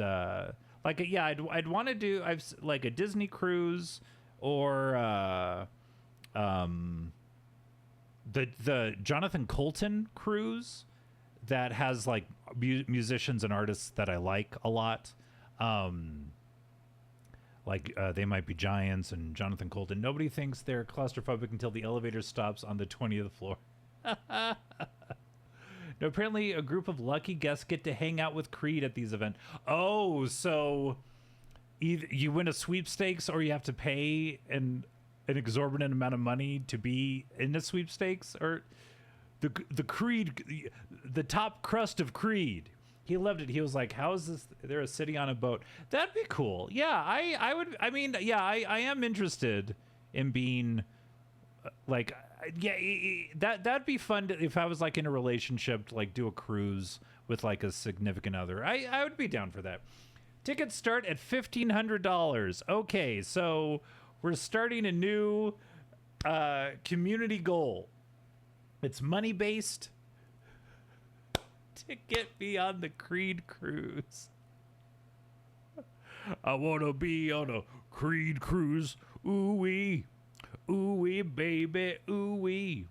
like yeah, I'd want to do like a Disney cruise or the Jonathan Colton cruise that has like musicians and artists that I like a lot. Like They Might Be Giants and Jonathan Colton. Nobody thinks they're claustrophobic until the elevator stops on the 20th floor. No, apparently a group of lucky guests get to hang out with Creed at these events. Oh, so either you win a sweepstakes or you have to pay an exorbitant amount of money to be in the sweepstakes, or the Creed, the top crust of Creed. He loved it. He was like, how is this? They're a city on a boat. That'd be cool. Yeah, I would. I mean, yeah, I am interested in being like, yeah, that'd be fun if I was like in a relationship to like do a cruise with like a significant other. I would be down for that. Tickets start at $1,500. Okay, so We're starting a new community goal. It's money-based to get me on the Creed cruise. I want to be on a Creed cruise. Ooh-wee. Ooh-wee, baby. Ooh-wee.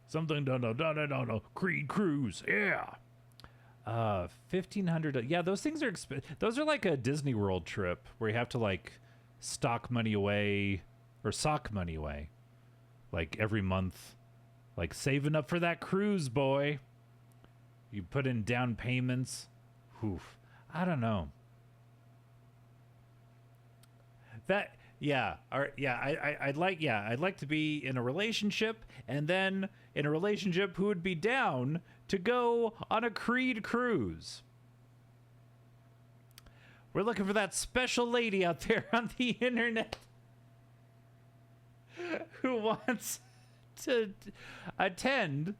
Something done, Creed cruise. Yeah. 1,500. Yeah, those things are those are like a Disney World trip where you have to like stock money away or sock money away like every month, like saving up for that cruise, boy. You put in down payments. Oof. I don't know. That I'd like to be in a relationship, and then in a relationship who would be down to go on a Creed cruise. We're looking for that special lady out there on the internet who wants to attend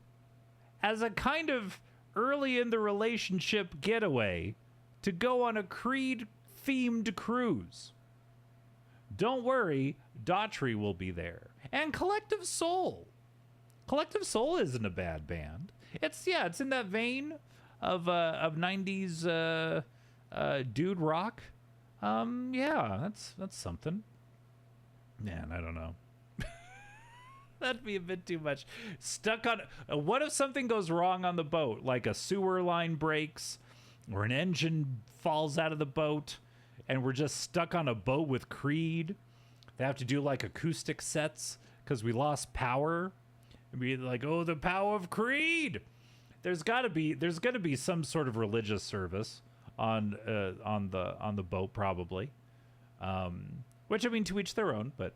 as a kind of early in the relationship getaway to go on a Creed themed cruise. Don't worry, Daughtry will be there. And Collective Soul. Collective Soul isn't a bad band. It's in that vein of 90s dude rock. That's something. Man, I don't know. That'd be a bit too much. Stuck on what if something goes wrong on the boat, like a sewer line breaks or an engine falls out of the boat? And we're just stuck on a boat with Creed. They have to do like acoustic sets because we lost power. And be like, oh, the power of Creed. There's gonna be some sort of religious service on the boat probably. Which I mean, to each their own. But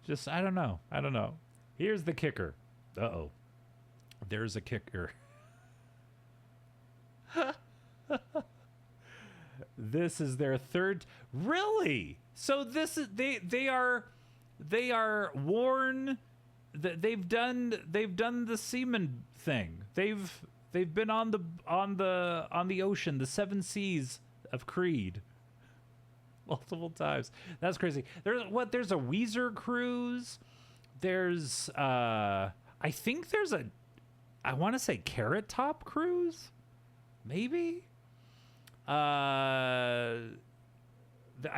just I don't know. Here's the kicker. Uh-oh. There's a kicker. This is their third. Really? So this is they are worn. They've done the seaman thing. They've been on the ocean, the seven seas of Creed, multiple times. That's crazy. There's a Weezer cruise. There's I think there's I want to say Carrot Top cruise, maybe. I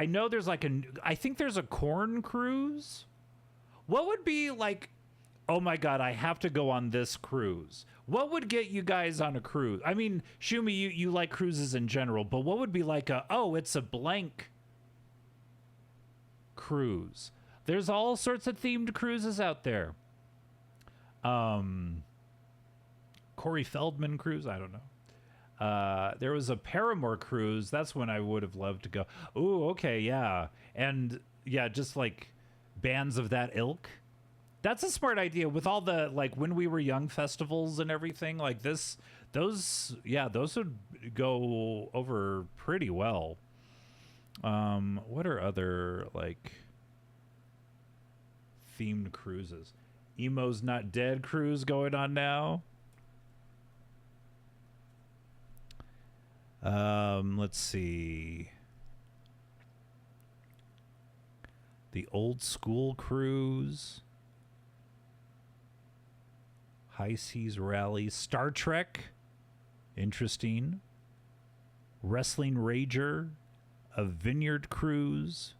know there's like I think there's a corn cruise. What would be like, oh my God, I have to go on this cruise. What would get you guys on a cruise? I mean, Shumi, you like cruises in general, but what would be like it's a blank cruise? There's all sorts of themed cruises out there. Corey Feldman cruise, I don't know. There was a Paramore cruise. That's when I would have loved to go. Ooh, okay, yeah. And yeah, just like bands of that ilk. That's a smart idea with all the like When We Were Young festivals and everything like this. Those would go over pretty well. What are other like themed cruises? Emo's Not Dead cruise going on now. Let's see. The Old School cruise. High Seas Rally. Star Trek. Interesting. Wrestling Rager. A Vineyard cruise.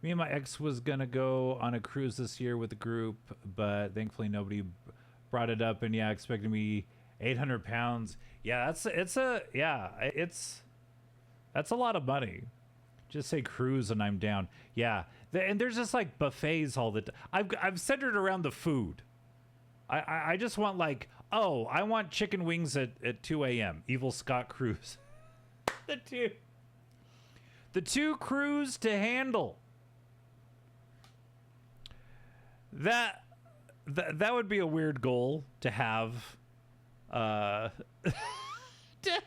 Me and my ex was gonna go on a cruise this year with the group, but thankfully nobody brought it up, and expecting me 800 pounds. Yeah, that's a lot of money. Just say cruise and I'm down. Yeah, and there's just like buffets all the time. I've centered around the food. I just want like, I want chicken wings at 2 a.m. Evil Scott cruise. the two crews to handle. That would be a weird goal to have. To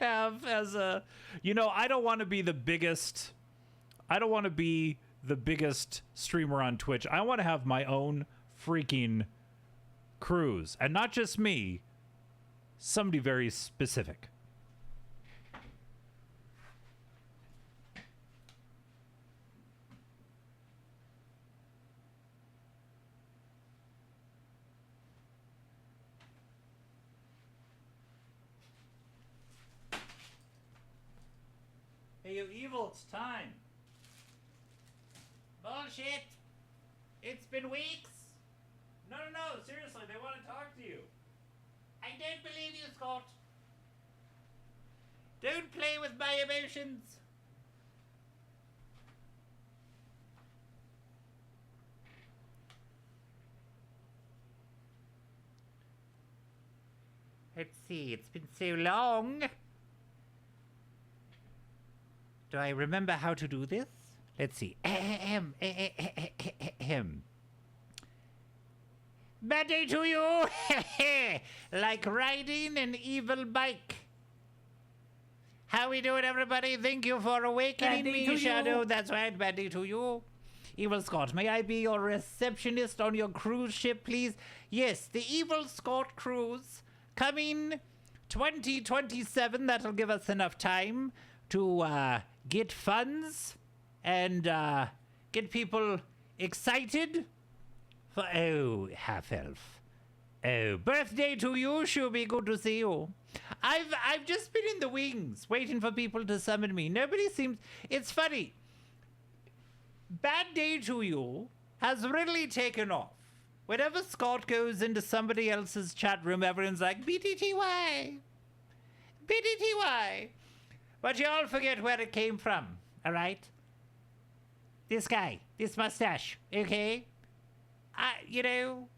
have as a, I don't want to be the biggest. I don't want to be the biggest streamer on Twitch. I want to have my own freaking cruise, and not just me. Somebody very specific. you evil. It's time. Bullshit. It's been weeks. No, seriously, they want to talk to you. I don't believe you, Scott. Don't play with my emotions. Let's see, it's been so long. Do I remember how to do this? Let's see. Bad day to you! Like riding an evil bike. How we doing, everybody? Thank you for awakening me, Shadow. That's right, bad day to you. Evil Scott, may I be your receptionist on your cruise ship, please? Yes, the Evil Scott cruise coming 2027. That'll give us enough time to get funds and get people excited for, oh, half-elf. Oh, birthday to you. Sure be good to see you. I've just been in the wings waiting for people to summon me. Nobody seems... It's funny. Bad day to you has really taken off. Whenever Scott goes into somebody else's chat room, everyone's like, BTTY. BTTY. But you all forget where it came from, all right? This guy, this mustache, okay? You know,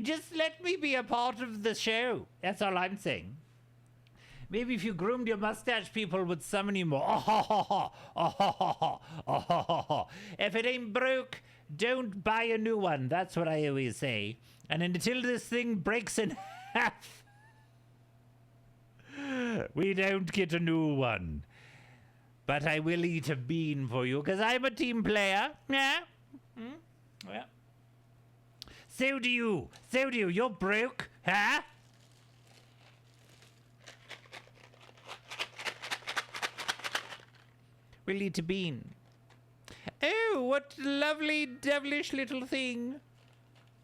just let me be a part of the show. That's all I'm saying. Maybe if you groomed your mustache, people would summon you more. Oh, ho, ho, ho. Oh, ho, ho, ho. Oh, ho, ho, ho. If it ain't broke, don't buy a new one. That's what I always say. And until this thing breaks in half, we don't get a new one. But I will eat a bean for you, because I'm a team player. Yeah? Well. So do you. So do you. You're broke, huh? We'll eat a bean. Oh, what lovely, devilish little thing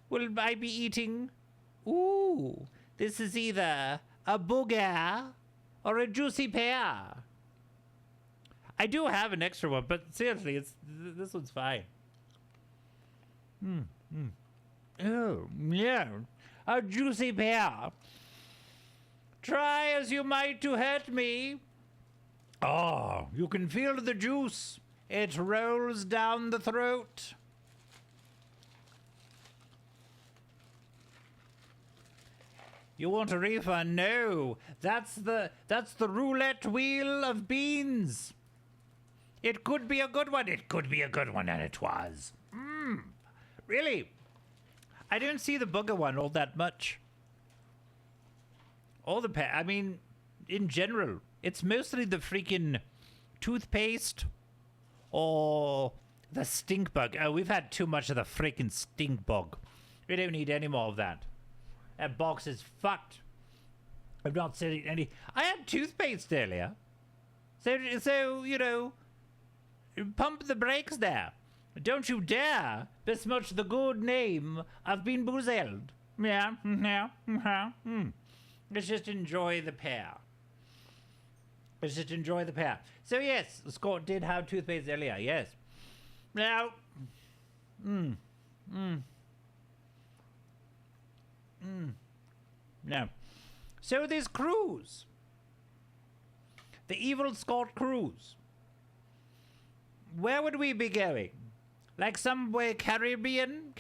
will I be eating? Ooh, this is either a booger or a juicy pear. I do have an extra one, but seriously, this one's fine. Oh, yeah, a juicy pear. Try as you might to hurt me. Oh, you can feel the juice. It rolls down the throat. You want a refund? No. That's the roulette wheel of beans. It could be a good one. It could be a good one, and it was. Really? I don't see the booger one all that much. All the I mean, in general, it's mostly the freaking toothpaste or the stink bug. Oh, we've had too much of the freaking stink bug. We don't need any more of that. That box is fucked. I'm not selling any. I had toothpaste earlier. So you know, pump the brakes there. Don't you dare besmirch the good name of Bean Boozled. Yeah. Let's just enjoy the pear. Let's just enjoy the pear. So yes, Scott did have toothpaste earlier, yes. Now, now, so this cruise, the Evil Scott cruise, where would we be going? Like somewhere Caribbean?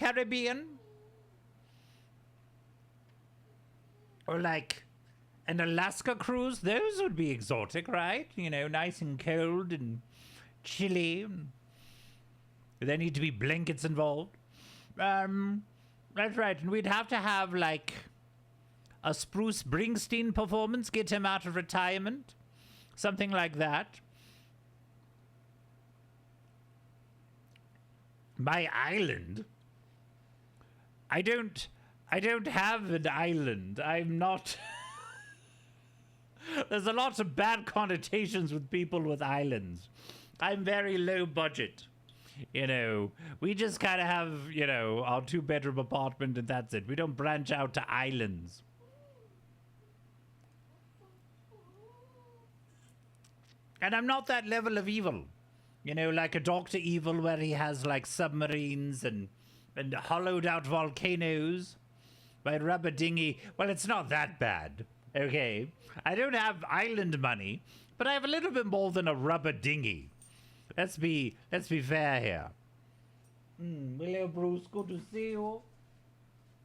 Or like an Alaska cruise? Those would be exotic, right? You know, nice and cold and chilly. There need to be blankets involved. That's right. And we'd have to have like a Spruce Springsteen performance, get him out of retirement. Something like that. My island? I don't have an island. I'm not... There's a lot of bad connotations with people with islands. I'm very low budget. You know, we just kind of have, you know, our 2-bedroom apartment and that's it. We don't branch out to islands. And I'm not that level of evil. You know, like a Dr. Evil where he has like submarines and hollowed out volcanoes. My rubber dinghy, well, it's not that bad, okay? I don't have island money, but I have a little bit more than a rubber dinghy. Let's be fair here. Hello, Bruce. Good to see you.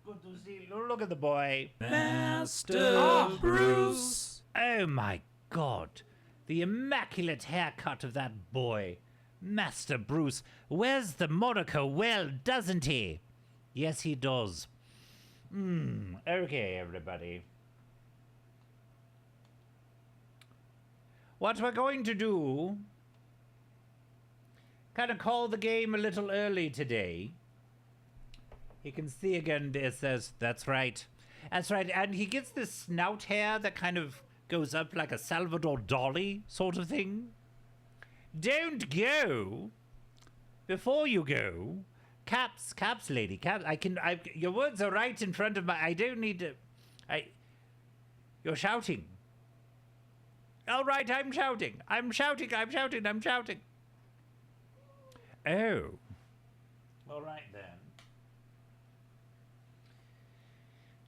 Good to see you. Look at the boy. Master Bruce. Oh my God. The immaculate haircut of that boy. Master Bruce wears the Monaco well, doesn't he? Yes, he does. Okay, everybody. What we're going to do, kind of call the game a little early today. You can see again, it says, that's right. That's right, and he gets this snout hair that kind of goes up like a Salvador Dali sort of thing. Don't go. Before you go, Caps, lady, Caps, your words are right in front of my, I don't need to, you're shouting. All right, I'm shouting. Oh. All right, then.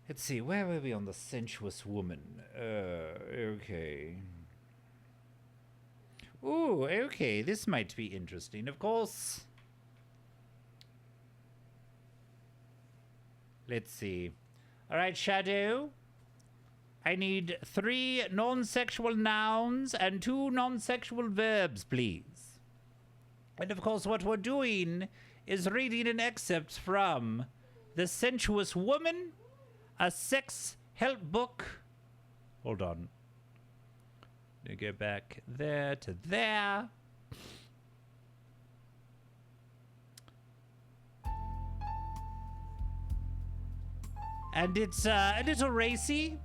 Let's see, where were we on the sensuous woman? Okay. Ooh, okay, this might be interesting. Of course. Let's see. All right, Shadow. I need 3 non-sexual nouns and 2 non-sexual verbs, please. And of course, what we're doing is reading an excerpt from The Sensuous Woman, a sex help book. Hold on. Let me go back there to there. And it's a little racy,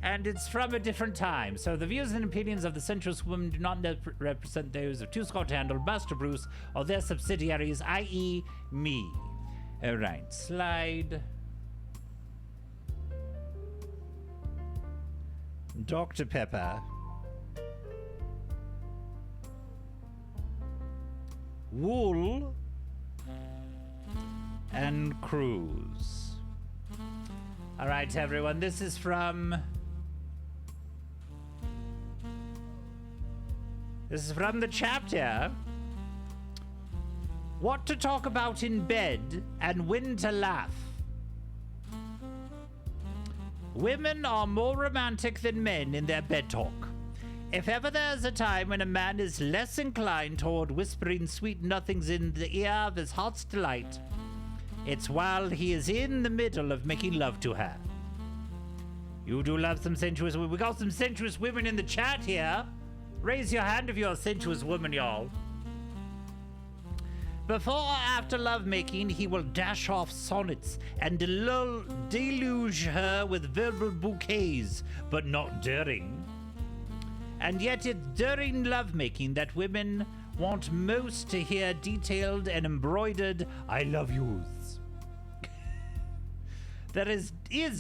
and it's from a different time. So the views and opinions of the sensuous woman do not represent those of Two Scott Handle, Master Bruce, or their subsidiaries, i.e. me. All right, slide. Dr. Pepper. Wool. And Cruise. All right, everyone, this is from the chapter What to Talk About in Bed and When to Laugh. Women are more romantic than men in their bed talk. If ever there's a time when a man is less inclined toward whispering sweet nothings in the ear of his heart's delight, it's while he is in the middle of making love to her. You do love some sensuous women. We got some sensuous women in the chat here. Raise your hand if you're a sensuous woman, y'all. Before or after lovemaking, he will dash off sonnets and deluge her with verbal bouquets, but not during. And yet it's during lovemaking that women want most to hear detailed and embroidered I love yous. There is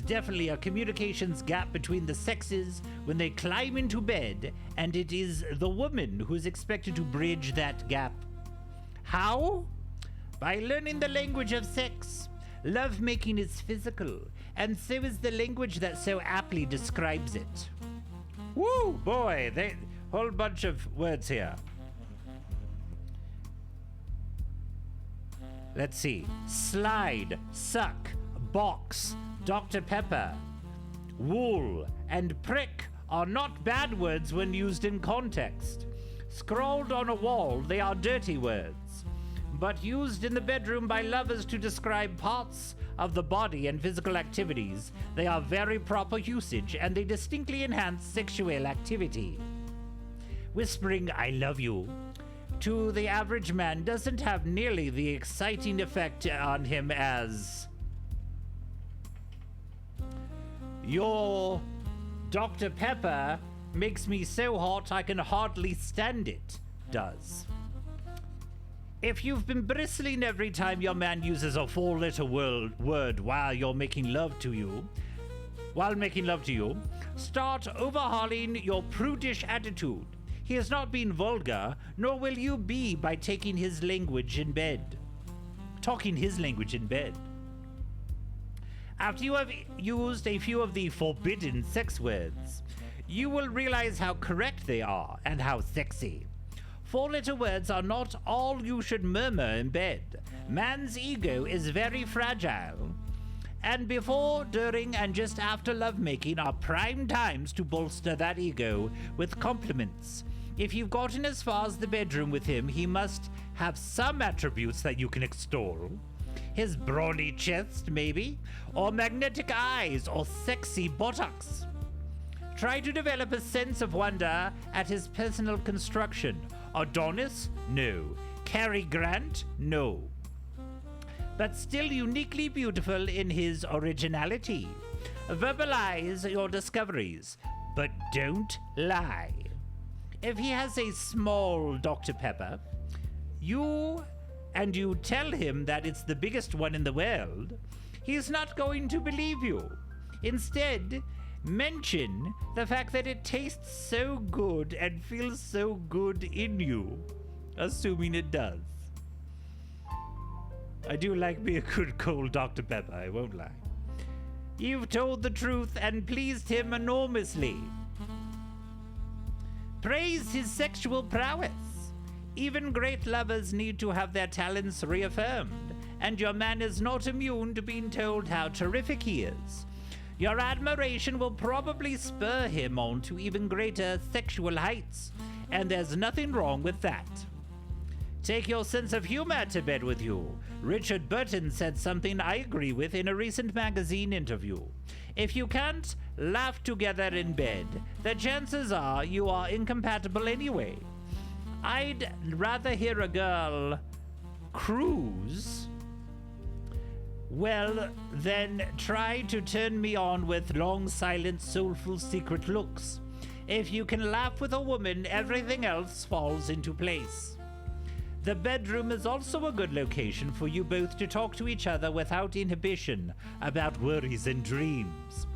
definitely a communications gap between the sexes when they climb into bed, and it is the woman who is expected to bridge that gap. How? By learning the language of sex. Lovemaking is physical, and so is the language that so aptly describes it. Woo, boy, whole bunch of words here. Let's see. Slide, suck, box, Dr. Pepper, wool, and prick are not bad words when used in context. Scrawled on a wall, they are dirty words, but used in the bedroom by lovers to describe parts of the body and physical activities, they are very proper usage, and they distinctly enhance sexual activity. Whispering I love you to the average man doesn't have nearly the exciting effect on him as your Dr. Pepper makes me so hot I can hardly stand it does. If you've been bristling every time your man uses a 4-letter word while making love to you, start overhauling your prudish attitude. He has not been vulgar, nor will you be by taking his language in bed. Talking his language in bed. After you have used a few of the forbidden sex words, you will realize how correct they are and how sexy. 4-letter words are not all you should murmur in bed. Man's ego is very fragile, and before, during, and just after lovemaking are prime times to bolster that ego with compliments. If you've gotten as far as the bedroom with him, he must have some attributes that you can extol. His brawny chest, maybe, or magnetic eyes, or sexy buttocks. Try to develop a sense of wonder at his personal construction. Adonis? No. Cary Grant? No. But still uniquely beautiful in his originality. Verbalize your discoveries, but don't lie. If he has a small Dr. Pepper, you tell him that it's the biggest one in the world, he's not going to believe you. Instead, mention the fact that it tastes so good and feels so good in you, assuming it does. I do like me a good cold Dr. Pepper, I won't lie. You've told the truth and pleased him enormously. Praise his sexual prowess. Even great lovers need to have their talents reaffirmed, and your man is not immune to being told how terrific he is. Your admiration will probably spur him on to even greater sexual heights, and there's nothing wrong with that. Take your sense of humor to bed with you. Richard Burton said something I agree with in a recent magazine interview. If you can't laugh together in bed, the chances are you are incompatible anyway. I'd rather hear a girl cruise, well, then try to turn me on with long, silent, soulful, secret looks. If you can laugh with a woman, everything else falls into place. The bedroom is also a good location for you both to talk to each other without inhibition about worries and dreams.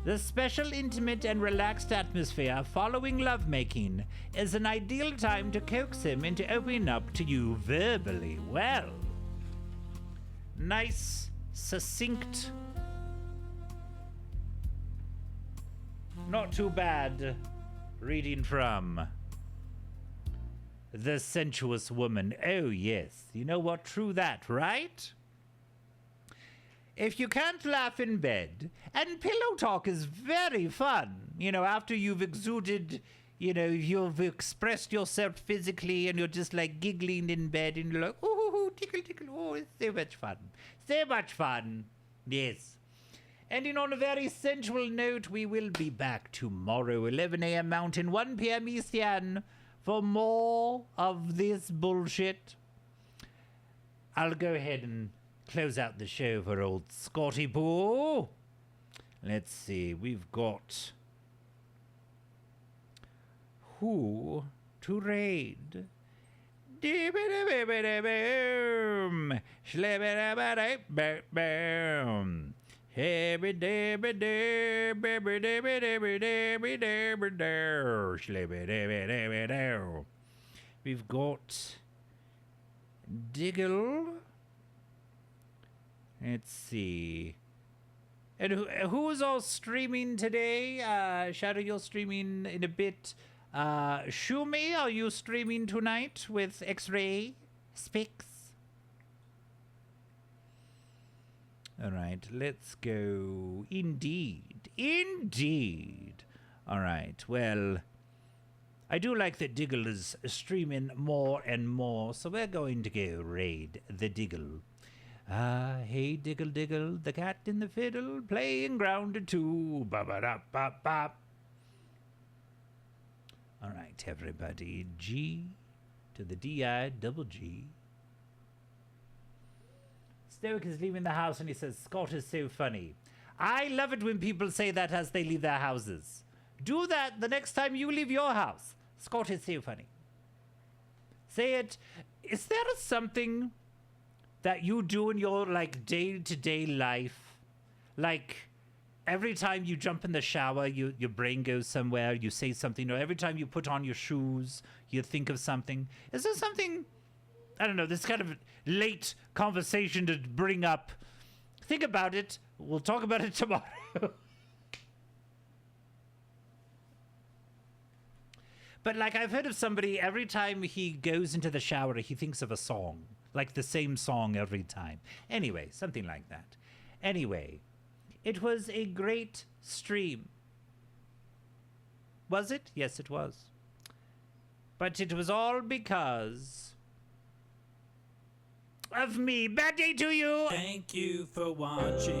The special, intimate, and relaxed atmosphere following lovemaking is an ideal time to coax him into opening up to you verbally. Well, nice, succinct, not too bad reading from The Sensuous Woman. Oh, yes. You know what? True that, right? If you can't laugh in bed, and pillow talk is very fun, you know, after you've exuded, you know, you've expressed yourself physically and you're just like giggling in bed and you're like, ooh, tickle, tickle, oh, it's so much fun. So much fun. Yes. Ending on a very sensual note, we will be back tomorrow, 11 a.m. Mountain, 1 p.m. Eastern, for more of this bullshit. I'll go ahead and close out the show for old Scotty Boo. Let's see, we've got who to raid. Boom. We've got Diggle. Let's see. And who's all streaming today? Shadow, you're streaming in a bit. Shumi, are you streaming tonight with X-Ray Specs? All right, let's go. Indeed. Indeed. All right, well, I do like that Diggle is streaming more and more, so we're going to go raid the Diggle. Hey, Diggle, Diggle, the cat in the fiddle, playing grounded too. Ba-ba-da-ba-ba. All right, everybody. G to the D-I-double-G. Stoic is leaving the house and he says, Scott is so funny. I love it when people say that as they leave their houses. Do that the next time you leave your house. Scott is so funny. Say it. Is there something that you do in your, like, day-to-day life? Like, every time you jump in the shower, your brain goes somewhere, you say something, or every time you put on your shoes, you think of something. Is there something, I don't know, this kind of late conversation to bring up? Think about it. We'll talk about it tomorrow. But like I've heard of somebody, every time he goes into the shower, he thinks of a song. Like the same song every time. Anyway, something like that. Anyway, it was a great stream. Was it? Yes, it was. But it was all because of me. Bad day to you! Thank you for watching.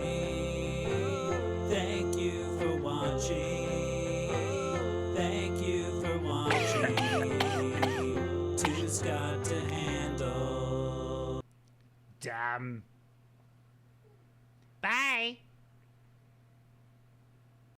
Thank you for watching. Thank you for watching. Two's got to handle. Damn.